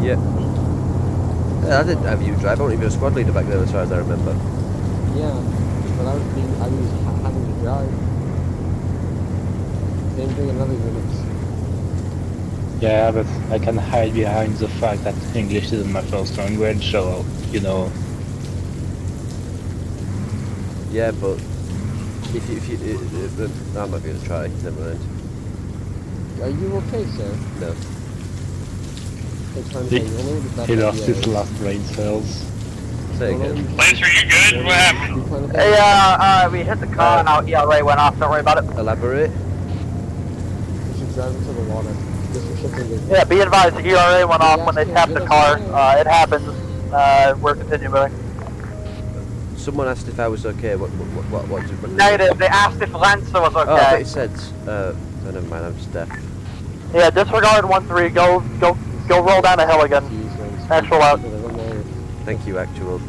B: Yeah. Yeah, I didn't have you drive. I wasn't even a squad leader back then, as far as I remember.
I: Yeah, but I was having to drive. Same thing in other units.
O: Yeah, but I can hide behind the fact that English isn't my first language, so, you know.
B: Yeah, but if you I'm not going to try. Never mind.
I: Are you okay, sir?
B: No.
O: He lost his last brain cells.
B: Say again.
E: Lancer, you good? What happened?
N: Hey, we hit the car and our ERA went off. Don't worry about it.
B: Elaborate.
I: We should drive into the water.
N: Yeah, be advised, the ERA went off when they tapped the car. It happens. We're continuing.
B: Someone asked if I was okay. What
N: Negative. They asked if Lancer was okay.
B: Oh, I thought you said. Oh, never mind. I'm just deaf.
N: Yeah, disregard 1-3. Go roll down the hill again. Actual out.
B: Thank you, Actual.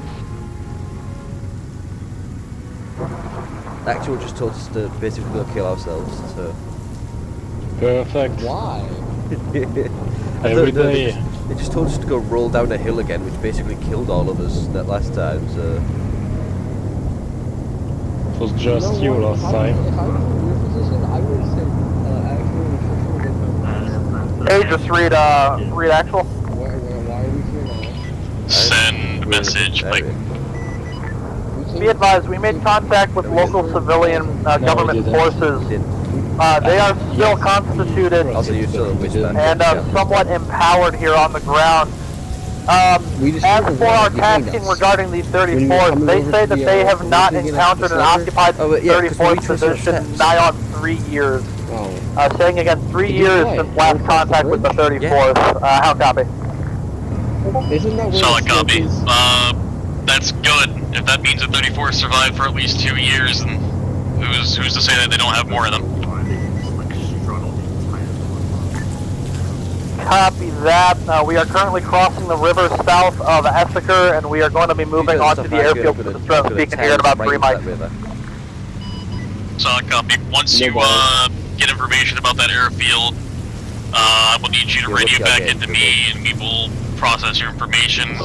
B: Actual just told us to basically go kill ourselves, so...
O: Perfect.
I: Why?
O: Every day.
B: They just told us to go roll down a hill again, which basically killed all of us that last time, so...
O: It was just you last time.
I: If I was in your position, I would have said,
N: Hey, just read actual.
I: Why are we here now?
S: Send message, like...
N: Be advised, we made contact with local civilian government forces. They are still constituted and somewhat empowered here on the ground. As for our tasking regarding the 34th, they say that they have not encountered an occupied 34th position nigh on 3 years. Saying again, 3 years since last contact with the 34th. How copy?
S: Solid copy. That's good. If that means the 34 survived for at least 2 years, then who's to say that they don't have more of them?
N: Copy that. We are currently crossing the river south of Essiker, and we are going to be moving on to the airfield for the stress beacon here in about 3 miles.
S: Solid copy. Once you get information about that airfield, I will need you to radio back into me, and we will process your information.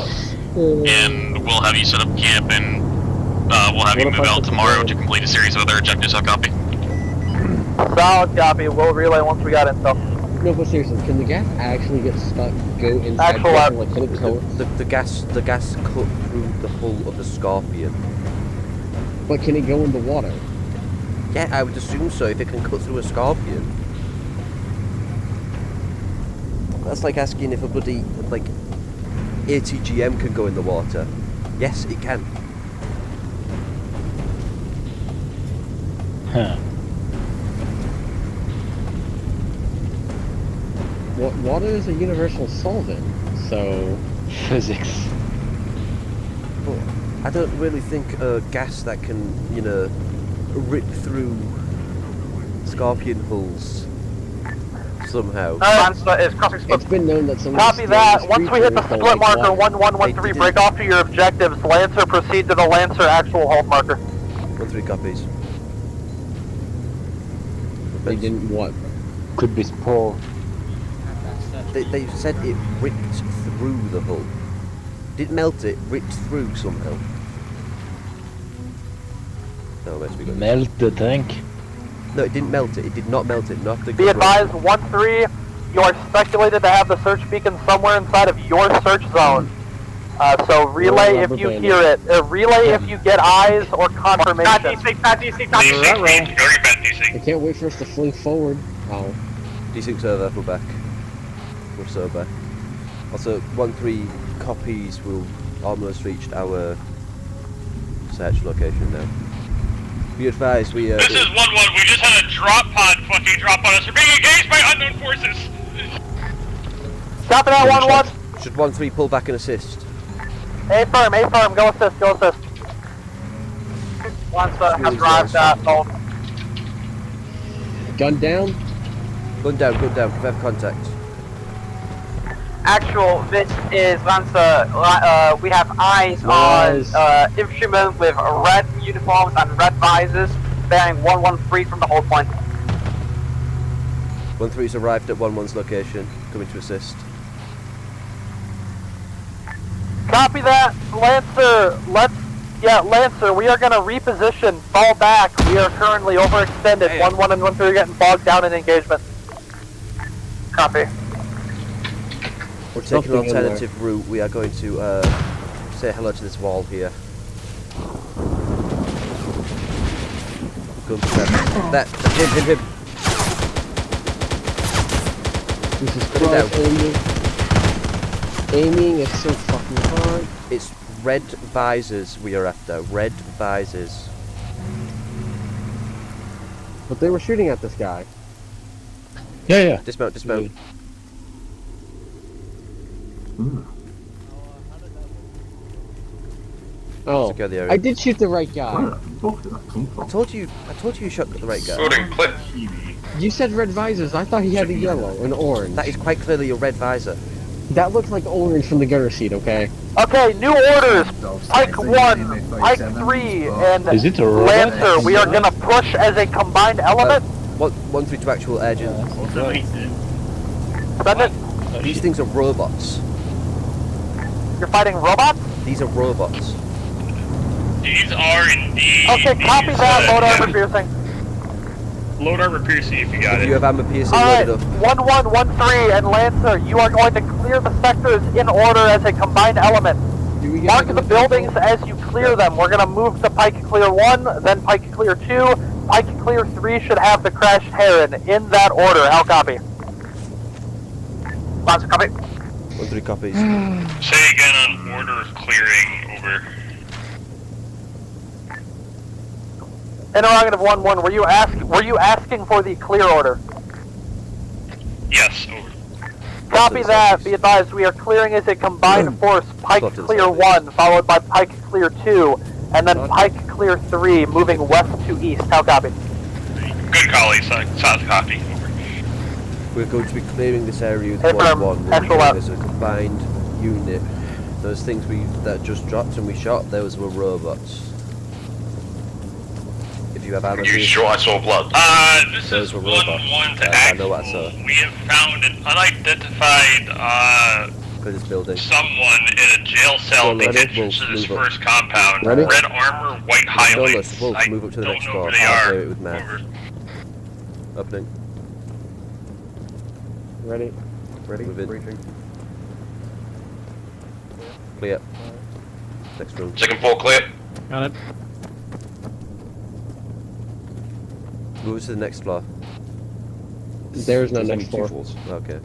S: And we'll have you set up camp, and we'll have you move out tomorrow to complete a series of other objectives. I'll copy.
N: Solid copy. We'll relay once we got intel.
I: No, but seriously, can the gas actually get stuck? Go inside?
N: Actual
I: like, can it go?
B: The gas cut through the hull of the Scorpion.
I: But can it go in the water?
B: Yeah, I would assume so. If it can cut through a Scorpion. That's like asking if a bloody ATGM can go in the water. Yes, it can.
O: Huh.
I: Water is a universal solvent, so...
O: Physics.
B: But I don't really think gas that can, rip through Scorpion hulls somehow.
I: It's been known that some...
N: Copy that. Once we hit the split marker 1113, break off to your objectives. Lancer, proceed to the Lancer actual hold marker.
B: 1-3 copies.
I: They didn't what?
O: Could be spore.
B: They said it ripped through the hull. Didn't melt it, ripped through somehow. No, it must be good.
O: Melt the tank?
B: No, it didn't melt it. It did not melt it. Not the.
N: Be advised, 1-3, you are speculated to have the search beacon somewhere inside of your search zone. So relay if you hear it. Relay if you get eyes or confirmation.
I: I can't wait for us to fling forward. Oh.
B: D6 over, we're back. We're so back. Also, 1-3 copies will almost reached our search location now. Be advised, we
E: This is 1-1, we just had a drop pod fucking drop on us. We're being engaged by unknown forces!
N: Copy that, 1-1.
B: Should 1-3 pull back and assist?
N: A-firm, go assist, go assist. Lancer has arrived at hold.
I: Gun down?
B: Gun down, confirm contact.
N: Actual, this is Lancer. We have eyes
I: Nice.
N: on infantrymen with red uniforms and red visors, bearing 113 from the hold point.
B: 1-3's arrived at 1-1's location, coming to assist.
N: Copy that, Lancer. Lancer, we are going to reposition, fall back. We are currently overextended. 1-1 and 1-3 are getting bogged down in engagement. Copy.
B: We're taking an alternative route. We are going to say hello to this wall here. Go for that. Him.
I: This is
B: Put it down.
I: Aiming is so fucking hard.
B: It's red visors we are after. Red visors.
I: But they were shooting at this guy.
B: Yeah. Dismount.
I: Oh,
B: Secure the area.
I: I did shoot the right guy.
B: I told you you shot the right guy.
P: Loading clip.
I: You said red visors. I thought he had a yellow, an orange.
B: That is quite clearly a red visor.
I: That looks like orange from the gutter seat, okay?
N: Okay, new orders. Pike 1, Pike 3, and
O: Is it a robot?
N: Lancer. We are going to push as a combined element.
B: 1-3 to actual agent.
N: Send it.
B: These things are robots.
N: You're fighting robots?
B: These are robots.
S: These are indeed.
N: Okay, copy that. Load armor piercing.
E: Load armor piercing if you got
B: If
E: it.
B: you have armor piercing
N: Alright,
B: loaded up.
N: 1-1, 1-3, and Lancer, you are going to clear the sectors in order as a combined element. Mark the buildings as you clear them. We're going to move to Pike Clear 1, then Pike Clear 2. Pike Clear 3 should have the crashed Heron in that order. How copy? Lancer, copy.
B: 1-3 copies.
S: Say again on order clearing, over.
N: Interrogative 1-1, were you asking for the clear order?
S: Yes, over.
N: Copy that. Be advised, we are clearing as a combined force. Pike Clear 1, followed by Pike Clear 2, and then Pike Clear 3, moving west to east. How copy?
S: Good colleagues, sounds copy.
B: We're going to be clearing this area with
N: Hey,
B: 1-1.
N: firm.
B: We're
N: Actual
B: going
N: out.
B: as a combined unit. Those things that just dropped and we shot, those were robots. If you have ammo,
P: You sure I saw blood?
S: This
B: those
S: is
B: were robots.
S: 1-1 to
B: I know what I saw.
S: We have found an unidentified,
B: For this building.
S: someone in a jail cell at the
B: Ready?
S: entrance to this
B: Move up.
S: first compound.
B: Ready?
S: Red armor, white highlights.
B: Wolf,
S: I
B: move up to the
S: don't
B: next
S: know
B: floor.
S: who they
B: I'll
S: are.
B: clear it with Matt.
S: Over.
B: Opening.
I: Ready?
B: Move in. Clear. Next room.
P: Second floor clear.
H: Got it.
B: Move to the next floor.
I: There's no
B: There's
I: next
B: only two
I: floor.
B: floors. Okay.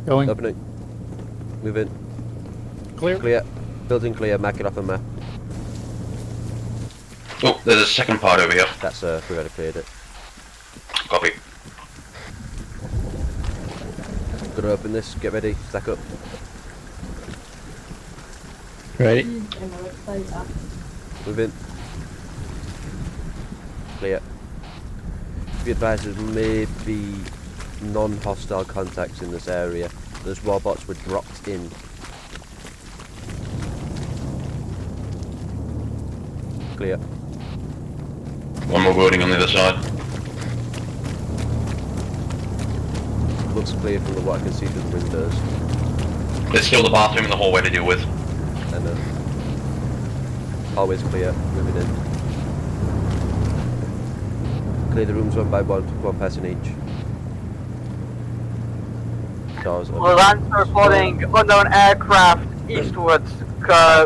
H: Going.
B: Opening. Move in.
H: Clear.
B: Clear. Building clear. Mark it off on map.
P: Oh, there's a second part over here.
B: That's we already cleared it.
P: Copy.
B: Gonna open this. Get ready. Stack up.
O: Ready?
B: Move in. Clear. Be advised there may be non-hostile contacts in this area. Those robots were dropped in. Clear.
P: One more building on the other side.
B: Looks clear from what I can see through the windows.
P: There's still the bathroom and the hallway to deal with.
B: I know. Hallway's clear. Moving in. Clear the rooms one by one person each. Doors open.
N: Lancer reporting unknown aircraft eastwards.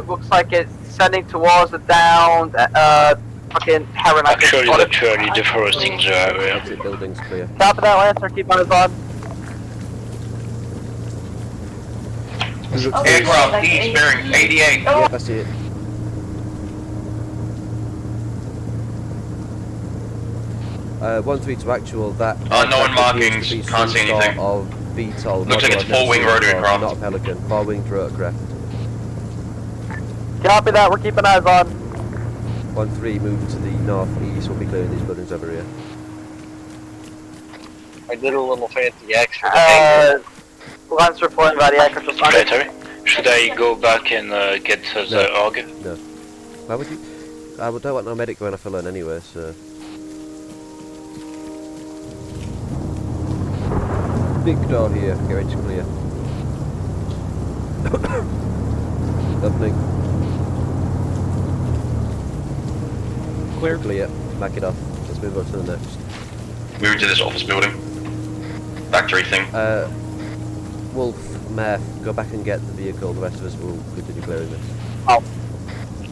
N: Looks like it's sending towards the downed fucking Heron.
P: Actually, literally defrosting the area.
B: Exit buildings clear.
N: Copy that, Lancer. Keep eyes on.
P: Aircraft east bearing 88.
B: Yep, I see it. One three to actual. That
P: Unknown
B: aircraft appears
P: markings,
B: to be
P: can't see
B: some sort
P: anything.
B: Of VTOL.
P: Looks like it's four-wing rotorcraft.
B: Not a Pelican. Four-winged rotorcraft.
N: Copy that. We're keeping eyes on.
B: 1-3 moving to the northeast. We'll be clearing these buildings over here.
Q: I did a little fancy extra.
N: Lancer pulling by the active responder.
P: Okay, Terry. Should I go back and get the AUG?
B: No. Why would you? I don't want no medic going off alone anyway, so. Big door here, get ready to clear. Opening.
F: Clear.
B: Clear. Back it off. Let's move on to the next.
P: Moving to this office building. Factory thing.
B: Wolf, Mare, go back and get the vehicle. The rest of us will continue clearing this.
N: Oh.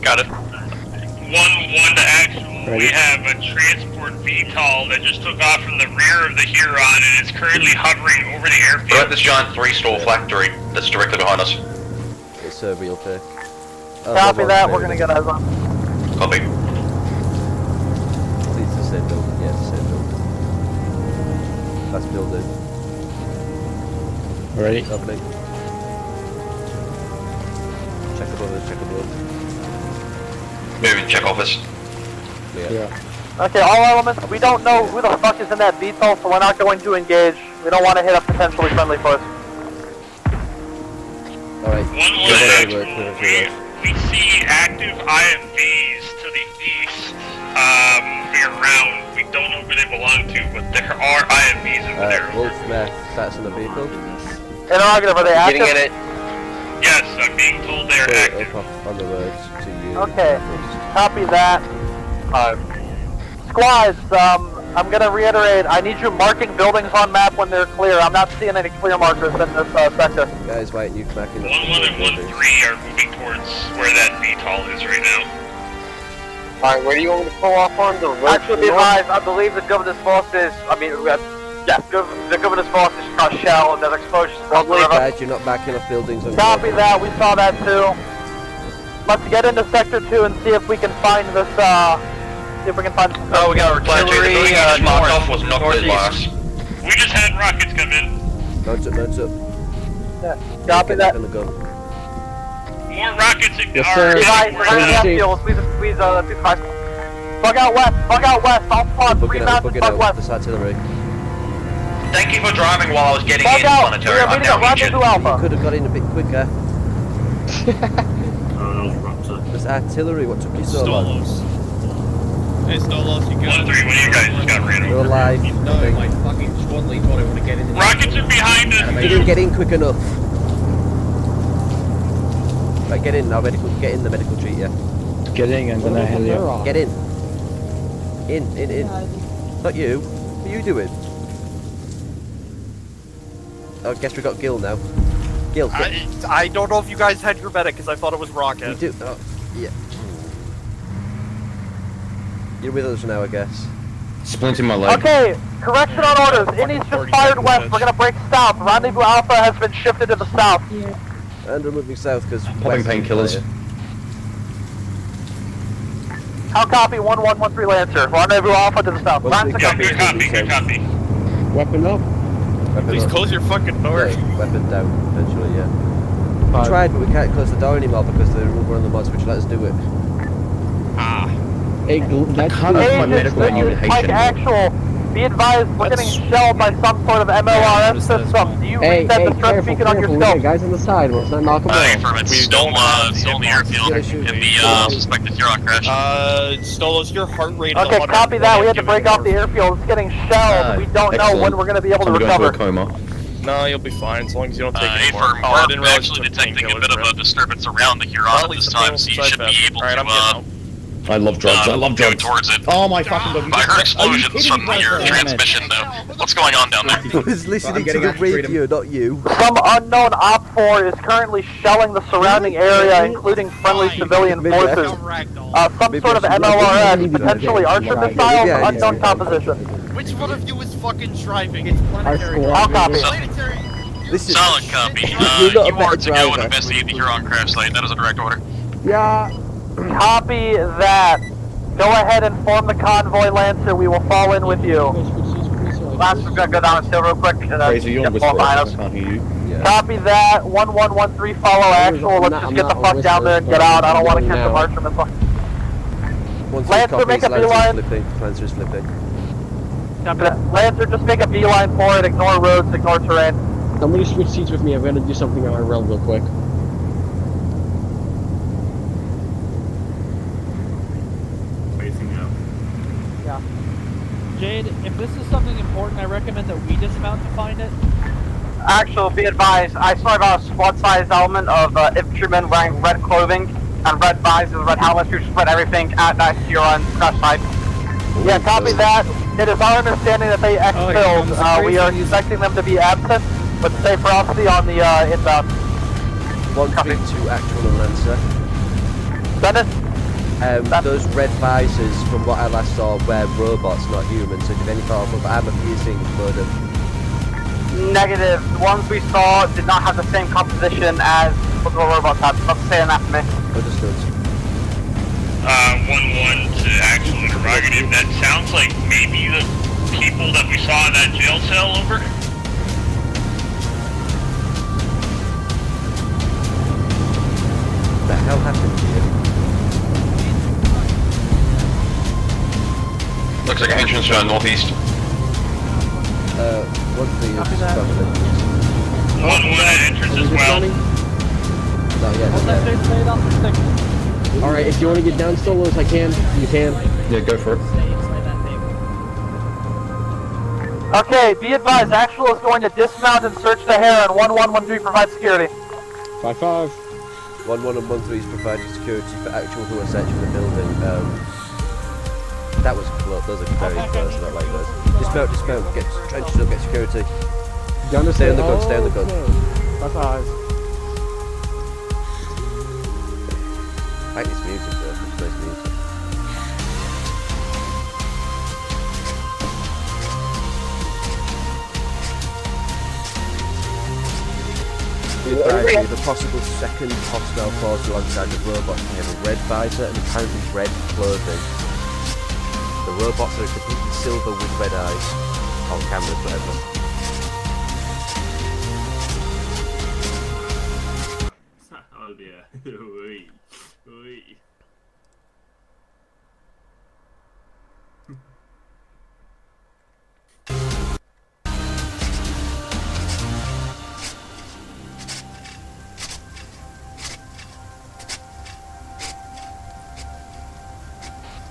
P: Got it.
E: 1-1 to actual.
B: Ready?
E: We have a transport VTOL that just took off from the rear of the Huron and is currently hovering over the airfield.
P: We're at this giant 3-store factory that's directly behind us.
B: It's a real fake. Oh,
N: Copy
B: one
N: that,
B: more
N: we're gonna get eyes on.
P: Copy.
B: It's the same building. Yeah, it's the same building. That's building.
O: Ready?
B: Opening. Check above.
P: Moving check office.
B: Yeah.
N: Okay, all elements, we don't know who the fuck is in that VTOL, so we're not going to engage. We don't want to hit a potentially friendly force.
B: Alright.
E: 1-1 we see active IFVs to the east. Around. We don't know who they belong to, but there are IFVs over there.
B: Wolf, Mare, that's in the vehicle.
N: Interrogative, are they active?
Q: Getting in it.
E: Yes, I'm being told they're active.
B: Up on the roads to you.
N: Okay, copy that. Squads, I'm gonna reiterate, I need you marking buildings on map when they're clear. I'm not seeing any clear markers in this sector.
B: Guys, why aren't you backing up?
E: 1-1 and 1-3 are moving towards where that VTOL is right now.
Q: Alright, where do you want me to pull off on? The road
N: Actually, be advised, I believe the governor's force is, the governor's force is across Shell and there's explosions across the river.
B: Guys, you're not backing up buildings on
N: Copy that, we saw that too. Let's get into Sector 2 and see if we can find this, see if we can find some...
P: Oh, we got artillery, marked off was not good last.
E: We just had rockets come in.
B: Notes up.
N: Yeah, copy that.
B: Gonna go.
E: More rockets are
N: Guys, please, bug out west, all squads, 3 mountains, bug west.
B: This artillery.
P: Thank you for driving while I was getting
N: Bug
P: in,
N: out,
P: Planetary.
N: we are
P: I'm
N: meeting at
P: now injured.
N: Rendezvous Alpha.
B: You could have got in a bit quicker. This artillery, what took you so long?
G: Hey, Stolos, you got
E: 1-3, when you guys just got ran
B: We're
E: over.
B: alive.
G: No, my fucking squad lead thought I want to get in.
E: Rockets are behind us.
B: You didn't get in quick enough. Right, get in now, get in the medical treat, yeah.
O: Get in, I'm gonna heal you.
B: Get in. In. Not you. What are you doing? Oh, I guess we got Gil now. Gil,
F: I don't know if you guys had your medic because I thought it was Rocket.
B: you do. Oh, yeah. You're with us now, I guess.
K: Splinting my leg.
N: Okay, correction on orders. Innie's just fired west. We're gonna break south. Rendezvous Alpha has been shifted to the south.
B: And we're moving south because
K: Popping painkillers.
N: How copy? 1113 Lancer. Rendezvous Alpha to the south. Lancer, copy.
E: Good copy.
I: Weapon up.
G: Please close your fucking door.
B: Yeah, weapon down, eventually, yeah. We tried, but we can't close the door anymore because they're one of the mods which let us do it.
I: Hey, that's
K: can't have my medical
N: Like
K: communication.
N: actual. Be advised, we're getting shelled by some sort of MLRM system. Do you read that distress beacon on your
I: we
N: scope?
I: got guys on the side. Let's not knock them
S: Affirm, it's still in the airfield in the suspected Huron crash.
G: Stolos, your heart rate.
N: Okay, copy that. We had to break off the airfield. It's getting shelled. We don't know when we're going to be able to
K: I'm going
N: recover.
K: to a coma.
G: No, you'll be fine as long as you don't take any more.
S: Affirm, we're actually detecting a bit of a disturbance around the Huron at this time, so you should be able to
K: I love drugs. I love drugs.
S: go towards it.
K: Oh my fucking god.
S: I heard explosions from your transmission, though. What's going on down there?
B: I was listening to the radio, not you.
N: Some unknown Op 4 is currently shelling the surrounding area, including friendly civilian forces. Some sort of MLRS, potentially Archer missiles, unknown composition.
G: Which one of you is fucking driving? It's
N: Planetary. I'll copy.
S: Solid copy. You are to go and investigate the Huron crash site. That is a direct order.
N: Yeah. Copy that. Go ahead and form the convoy, Lancer. We will fall in with you. Lancer, we're gonna go down the hill real quick.
K: Crazy, you're whispering. I can't hear you.
N: Copy that. 1113, follow actual. Let's just get the fuck down there and get out. I don't want to catch a Archer missile. Lancer, make a beeline.
B: Lancer's flipping.
N: Lancer, just make a beeline for it. Ignore roads, ignore terrain.
I: Somebody switch seats with me. I've got to do something on my rail real quick.
M: Facing out.
F: Yeah. Jade, if this is something important, I recommend that we dismount to find it.
N: Actual, be advised, I saw about a squad-sized element of infantrymen wearing red clothing and red visors, red helmets, who spread everything at night to your crash site. Yeah, copy that. It is our understanding that they exfilled. We are expecting them to be absent, but stay frosty on the inbound.
B: 132 actual and Lancer.
N: Send it.
B: Those red visors, from what I last saw, were robots, not humans. So, did any form of armor-piercing loader?
N: Negative. The ones we saw did not have the same composition as what the robots had. Stop saying that to me.
B: Understood.
S: 1-1 to actual interrogative. That sounds like maybe the people that we saw in that jail cell, over.
B: What the hell happened here?
P: Looks like an entrance to northeast.
B: What's the
S: 1-1 at entrance as well.
B: Not yet.
I: Alright, if you want to get down solo as I can, you can.
K: Yeah, go for it.
N: Okay, be advised, Actual is going to dismount and search the hair, and 1113 provide security.
I: 5-5.
B: 1-1 and 1-3 is providing security for Actual who are searching the building. That was close. Those are very close. I don't like those. Dismount. Get trenches up. Get security.
I: You understand?
B: Stay on the gun. Stay on the gun.
I: 5-5.
B: I like this music though. It's nice music. We have a possible second hostile force alongside the robots. They have a red visor and apparently red clothing. The robots are completely silver with red eyes. On cameras, whatever.
M: Oh dear. Oi.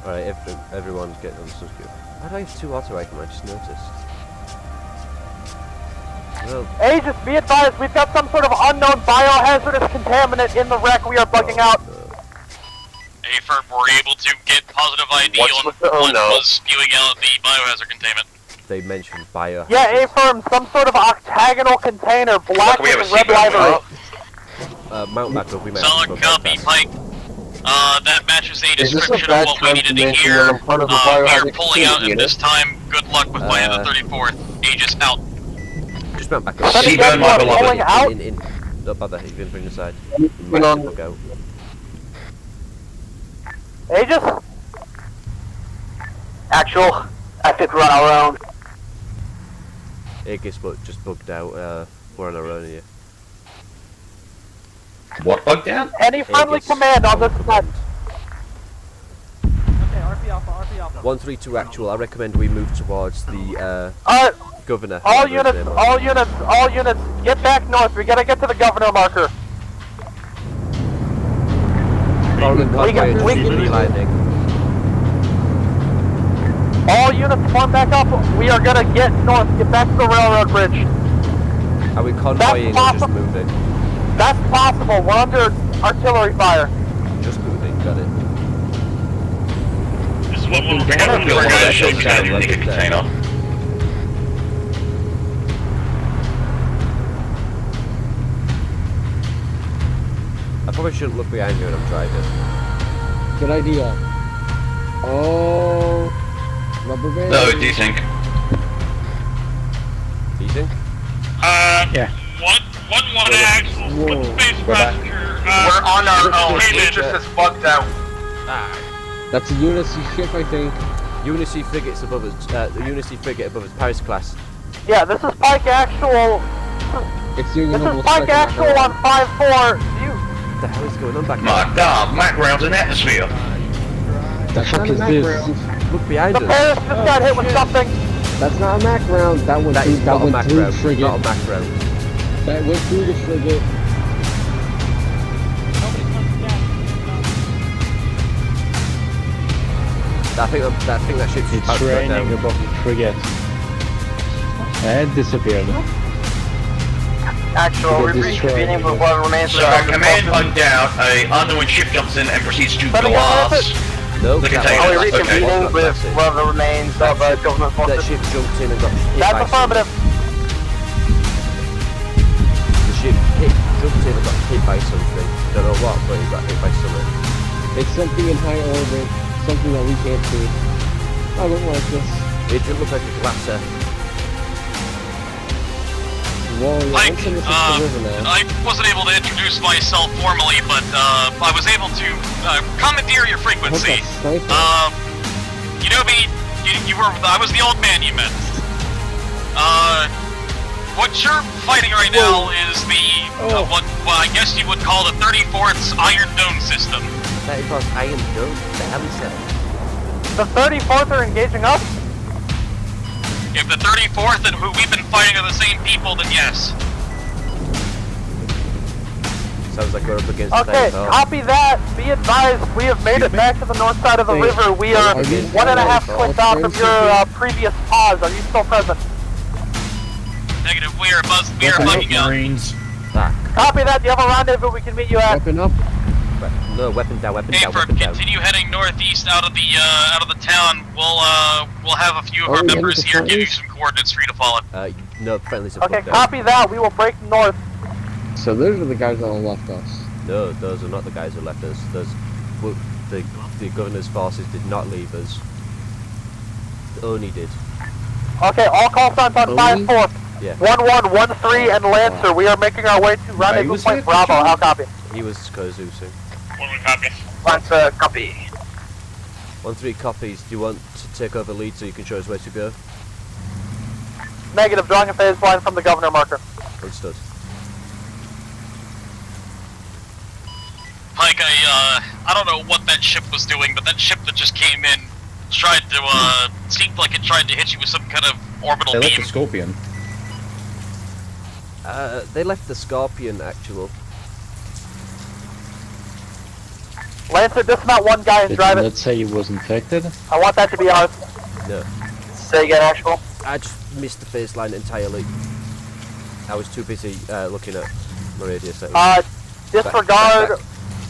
B: Alright, everyone's getting on the subscribe. Why do I have 2 auto items? I just noticed. Well,
N: Agents, be advised, we've got some sort of unknown biohazardous contaminant in the wreck. We are bugging out.
S: Hey, firm, we're able to get positive ID on what was spewing out the biohazard containment.
B: they mentioned biohazard.
N: Yeah, A-firm, some sort of octagonal container, black with red livery.
B: Mount back up, we met.
S: Solid copy, Pike. That matches a description of what we needed to hear. We are pulling out at this time. Good luck with finding the 34th. Aegis out.
B: Just mount back up.
S: Seaburn, my beloved.
B: In. Don't bother, he's going to bring the side.
N: on.
B: Go.
N: Aegis? Actual, I think we're on our own.
B: Aegis just bugged out, we're on our own here.
K: What bugged out?
N: Any friendly command on this front?
F: Okay, RP Alpha, RP Alpha.
B: 132 actual, I recommend we move towards the, governor.
N: All units, get back north. We gotta get to the governor marker. All units form back up. We are gonna get north, get back to the railroad bridge.
B: Are we convoying or just moving?
N: That's possible. We're under artillery fire.
B: Just moving, got it.
S: This is what we're gonna do. We're gonna show you how to make a container.
B: I probably shouldn't look behind you when I'm driving.
I: Good idea. Oh, rubber band.
P: No, desync.
B: Desync?
P: Yeah.
S: One axle, one space passenger.
J: We're on our own. Aegis is bugged out.
I: That's a Unity ship, I think.
B: Unity frigates above us. The Unity frigate above us. Paris class.
N: Yeah, this is Pike Actual.
I: It's your
N: This is Pike Actual on 5-4.
B: What the hell is going on back there?
P: My god, Mac rounds in atmosphere.
I: The fuck is this?
B: Look behind
N: The
B: us.
N: Paris just got hit with something.
I: That's not a Mac round. That went
B: That is
I: through,
B: not a
I: that
B: Mac
I: went through
B: round.
I: frigate.
B: Not a Mac round.
I: That went through the frigate.
B: I think that ship's
O: It's
B: about to go
O: raining
B: down.
O: above the frigate. And it disappeared.
N: Actual, we're reconvening with what remains
P: So at command undoubt, a unknown ship jumps in and proceeds to blast
B: No,
P: the
B: that
P: containers.
N: Are we
B: wasn't-
P: Okay.
N: reconvening with whatever remains of government
B: That
N: forces?
B: ship jumped in and got hit
N: That's
B: by
N: affirmative.
B: The ship jumped in and got hit by something. Don't know what, but it got hit by something.
I: It's something in high orbit, something that we can't see. I don't like this.
B: It didn't look like a glasser.
I: Well, yeah,
S: Mike,
I: let's send this to the river now.
S: I wasn't able to introduce myself formally, but I was able to commandeer your frequency. You know me. You were. I was the old man you met. What you're fighting right now is the what I guess you would call the 34th Iron Dome system.
B: 34th Iron Dome? The hell is that?
N: The 34th are engaging us?
S: If the 34th and who we've been fighting are the same people, then yes.
B: Sounds like we're up against
N: Okay,
B: the
N: copy that. Be advised, we have made it back to the north side of the river. We are 1.5 clicks out from your previous pause. Are you still present?
S: Negative. We are bugging out.
H: Marines.
N: Copy that. Do you have a rendezvous we can meet you at?
I: Weapon up.
B: No, weapon down, weapon
S: Hey,
B: down,
S: for
B: weapon down.
S: continue heading northeast out of the town. We'll have a few of our
I: we headed
S: members
I: to
S: here give you
I: friendlies?
S: some coordinates for you to follow.
B: No, friendly's are
N: Okay,
B: plugged down.
N: copy that. We will break north.
I: So those are the guys that left us.
B: No, those are not the guys who left us. The governor's forces did not leave us. Oni did.
N: Okay, all call signs on 5-4.
B: Yeah.
N: 1113 and Lancer. We are making our way to rendezvous
B: was
N: point
B: here,
N: Bravo. How copy?
B: He was Kozusu.
S: Copy.
N: Lancer, copy.
B: 1-3 copies. Do you want to take over lead so you can show us where to go?
N: Negative. Drawing a phase line from the governor marker.
B: Understood.
S: Pike, I don't know what that ship was doing, but that ship that just came in tried to seemed like it tried to hit you with some kind of orbital
H: They left
S: beam.
H: the Scorpion.
B: They left the Scorpion, actual.
N: Lancer, dismount one guy and
O: Did
N: drive
O: you
N: it.
O: not say he was infected?
N: I want that to be ours.
B: No.
N: Say again, actual.
B: I just missed the phase line entirely. I was too busy looking at my radio set.
N: Disregard.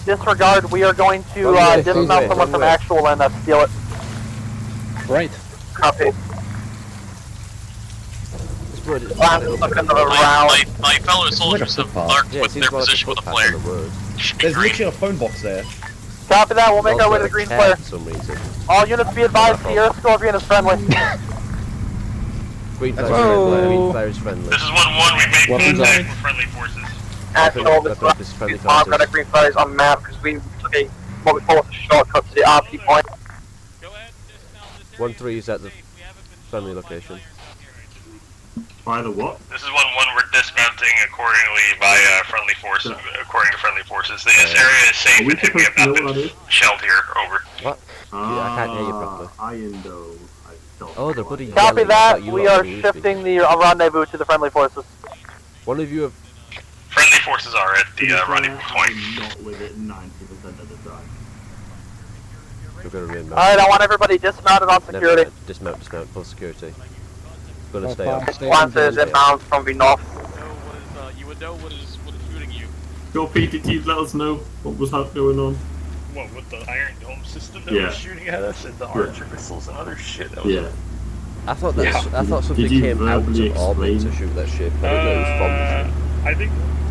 N: Disregard. We are going to dismount someone from actual and steal it.
O: Right.
N: Copy.
S: My fellow soldiers have marked with their position with a flare.
H: There's literally a phone box there.
N: Copy that. We'll make our way to the green flare.
B: For some reason.
N: All units be advised. Sierra Scorpion is friendly.
B: Green flare is friendly. Green flare is friendly.
S: This is 1-1. We made
B: Weapons
S: contact
B: on.
S: with friendly forces.
N: Actual,
B: Weapon up is friendly
N: Mark
B: forces.
N: green flare is on map because we took a what we call a shortcut to the RP point.
B: 1-3 is at the friendly location.
M: By the what?
E: This is 1-1. We're dismounting accordingly by friendly forces. According to friendly forces, this area is safe and we have not been shelled here. Over.
B: What? Yeah, I can't hear you properly.
M: Iron Dome.
B: Oh, they're bloody
N: Copy
B: yelling. I
N: that.
B: thought you
N: We
B: lot
N: are
B: were English
N: shifting the rendezvous to the friendly forces.
B: One of you have.
E: Friendly forces are at the rendezvous point.
M: Not with it 90% of the time.
B: We're gonna remain.
N: Alright, I want everybody dismounted on
B: Never
N: security.
B: mind. Dismount, full security. Gonna stay on.
N: Lancer is inbound from the north.
U: You would know what is shooting you.
M: Your PTTs let us know what was going on.
E: What, with the Iron Dome system that
M: Yeah.
E: was shooting at us and the Archer missiles and other shit? That was
M: Yeah.
B: I thought that
E: Yeah.
B: I thought something
M: Did you
B: came out of
M: verbally
B: orbit
M: explain?
B: to shoot that ship. I didn't know it was from the ship.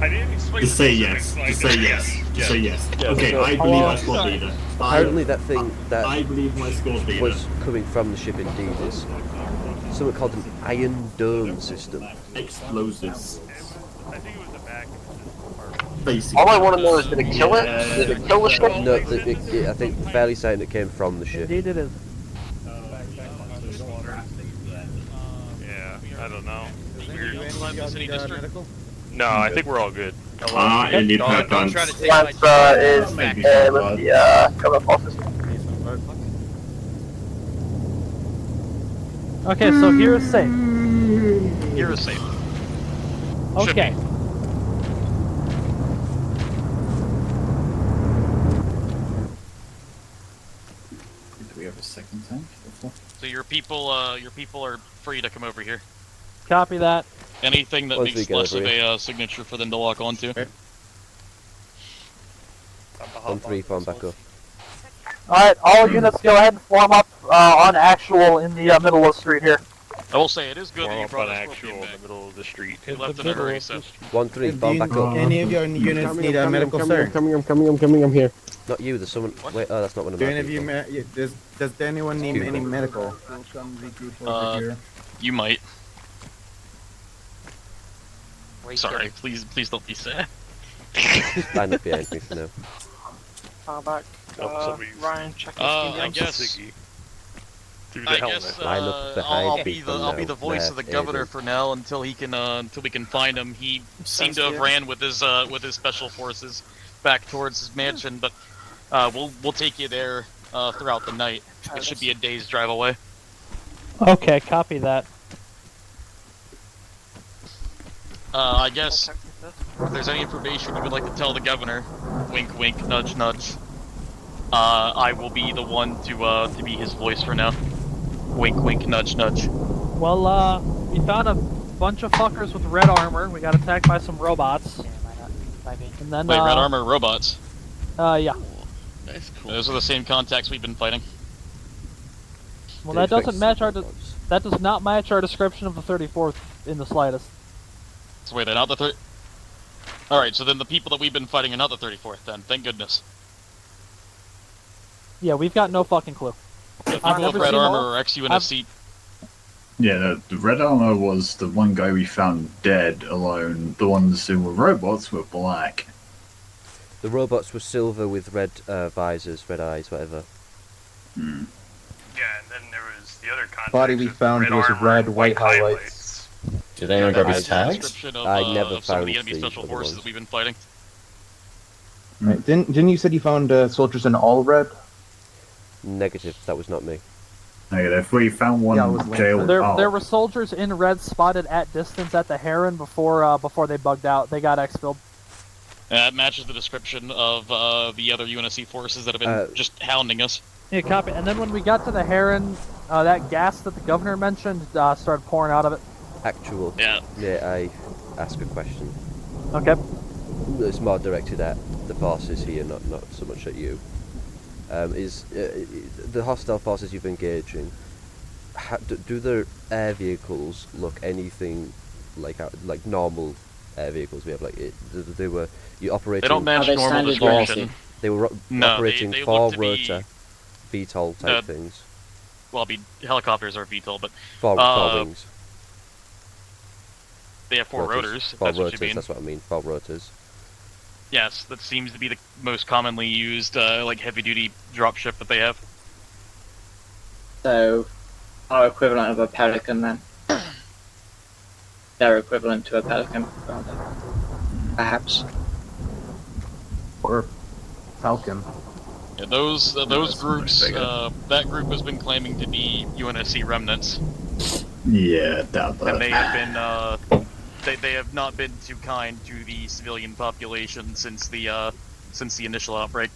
E: I didn't explain.
M: Just
E: the
M: say yes.
E: specifics,
M: Just
E: like,
M: say yes. Just say yes.
E: Yeah.
M: Okay,
E: So-
M: I believe my squad leader.
B: Apparently, that thing that
M: I believe my squad leader
B: was coming from the ship indeed is something called an Iron Dome system.
M: explosives.
E: I think it was the back.
M: Basically.
N: All I want to know is, did it kill it? Did it kill the ship?
B: No, I think fairly saying it came from the ship.
F: Indeed it is.
E: Yeah, I don't know.
G: Medical?
E: No, I think we're all good.
M: I need her guns.
N: Lancer is with the cover forces.
F: Okay, so here is safe.
U: Here is safe.
F: Okay.
M: we have a second tank?
U: So your people are free to come over here.
F: Copy that.
U: Anything that
B: Once we
U: makes
B: get
U: less
B: over
U: of
B: here.
U: a signature for them to lock onto.
B: 1-3, form back up.
N: Alright, all units go ahead and form up on actual in the middle of the street here.
U: I will say it is good that you
E: Up
U: brought
E: on
U: us
E: actual in the middle of the street.
U: You left in a hurry, so.
B: 1-3, form back up.
T: Any of your units need a medical search?
I: I'm coming, I'm here.
B: Not you, there's someone. Wait, oh, that's not one of
T: Do
B: my
T: any of you
B: people.
T: does anyone need any medical?
U: You might. Sorry, please don't be sad.
B: Line up behind me for now.
L: Back. Ryan, check his
U: I guess.
E: Through the
U: I
E: helmet.
U: guess
B: Line up behind
U: I'll be
B: people
U: the
B: now.
U: voice of the
B: Left,
U: governor
B: Aiden.
U: for now until he can until we can find him. He seemed to have
L: good.
U: ran with his special forces back towards his mansion, but we'll take you there throughout the night. It should be a day's drive away.
F: Okay, copy that.
U: I guess if there's any information you would like to tell the governor, wink wink, nudge nudge. I will be the one to be his voice for now. Wink wink, nudge nudge.
F: Well, we found a bunch of fuckers with red armor. We got attacked by some robots. And then,
U: Wait, red armor robots?
F: Yeah.
C: That's cool.
U: Those are the same contacts we've been fighting.
F: Well, that doesn't match our. That does not match our description of the 34th in the slightest.
U: So wait, they're not the Alright, so then the people that we've been fighting are not the 34th then, thank goodness.
F: Yeah, we've got no fucking clue.
U: The people with red armor are ex-UNSC.
M: Yeah, no, the red armor was the one guy we found dead alone. The ones who were robots were black.
B: The robots were silver with red visors, red eyes, whatever.
M: Hmm.
E: Yeah, and then there was the other contact.
T: Body we found was
E: armor
T: red,
E: and
T: white
E: highlights.
T: highlights.
K: Did anyone grab his
U: That's the
K: tags?
U: description of,
B: I never
U: of some of
B: found
U: the enemy
B: the
U: special
B: other
U: forces
B: ones.
U: that we've been fighting.
T: Right. Didn't you said you found soldiers in all red?
B: Negative, that was not me.
M: Negative. We found one
T: Yeah, it was
M: jail.
F: There were soldiers in red spotted at distance at the Heron before they bugged out. They got exfilled.
U: That matches the description of the other UNSC forces that have been just hounding us.
F: Yeah, copy. And then when we got to the Heron, that gas that the governor mentioned started pouring out of it.
B: Actual.
U: Yeah.
B: May I ask a question?
F: Okay.
B: It's more directed at the forces here, not so much at you. Is the hostile forces you've engaging? Do their air vehicles look anything like normal air vehicles we have? Like they were you operating?
U: They don't match normal description.
B: They were operating
U: they
B: four
U: look to be-
B: rotor VTOL type things.
U: Well, helicopters are VTOL, but
B: Four wings.
U: they have four rotors. If
B: Four
U: that's what
B: rotors.
U: you mean.
B: That's what I mean. Four rotors.
U: Yes, that seems to be the most commonly used like heavy-duty dropship that they have.
D: So, our equivalent of a Pelican then. Their equivalent to a Pelican, rather. Perhaps.
T: Or Falcon.
U: Yeah, those groups. That group has been claiming to be UNSC remnants,
M: Yeah, doubt that.
U: and they have been. They have not been too kind to the civilian population since the initial outbreak.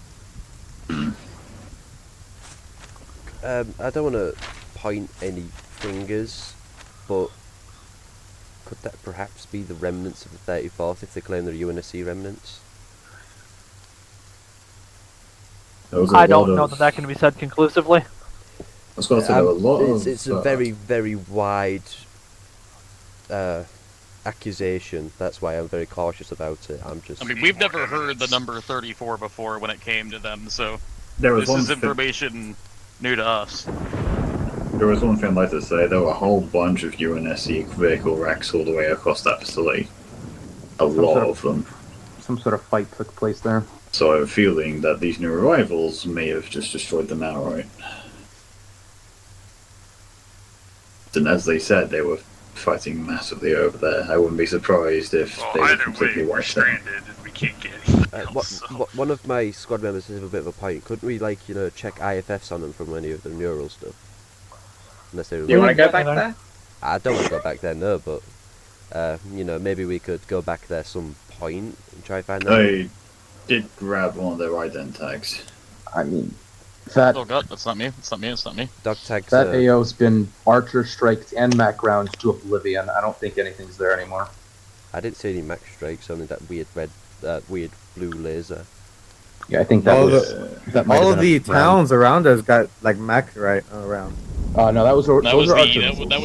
B: I don't want to point any fingers, but could that perhaps be the remnants of the 34th if they claim they're UNSC remnants?
F: I don't know that can be said conclusively.
M: I was going to say there were a lot of.
B: It's a very, very wide accusation. That's why I'm very cautious about it. I
U: mean, we've never heard the number 34 before when it came to them, so
M: There was
U: this
M: one
U: is
M: thing-
U: information new to us.
M: There was one thing I'd like to say. There were a whole bunch of UNSC vehicle wrecks all the way across that facility. A lot of them.
T: Some sort of fight took place there.
M: So I have a feeling that these new arrivals may have just destroyed them outright. And as they said, they were fighting massively over there. I wouldn't be surprised if they were completely wiped out.
E: We can't get anything else.
B: One of my squad members has a bit of a point. Couldn't we, check IFFs on them from any of the neural stuff? Unless they
D: You want to go back there?
B: I don't want to go back there, no, but maybe we could go back there some point and try and find them.
M: I did grab one of their ident tags.
T: I mean,
R: That
A: Oh god, that's not me. That's not me. That's not me.
B: Dog tags.
R: that AO's been Archer strikes and Mac rounds to oblivion. I don't think anything's there anymore.
B: I didn't see any max strikes. Only that weird red, weird blue laser.
R: Yeah, I think that
T: all
R: was that might
T: all
R: have
T: of
R: been
T: the
R: a round.
T: towns around us got like Mac right around.
R: No, that was
U: That
R: those
U: was
R: are
U: the
R: Archer
U: that,
R: missiles.
U: that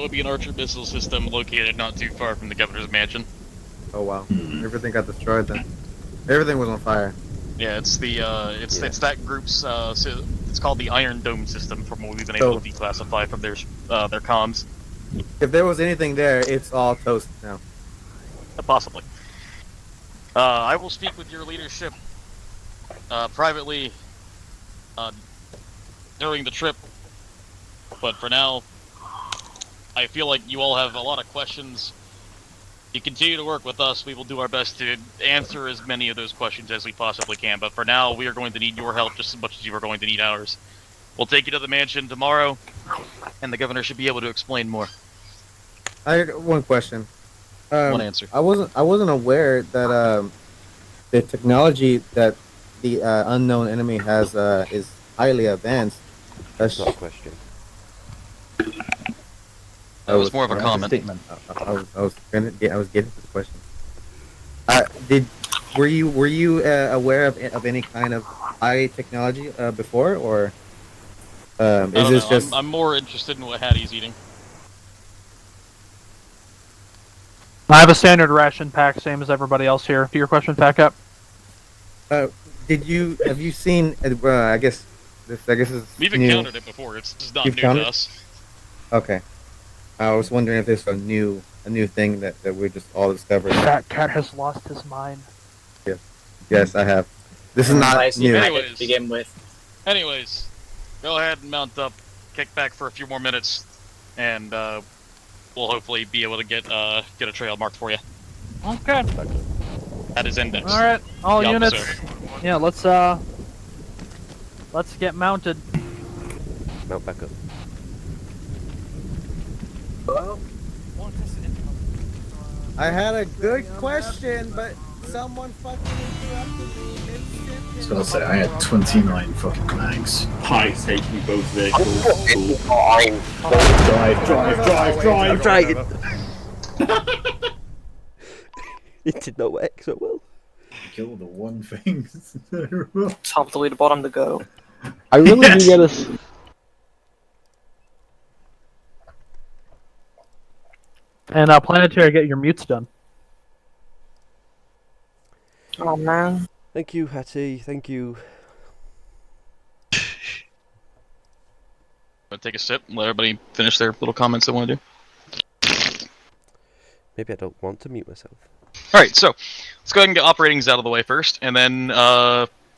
U: would be an Archer missile system located not too far from the governor's mansion.
T: Oh wow, everything got destroyed then. Everything was on fire.
U: Yeah, it's the it's that group's it's called the Iron Dome system from what we've been able to declassify from their comms.
T: If there was anything there, it's all toast now.
U: Possibly. I will speak with your leadership privately during the trip, but for now, I feel like you all have a lot of questions. You continue to work with us, we will do our best to answer as many of those questions as we possibly can, but for now, we are going to need your help just as much as you are going to need ours. We'll take you to the mansion tomorrow, and the governor should be able to explain more.
T: I got one question.
U: One answer.
T: I wasn't aware that the technology that the unknown enemy has is highly advanced.
B: That's not a question.
U: That was more of a comment.
R: Statement.
T: I was getting to the question. Were you aware of any kind of high technology before, or is this just?
U: I'm more interested in what Hattie's eating.
F: I have a standard ration pack, same as everybody else here. To your question, Fat Cap.
T: Have you seen? I guess is
U: We've
T: new.
U: encountered it before. It's just not
T: You've
U: new
T: counted?
U: to us.
T: Okay. I was wondering if this is a new thing that we're just all discovering.
F: Fat Cat has lost his mind.
T: Yes, I have. This is not new.
D: To begin with.
U: Anyways, go ahead and mount up, kick back for a few more minutes, and we'll hopefully be able to get a trail marked for you.
F: Okay.
U: At his index.
F: All right, all
U: The
F: units.
U: officer.
F: Yeah, let's get mounted.
B: Mount back up.
T: I had a good question, but someone fucking interrupted me.
M: I was gonna say, I had 29 fucking mags.
K: Hi, taking both vehicles.
B: I'm trying. It did not work so well.
M: Kill the one thing.
L: Top to lead, bottom to go.
I: I really do get us.
F: And Planetary, get your mutes done.
L: Oh man.
B: Thank you, Hattie. Thank you.
A: Take a sip and let everybody finish their little comments they want to do.
B: Maybe I don't want to mute myself.
A: All right, so let's go ahead and get operatings out of the way first, and then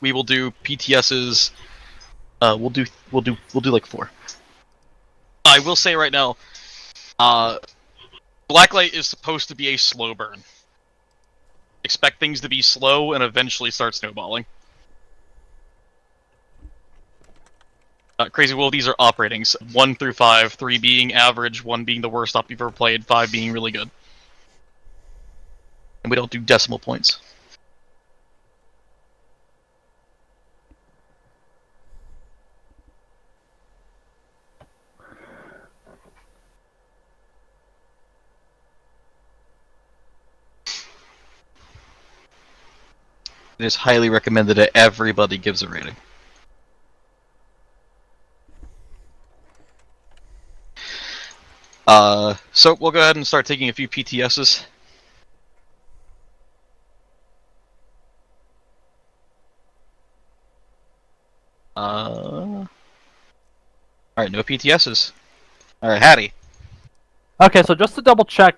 A: we will do PTSs. We'll do like 4. I will say right now, BlackLight is supposed to be a slow burn. Expect things to be slow and eventually start snowballing. Crazy Wolf, these are operatings. 1 through 5, 3 being average, 1 being the worst op you've ever played, 5 being really good. And we don't do decimal points. It is highly recommended that everybody gives a rating. So we'll go ahead and start taking a few PTSs. Alright, no PTSs. Alright, Hattie.
F: Okay, so just to double check,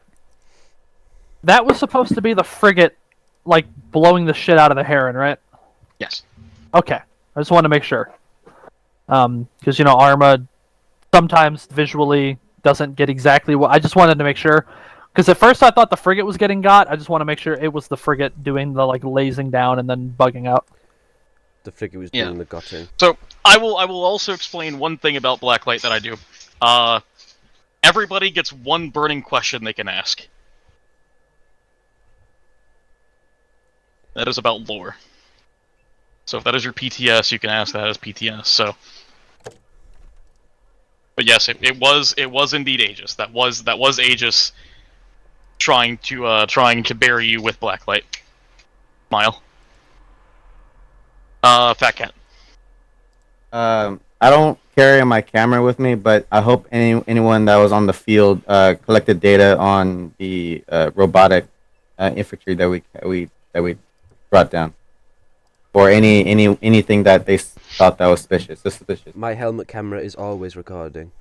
F: that was supposed to be the frigate, like, blowing the shit out of the Heron, right?
A: Yes.
F: Okay, I just wanted to make sure. Because, you know, Arma sometimes visually doesn't get exactly what... I just wanted to make sure. Because at first I thought the frigate was getting got, I just want to make sure it was the frigate doing the, like, lasing down and then bugging out.
B: The frigate was doing the gutting.
A: So, I will also explain one thing about BlackLight that I do. Everybody gets one burning question they can ask. That is about lore.
U: So if that is your PTS, you can ask that as PTS. So, but yes, it was indeed Aegis. That was Aegis trying to bury you with Blacklight. Mile. Fat Cat.
T: I don't carry my camera with me, but I hope anyone that was on the field collected data on the robotic infantry that we brought down, or anything that they thought that was suspicious.
B: My helmet camera is always recording.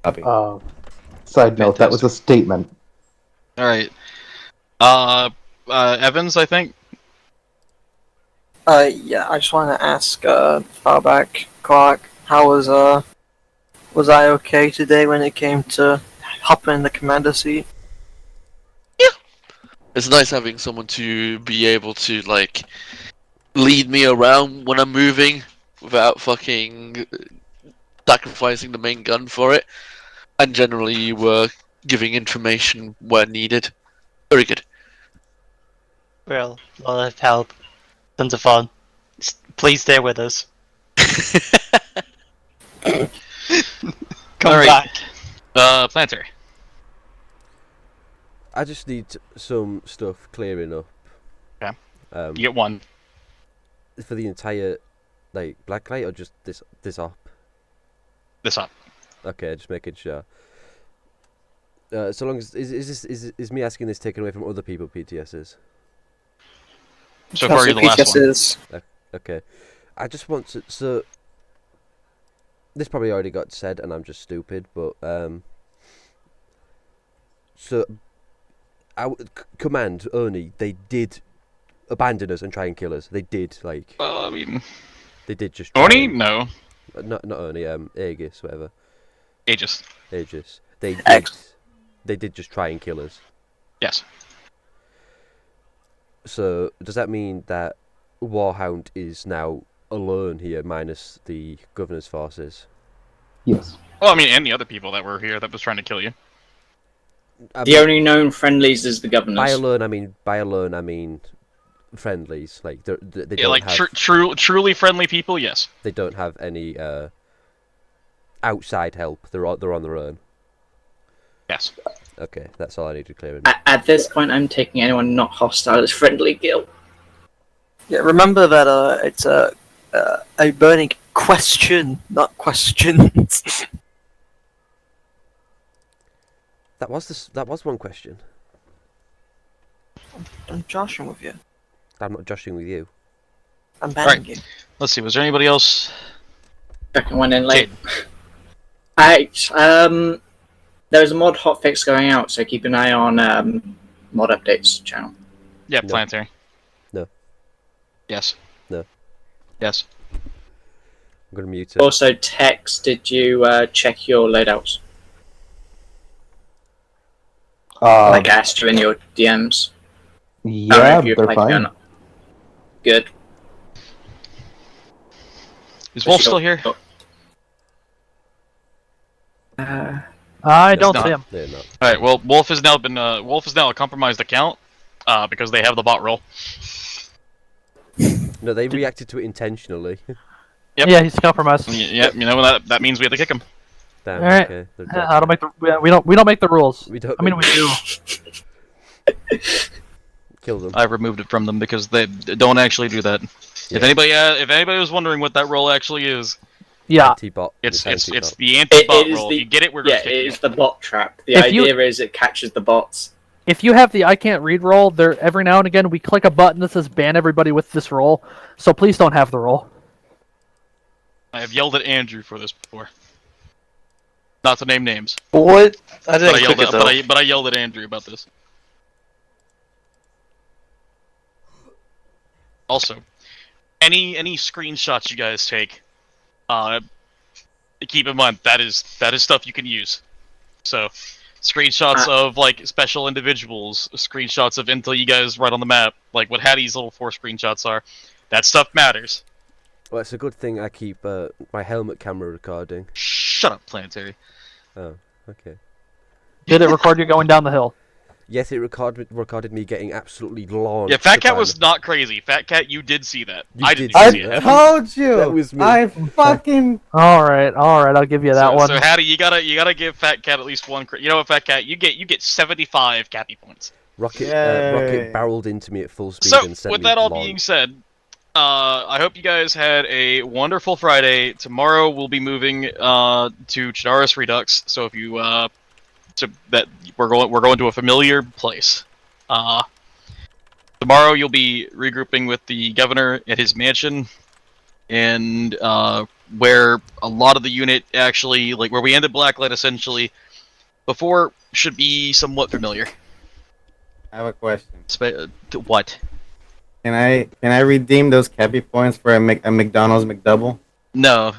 T: Copy.
R: Side note, that was a statement.
A: All right. Evans, I think.
L: Yeah, I just wanted to ask, Farback, Clark, how was I okay today when it came to hopping in the commander seat?
C: It's nice having someone to be able to, like, lead me around when I'm moving without fucking sacrificing the main gun for it. And generally, you were giving information where needed. Very good.
Q: Well, a lot of help. Tons of fun. Please stay with us. Come back.
A: Planetary.
B: I just need some stuff clearing up.
A: Okay. You get one.
B: For the entire, like, Blacklight, or just this op?
A: This op.
B: Okay, just making sure. So long as is me asking this taken away from other people PTSs?
A: So far, you're the last one.
B: Okay, I just want to. So this probably already got said, and I'm just stupid. But so our command only they did abandon us and try and kill us. They did like.
A: I mean,
B: they did just.
A: Oni? No.
B: Not only Aegis, whatever.
A: Aegis.
B: They did just try and kill us.
A: Yes.
B: So does that mean that Warhound is now alone here, minus the governor's forces?
R: Yes.
A: Well, I mean, and the other people that were here that was trying to kill you.
D: The only known friendlies is the governors.
B: By alone, I mean friendlies. Like they
A: yeah,
B: don't
A: like
B: have
A: truly friendly people. Yes.
B: They don't have any outside help. They're on their own.
A: Yes.
B: Okay, that's all I need to clear.
D: At this point, I'm taking anyone not hostile as friendly, Gil.
L: Yeah, remember that it's a burning question, not questions.
B: That was one question.
L: I'm joshing with you.
B: I'm not joshing with you.
L: I'm banning you.
A: Let's see. Was there anybody else?
D: Second one in late. Alright, there's a mod hotfix going out, so keep an eye on mod updates channel.
A: Yeah, Planetary.
B: No.
A: Yes.
B: No.
A: Yes.
B: I'm gonna mute it.
D: Also, Tex, did you check your loadouts? Like I asked you in your DMs.
R: Yeah, they're fine.
D: Good.
A: Is Wolf still here?
F: I don't see him.
A: All right. Well, Wolf has now a compromised account because they have the bot role.
B: No, they reacted to it intentionally.
A: Yep.
F: Yeah, he's compromised.
A: Yep. You know that means we have to kick him.
B: Damn,
F: all right.
B: Okay,
F: I don't make the. We don't make the rules.
B: We don't.
F: I mean, we do.
B: Kill them.
A: I removed it from them because they don't actually do that. Yeah. If anybody was wondering what that role actually is,
F: yeah,
B: anti-bot.
A: It's the anti-bot role. If you get it, we're gonna kick
D: it
A: you.
D: is the bot trap. The idea is it catches the bots.
F: If you have the I can't read roll, there every now and again we click a button that says ban everybody with this roll. So please don't have the roll.
A: I have yelled at Andrew for this before. Not to name names.
Q: What? I didn't click it though.
A: But I yelled at Andrew about this. Also, any screenshots you guys take, keep in mind that is stuff you can use. So, screenshots of like special individuals, screenshots of intel you guys write on the map, like what Hattie's little 4 screenshots are. That stuff matters.
B: Well, it's a good thing I keep my helmet camera recording.
A: Shut up, Planetary.
B: Oh, okay.
F: Did it record you going down the hill?
B: Yes, it recorded me getting absolutely launched.
U: Yeah, Fat Cat
B: by
U: was not crazy. Fat Cat, you did see that.
B: You
U: I
B: did
U: didn't see
B: see
U: it.
B: that.
T: Told you.
B: That was me.
T: I fucking.
F: All right, I'll give you that
U: So,
F: one.
U: so Hattie, you gotta give Fat Cat at least one. You know what, Fat Cat, you get 75 Cappy points.
B: Rocket
T: Yay.
B: barreled into me at full speed
U: So,
B: and sent
U: with
B: me
U: that all
B: launched.
U: being said, I hope you guys had a wonderful Friday. Tomorrow we'll be moving to Chinaris Redux. So if you we're going to a familiar place. Tomorrow you'll be regrouping with the governor at his mansion, and where a lot of the unit actually, like where we ended Blacklight essentially before, should be somewhat familiar.
T: I have a question.
U: What?
T: Can I redeem those Cappy points for a McDonald's McDouble?
U: No,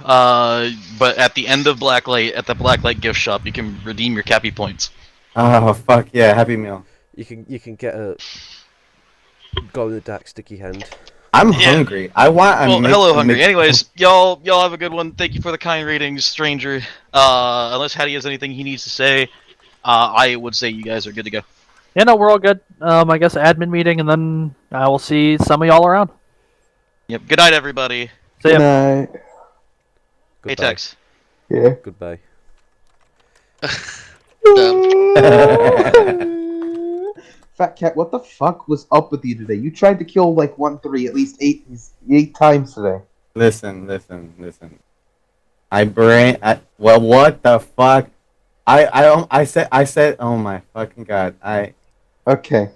U: but at the end of Blacklight, at the Blacklight gift shop, you can redeem your Cappy points.
T: Oh fuck yeah, Happy Meal.
B: You can get a glow in the dark sticky hand.
T: I'm hungry. I want.
U: Well, hello, hungry. Anyways, y'all have a good one. Thank you for the kind ratings, stranger. Unless Hattie has anything he needs to say, I would say you guys are good to go.
F: Yeah, no, we're all good. I guess admin meeting, and then I will see some of y'all around.
U: Yep. Good night, everybody.
F: See ya.
R: Night.
U: Hey, Tex.
R: Yeah.
B: Goodbye.
R: Fat Cat, what the fuck was up with you today? You tried to kill like 1-3 at least eight times today.
T: Listen. Well, what the fuck? I said. Oh my fucking god.
R: Okay.